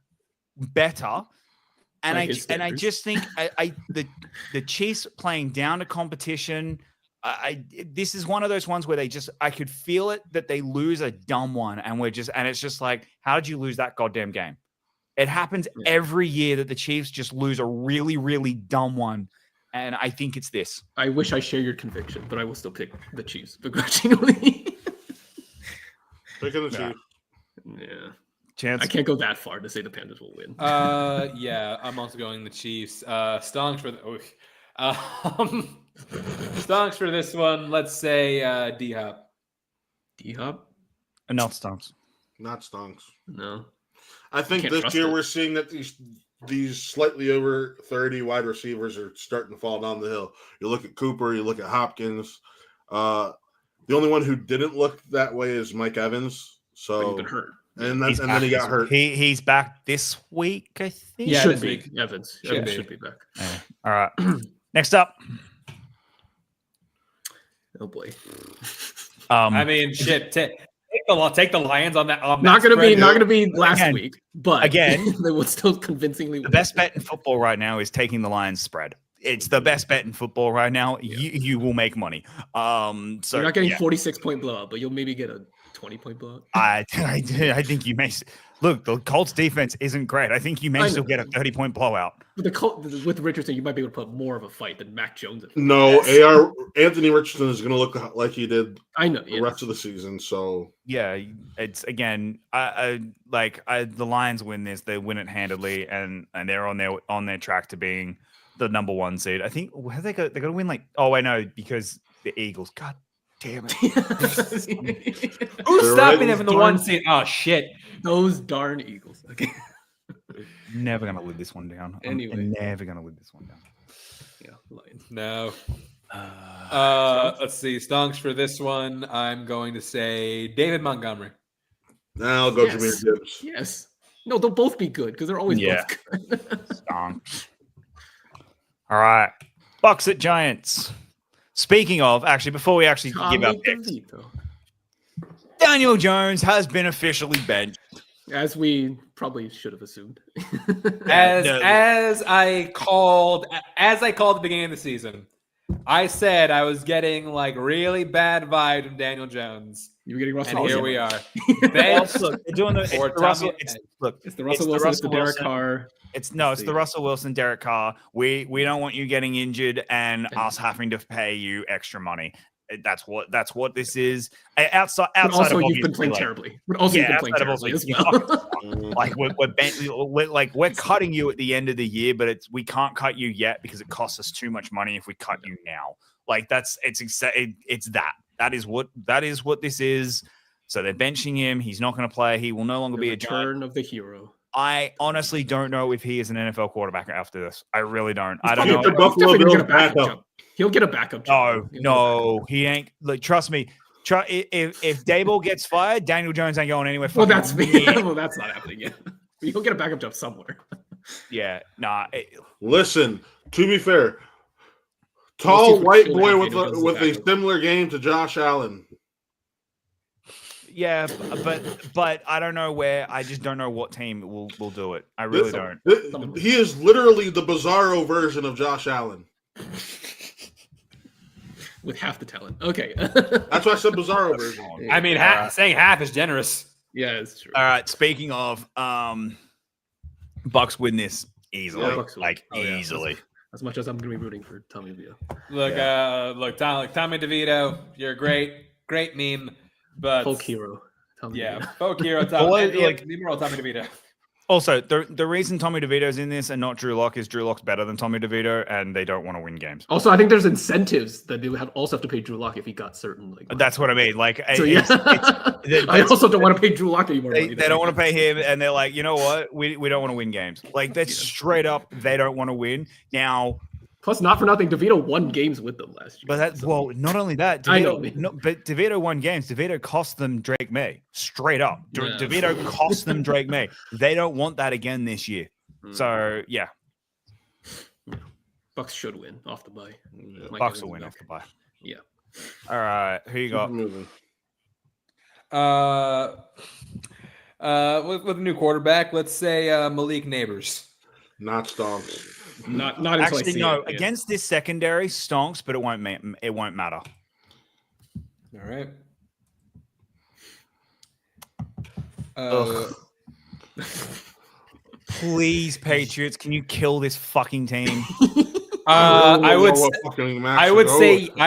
better. And I just think the Chiefs playing down to competition. This is one of those ones where I could feel it that they lose a dumb one, and it's just like, how did you lose that goddamn game? It happens every year that the Chiefs just lose a really, really dumb one, and I think it's this. I wish I share your conviction, but I will still pick the Chiefs begrudgingly. Picking the Chiefs. Yeah. Chance. I can't go that far to say the Panthers will win. Yeah, I'm also going the Chiefs. Stonks for Stonks for this one. Let's say D-Hop. D-Hop? Not Stonks. Not Stonks. No. I think this year we're seeing that these slightly over 30 wide receivers are starting to fall down the hill. You look at Cooper, you look at Hopkins. The only one who didn't look that way is Mike Evans. So he's been hurt. And then he got hurt. He's back this week, I think. Yeah, should be. Evans should be back. All right. Next up. Oh boy. I mean, shit. Take the Lions on that. Not gonna be last week, but again, they will still convincingly win. The best bet in football right now is taking the Lions spread. It's the best bet in football right now. You will make money. So you're not getting 46-point blowout, but you'll maybe get a 20-point blowout. I think you may. Look, the Colts defense isn't great. I think you may still get a 30-point blowout. With Richardson, you might be able to put more of a fight than Mac Jones. No, Anthony Richardson is going to look like he did. The rest of the season. So yeah, it's again. The Lions win this. They win it handedly, and they're on their track to being the number 1 seed. I think they got to win because the Eagles. God damn it! Who's stopping them in the 1 seed? Oh shit! Those darn Eagles. Okay. Never gonna live this one down. Anyway, I'm never gonna live this one down. Yeah, Lions. No. Let's see. Stonks for this one. I'm going to say David Montgomery. Now I'll go Jameer Gibbs. Yes. No, they'll both be good because they're always both good. Stonks. All right. Bucks at Giants. Speaking of, before we give our picks, Daniel Jones has been officially benched. As we probably should have assumed. as I called at the beginning of the season, I said I was getting really bad vibes from Daniel Jones. You were getting Russell and Wilson. Here we are. Look, they're doing it's the Russell Wilson, it's the Derek Carr. It's the Russell Wilson, Derek Carr. We don't want you getting injured and us having to pay you extra money. That's what this is. Outside also, of you've been playing terribly. But also, you've been playing terribly as well. We're cutting you at the end of the year, but we can't cut you yet because it costs us too much money if we cut you now. It's that. That is what this is. So they're benching him. He's not going to play. He will no longer be a return of the hero. I honestly don't know if he is an NFL quarterback after this. I really don't. I don't know. He'll get a backup job. No, he ain't. Trust me. If Daboll gets fired, Daniel Jones ain't going anywhere. Well, that's not happening yet. He'll get a backup job somewhere. Yeah, nah. Listen, to be fair, Tall what white Sean boy McVay with does a similar game to Josh Allen. Yeah, but I don't know where. I just don't know what team will do it. I really don't. He is literally the Bizarro version of Josh Allen. With half the talent. Okay. That's why I said Bizarro version. I mean, saying half is generous. Yeah, it's true. All right. Speaking of, Bucks win this easily. Yeah, Bucks win. Like Yeah. easily. As much as I'm going to be rooting for Tommy DeVito. Look, Tommy DeVito, you're a great meme, but Folk hero. Tommy DeVito. folk hero. Tommy DeVito. Also, the reason Tommy DeVito's in this and not Drew Lock is Drew Lock's better than Tommy DeVito, and they don't want to win games. Also, I think there's incentives that they would also have to pay Drew Lock if he got certain. That's what I mean. Like, so, yeah. I also don't want to pay Drew Lock anymore. They don't want to pay him, and they're like, you know what? We don't want to win games. Like, that's straight up. They don't want to win now. Plus, not for nothing, DeVito won games with them last year. But that's not only that. DeVito, but DeVito won games. DeVito cost them Drake May straight up. DeVito cost them Drake May. They don't want that again this year. So yeah, Bucks should win off the bye. Bucks will win off the bye. Yeah. All right, who you got? With a new quarterback, let's say Malik Neighbors. Not Stonks. Not Actually, no. Against this secondary, stonks, but it won't matter. All right. Please, Patriots, can you kill this fucking team? I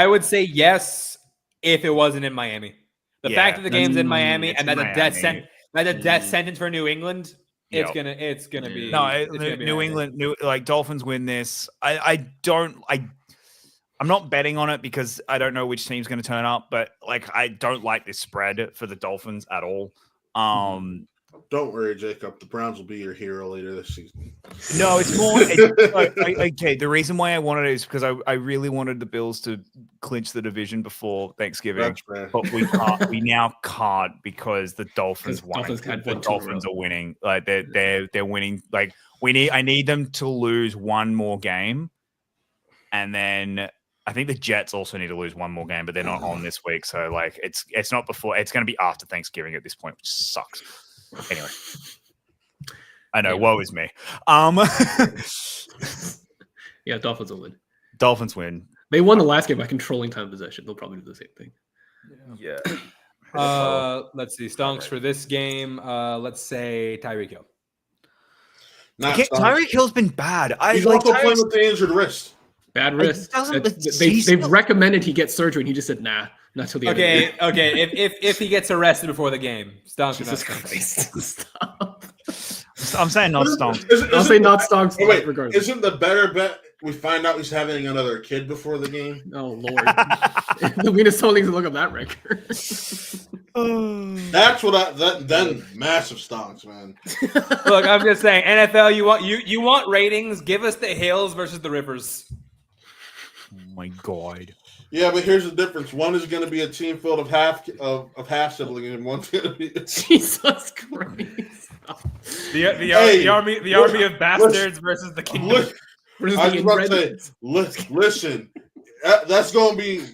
would say yes if it wasn't in Miami. The fact that the game's in Miami and that a death sentence for New England. It's gonna be New England. Dolphins win this. I'm not betting on it because I don't know which team's going to turn up, but I don't like this spread for the Dolphins at all. Don't worry, Jacob. The Browns will be your hero later this season. No, it's more. Okay, the reason why I wanted it is because I really wanted the Bills to clinch the division before Thanksgiving, but we can't. We now can't because the Dolphins won. The Dolphins are winning. They're winning. I need them to lose one more game, and then I think the Jets also need to lose one more game, but they're not on this week. So it's not before. It's going to be after Thanksgiving at this point, which sucks. Anyway, I know. Woe is me. Yeah, Dolphins will win. Dolphins win. They won the last game by controlling time possession. They'll probably do the same thing. Yeah. Let's see. Stonks for this game. Let's say Tyreek Hill. Tyreek Hill's been bad. He's also playing with the injured wrist. Bad wrist. They've recommended he get surgery, and he just said, "Nah, not till the end." Okay. If he gets arrested before the game, Stonks. Jesus Christ! Stop. I'm saying not Stonks. I'll say not Stonks. Wait, regardless. Isn't the better bet we find out he's having another kid before the game? Oh Lord! We just don't need to look up that record. That's what then massive Stonks, man. Look, I'm just saying, NFL. You want ratings? Give us the Hills versus the Rivers. Oh my God. Yeah, but here's the difference. One is going to be a team filled of half siblings, and one's going to be Jesus Christ. The army of bastards versus the kingdom. I was about to say, listen, that's going to be,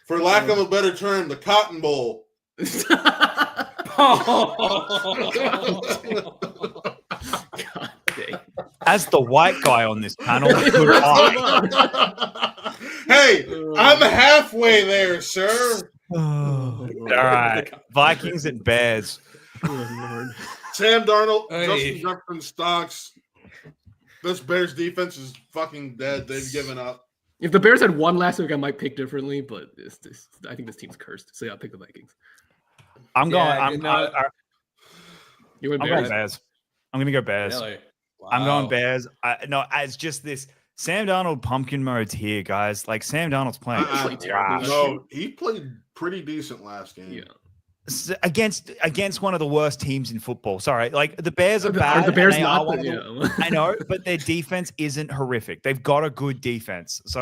for lack of a better term, the Cotton Bowl. As the white guy on this panel, hey, I'm halfway there, sir. All right, Vikings and Bears. Sam Darnold, Justin Jefferson, Stocks. This Bears defense is fucking dead. They've given up. If the Bears had won last week, I might pick differently, but I think this team's cursed. So yeah, I'll pick the Vikings. I'm going. You went Bears. I'm going to go Bears. Really? Wow. I'm going Bears. It's just this Sam Darnold pumpkin mode's here, guys. Sam Darnold's playing. No, he played pretty decent last game. Yeah. Against one of the worst teams in football. Sorry, the Bears are bad. Are the Bears not? I know, but their defense isn't horrific. They've got a good defense. So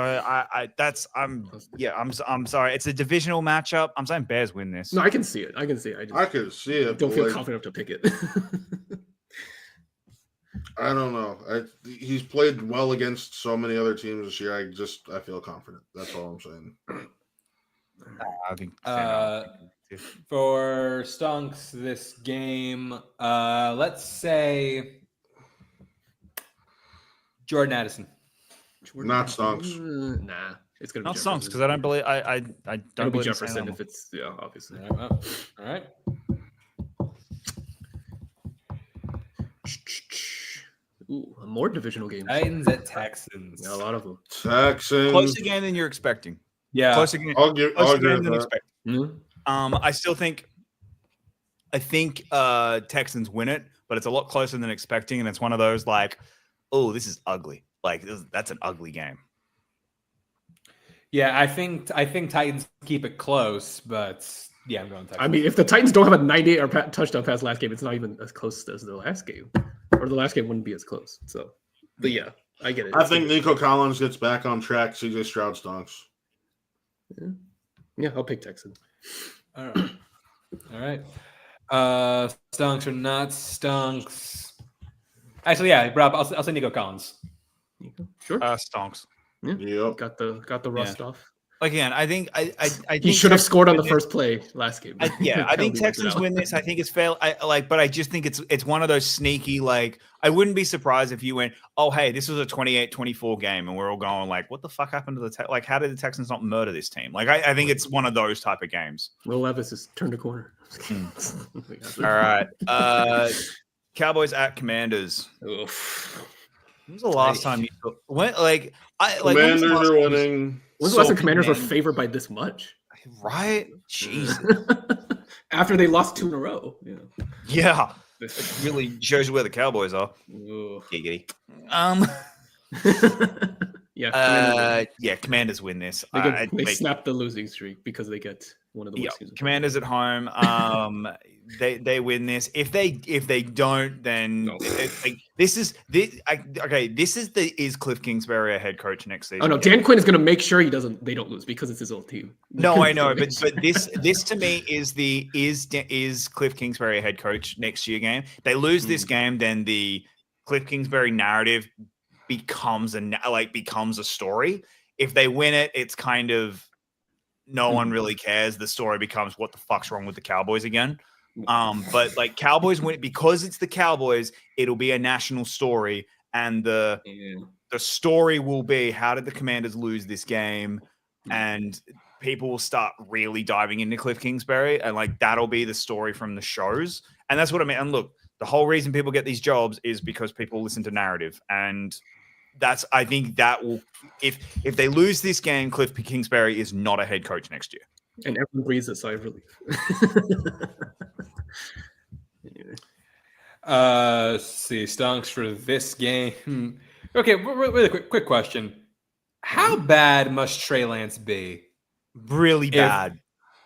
I'm sorry. It's a divisional matchup. I'm saying Bears win this. No, I can see it. I can see it. I can see it. Don't feel confident enough to pick it. I don't know. He's played well against so many other teams this year. I feel confident. That's all I'm saying. I think for Stonks this game, let's say Jordan Addison. Not Stonks. Nah, it's gonna be not Jefferson. Stonks because I don't believe I don't believe Jefferson if it's obviously. All right. Ooh, more divisional games. Titans at Texans. Yeah, a lot of them. Texans. Closer game than you're expecting. Yeah. Closer game, I'll agree game than with that. expected. I think Texans win it, but it's a lot closer than expecting, and it's one of those like, oh, this is ugly. Like that's an ugly game. Yeah, I think Titans keep it close, but yeah, I'm going Texans. I mean, if the Titans don't have a 98 touchdown pass last game, it's not even as close as the last game, or the last game wouldn't be as close. So, but yeah, I get it. I think Nico Collins gets back on track. CJ Stroud stonks. Yeah, I'll pick Texans. All right. Stonks or not stonks? Actually, yeah, Rob, I'll say Nico Collins. Sure. Stonks. Yep. Got the rust off. Again, I think he should have scored on the first play last game. I think Texans win this. I think it's fair. But I just think it's one of those sneaky. Like, I wouldn't be surprised if you went, oh, hey, this was a 28-24 game, and we're all going like, what the fuck happened to the like? How did the Texans not murder this team? Like, I think it's one of those type of games. Will Levis has turned a corner. All right, Cowboys at Commanders. Oof. When was the last time you went? Commanders are winning. When's the last time Commanders were favored by this much? Right? Jeez. After they lost 2 in a row. Yeah. It really shows you where the Cowboys are. Giggity. Commanders win this. They snap the losing streak because they get one of the worst teams. Commanders at home. They win this. If they don't, then is Cliff Kingsbury a head coach next season? Oh no, Dan Quinn is going to make sure they don't lose because it's his old team. No, I know, but this to me is Cliff Kingsbury a head coach next year game? They lose this game, then the Cliff Kingsbury narrative becomes a story. If they win it, it's kind of no one really cares. The story becomes what the fuck's wrong with the Cowboys again. But like Cowboys win because it's the Cowboys, it'll be a national story, and the story will be how did the Commanders lose this game, and people will start really diving into Cliff Kingsbury, and like that'll be the story from the shows, and that's what I mean. And look, the whole reason people get these jobs is because people listen to narrative, and I think that will if they lose this game, Cliff Kingsbury is not a head coach next year. And everyone breathes a sigh of relief. See, Stonks for this game. Okay, really quick question. How bad must Trey Lance be? Really bad.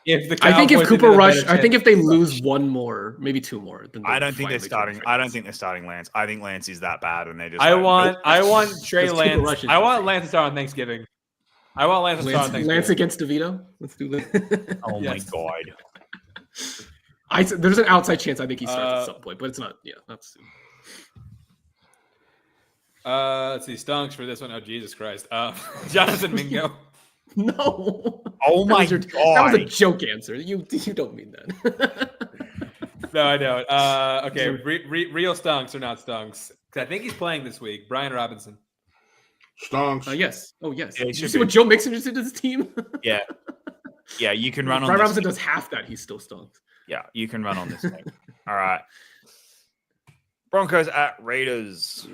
If the I think if Cowboys Cooper didn't have a Rush, better I think chance- if they lose one more, maybe 2 more, then I don't think they're starting. I don't think they're starting Lance. I think Lance is that bad, and they just. I want Trey Because Cooper Lance. Rush is I want perfect. Lance to start on Thanksgiving. I want Lance to start on Thanksgiving. Lance against DeVito. Let's do that. Oh Yes. my god. There's an outside chance I think he starts at some point, but it's not. Yeah, not soon. Let's see, Stonks for this one. Oh, Jesus Christ. Jonathan Mingo. No. Oh my God. god. That was a joke answer. You don't mean that. No, I don't. Okay, real Stonks or not Stonks? Because I think he's playing this week. Brian Robinson. Stonks. Yes. Oh, yes. Yeah, he Did you should see be. what Joe Mixon just did to his team? Yeah. Yeah, you can run on Brian this. Robinson does half that. He's still stonks. Yeah, you can run on this thing. All right. Broncos at Raiders.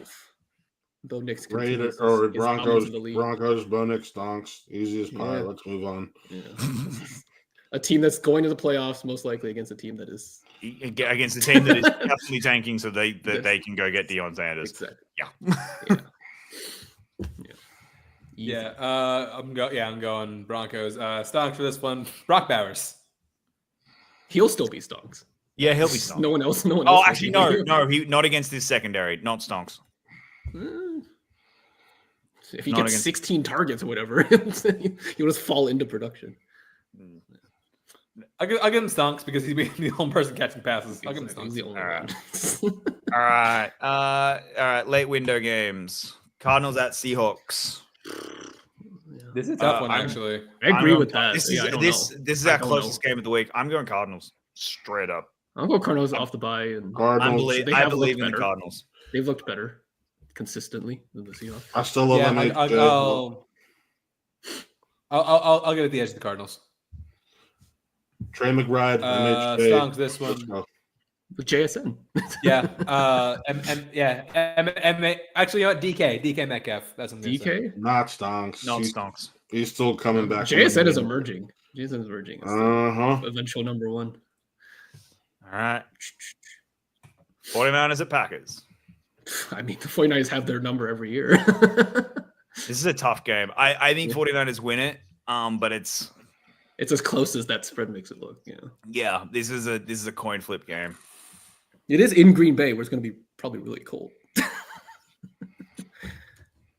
Bo Nix Raiders continues or his dominance in the league. Broncos, Bo Nix stonks. Easy as pie. Yeah. Let's move on. Yeah. A team that's going to the playoffs, most likely against a team that is Against a team that is absolutely tanking so they can go get Deion Sanders. exactly. Yeah. Yeah, I'm going Broncos. Stonks for this one. Brock Bowers. He'll still be stonks. Yeah, he'll be stonks. No one else. Oh, will actually, be. no, he not against this secondary, not stonks. If he Not gets against- 16 targets or whatever, he'll just fall into production. I'll give him Stonks because he's the only person catching passes. I'll give him He's Stonks. the only All one. All right. Late window games. Cardinals at Seahawks. This is a tough one, I'm- actually. I agree I'm with going- that. This Yeah, is I don't this know. this is I our don't closest know. game of the week. I'm going Cardinals straight up. I'll go Cardinals off the bye, and Cardinals. They I have believe looked in the better. Cardinals. they've looked better consistently than the Seahawks. I still love Yeah, MHJ. I'll get at the edge of the Cardinals. Trey McBride. MHJ. Stonks this one. Let's go. With JSN. Yeah. Actually, you know what? DK Metcalf. That's what I'm gonna say. DK. Not Stonks. Not Stonks. He's still coming back. JSN is emerging. JSN is emerging. It's Uh-huh. eventual number one. All right. 49ers at Packers. I mean, the 49ers have their number every year. This is a tough game. I think 49ers win it. But it's as close as that spread makes it look. yeah, this is a coin flip game. It is in Green Bay, where it's going to be probably really cold.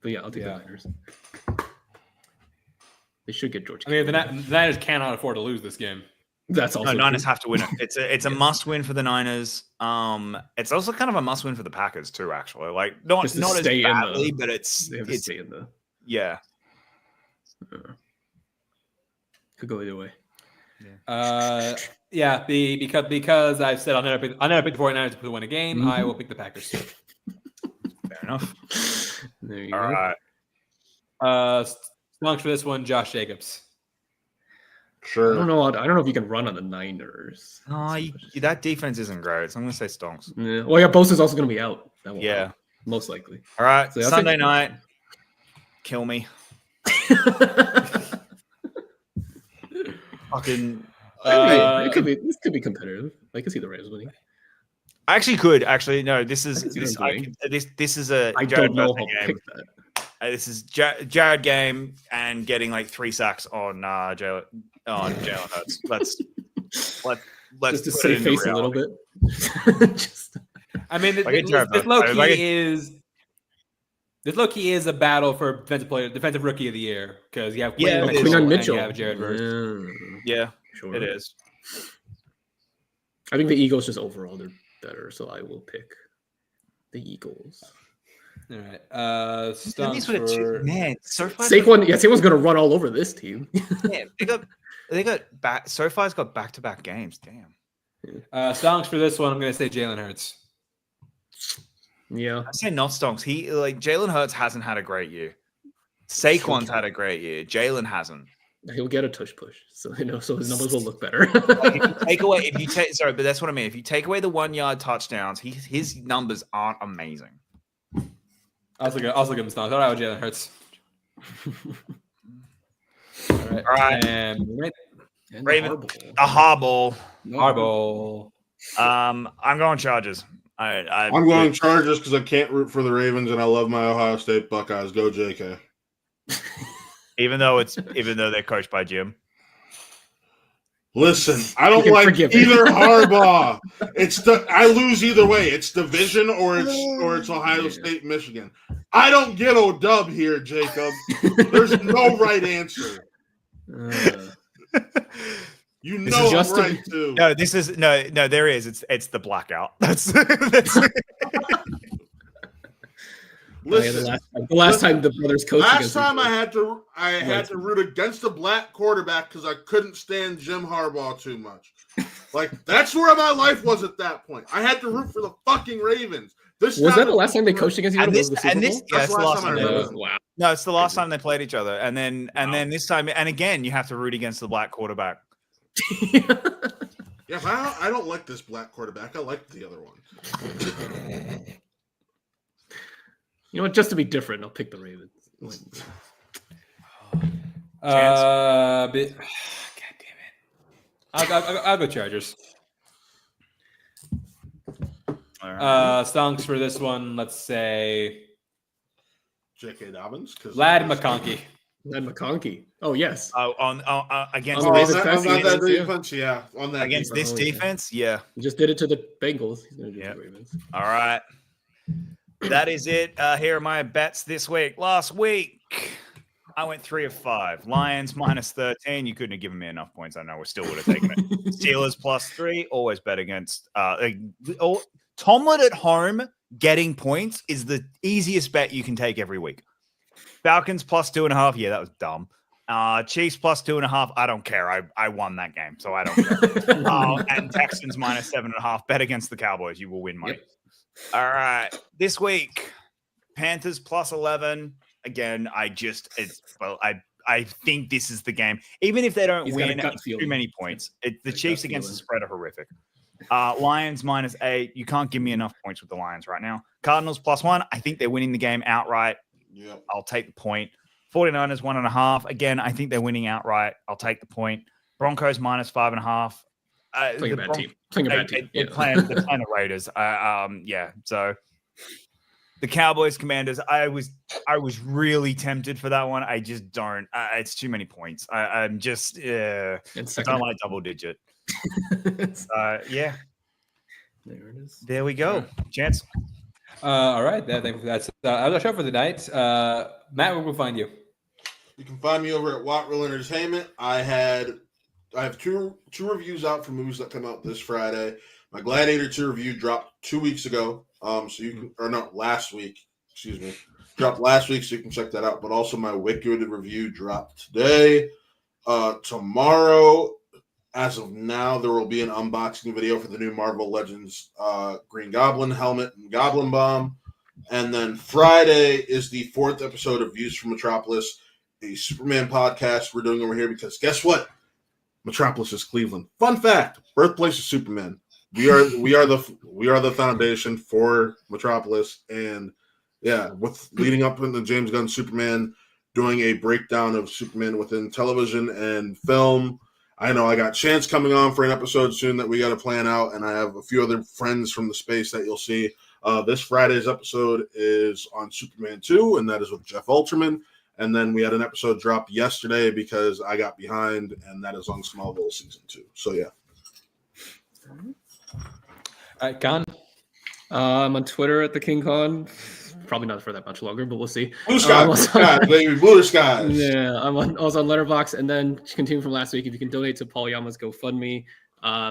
But yeah, I'll take the Niners. They should get George. I mean, the Niners cannot afford to lose this game. That's also No, Niners true. have to win it. It's a must win for the Niners. It's also kind of a must win for the Packers too. Actually, like not Just to as stay in badly, the- but it's They have to stay in the. yeah. Could go either way. Yeah, because I've said I'll never pick the 49ers to win a game. I will pick the Packers. Fair enough. There you All go. right. Stonks for this one, Josh Jacobs. I Sure. don't know. I don't know if you can run on the Niners. That defense isn't great. So I'm gonna say Stonks. Yeah. Well, yeah, Bosa's also going to be out. That won't Yeah. help, most likely. All right. So I'll Sunday take- night. Kill me. Fucking. It could be. This could be competitive. I can see the Rams winning. I actually could. Actually, no. This I is can see this. them I winning. can, this is a I Jared don't know Verse how to game. pick that. This is Jared game and getting like 3 sacks on Jalen Hurts. Let's Just to put it save into face a little reality. bit. Just, I mean, I get Jared this Goff. low I get- key is. This low key is a battle for defensive rookie of the year because you have Yeah, it is. Quinton and Mitchell. you have Jared Verse. Yeah, Sure. it is. I think the Eagles just overall they're better, so I will pick the Eagles. All right. Stonks for... Man, SoFi's Saquon's gonna run all over this team. man, they got back. SoFi's got back-to-back games. Damn. Stonks for this one. I'm going to say Jalen Hurts. Yeah, I say not Stonks. He Jalen Hurts hasn't had a great year. Saquon's had a great year. Jalen hasn't. he'll get a tush push, so so his numbers will look better. If you take sorry, but that's what I mean. If you take away the 1 yard touchdowns, his numbers aren't amazing. Also give him Stonks. All right, with Jalen Hurts. All right. And And Raven- Harbaugh. A hardball. Harbaugh. I'm going Chargers. I'm going Chargers because I can't root for the Ravens, and I love my Ohio State Buckeyes. Go JK. even though they're coached by Jim. Listen, I don't can like forgive it. either Harbaugh. I lose either way. It's division or it's Ohio State, Michigan. I don't get a dub here, Jacob. There's no right answer. You This know is I'm just right too. No, this is no. There is. It's the blackout. That's Listen, the last time the brothers coached. last against time each I other. had to root against a black quarterback because I couldn't stand Jim Harbaugh too much. Like that's where my life was at that point. I had to root for the fucking Ravens. Was that the last time they coached against each other? And this- Was the Super and this- Bowl? yeah, That's it's the the last last time I time. remember. Wow. No, it's the last time they played each other, and then this time, and again, you have to root against the black quarterback. Yeah, but I don't like this black quarterback. I like the other one. You know what? Just to be different, I'll pick the Ravens. God damn it. I'll go Chargers. Stonks for this one. Let's say J.K. Dobbins. Lad McConkey. Then McConkey. Oh yes. Against Oh, On Ravens that passing defense, defense, yeah. On that against defense. this Oh, yeah. defense, yeah. He just did it to the Bengals. He's gonna do it Yeah. to the Ravens. All right. That is it. Here are my bets this week. Last week, I went 3 of 5. Lions minus 13. You couldn't have given me enough points. I know we still would have taken it. Steelers plus 3. Always bet against. Tomlin at home getting points is the easiest bet you can take every week. Falcons plus 2.5. Yeah, that was dumb. Chiefs plus 2.5. I don't care. I won that game, so I don't care. And Texans minus 7.5. Bet against the Cowboys. You will win money. Yep. All right. This week, Panthers plus 11. Again, I think this is the game. Even if they don't win too many points, the Chiefs against the spread are horrific. Lions minus 8. You can't give me enough points with the Lions right now. Cardinals plus 1. I think they're winning the game outright. Yep. I'll take the point. 49ers 1.5. Again, I think they're winning outright. I'll take the point. Broncos minus 5.5. Playing a bad team. Playing a bad team. They're playing the Raiders. So the Cowboys Commanders. I was really tempted for that one. I just don't. It's too many points. I'm just. I don't like double digit. Yeah. There it is. There we go. Chance. All right. That's our show for the night. Matt, where will we find you? You can find me over at Wattrill Entertainment. I have two reviews out for movies that come out this Friday. My Gladiator 2 review dropped 2 weeks ago. Last week. Excuse me. Dropped last week, so you can check that out. But also my Wicked review dropped today. Tomorrow, as of now, there will be an unboxing video for the new Marvel Legends Green Goblin helmet and Goblin Bomb. And then Friday is the 4th episode of Views from Metropolis, a Superman podcast we're doing over here because guess what? Metropolis is Cleveland. Fun fact: birthplace of Superman. We are the foundation for Metropolis, and yeah, with leading up into James Gunn Superman, doing a breakdown of Superman within television and film. I know I got Chance coming on for an episode soon that we got to plan out, and I have a few other friends from the space that you'll see. This Friday's episode is on Superman 2, and that is with Jeff Alterman. And then we had an episode drop yesterday because I got behind, and that is on Smallville Season 2. So, yeah. All right, Con. I'm on Twitter at the King Con. Probably not for that much longer, but we'll see. Blue Skies, baby, Blue Skies. Yeah, I was on Letterboxd, and then continue from last week. If you can donate to Paul Yama's GoFundMe,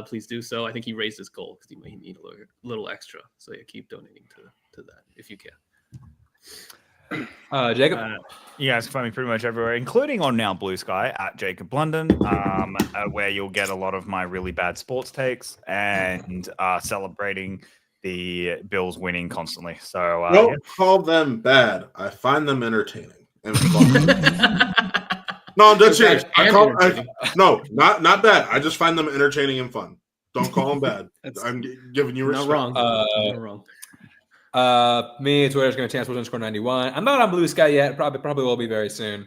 please do so. I think he raised his goal because he may need a little extra. So yeah, keep donating to that if you can. Jacob. You guys can find me pretty much everywhere, including on now Blue Sky at Jacob London, where you'll get a lot of my really bad sports takes and celebrating the Bills winning constantly. So don't call them bad. I find them entertaining and fun. No, I'm dead serious. No, not bad. I just find them entertaining and fun. Don't call them bad. I'm giving you respect. Not wrong. Me, Twitter's going to chance underscore 91. I'm not on Blue Sky yet. Probably will be very soon.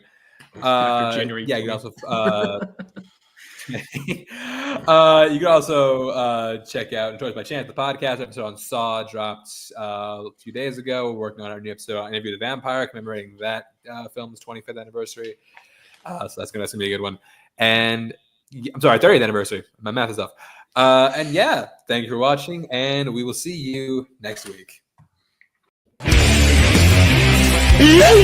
January. Yeah, you can also you can also check out Enjoys My Chance, the podcast episode on Saw dropped a few days ago. We're working on our new episode on Interview with the Vampire, commemorating that film's 25th anniversary. So that's gonna be a good one. And I'm sorry, 30th anniversary. My math is off. And yeah, thank you for watching, and we will see you next week. Yeah.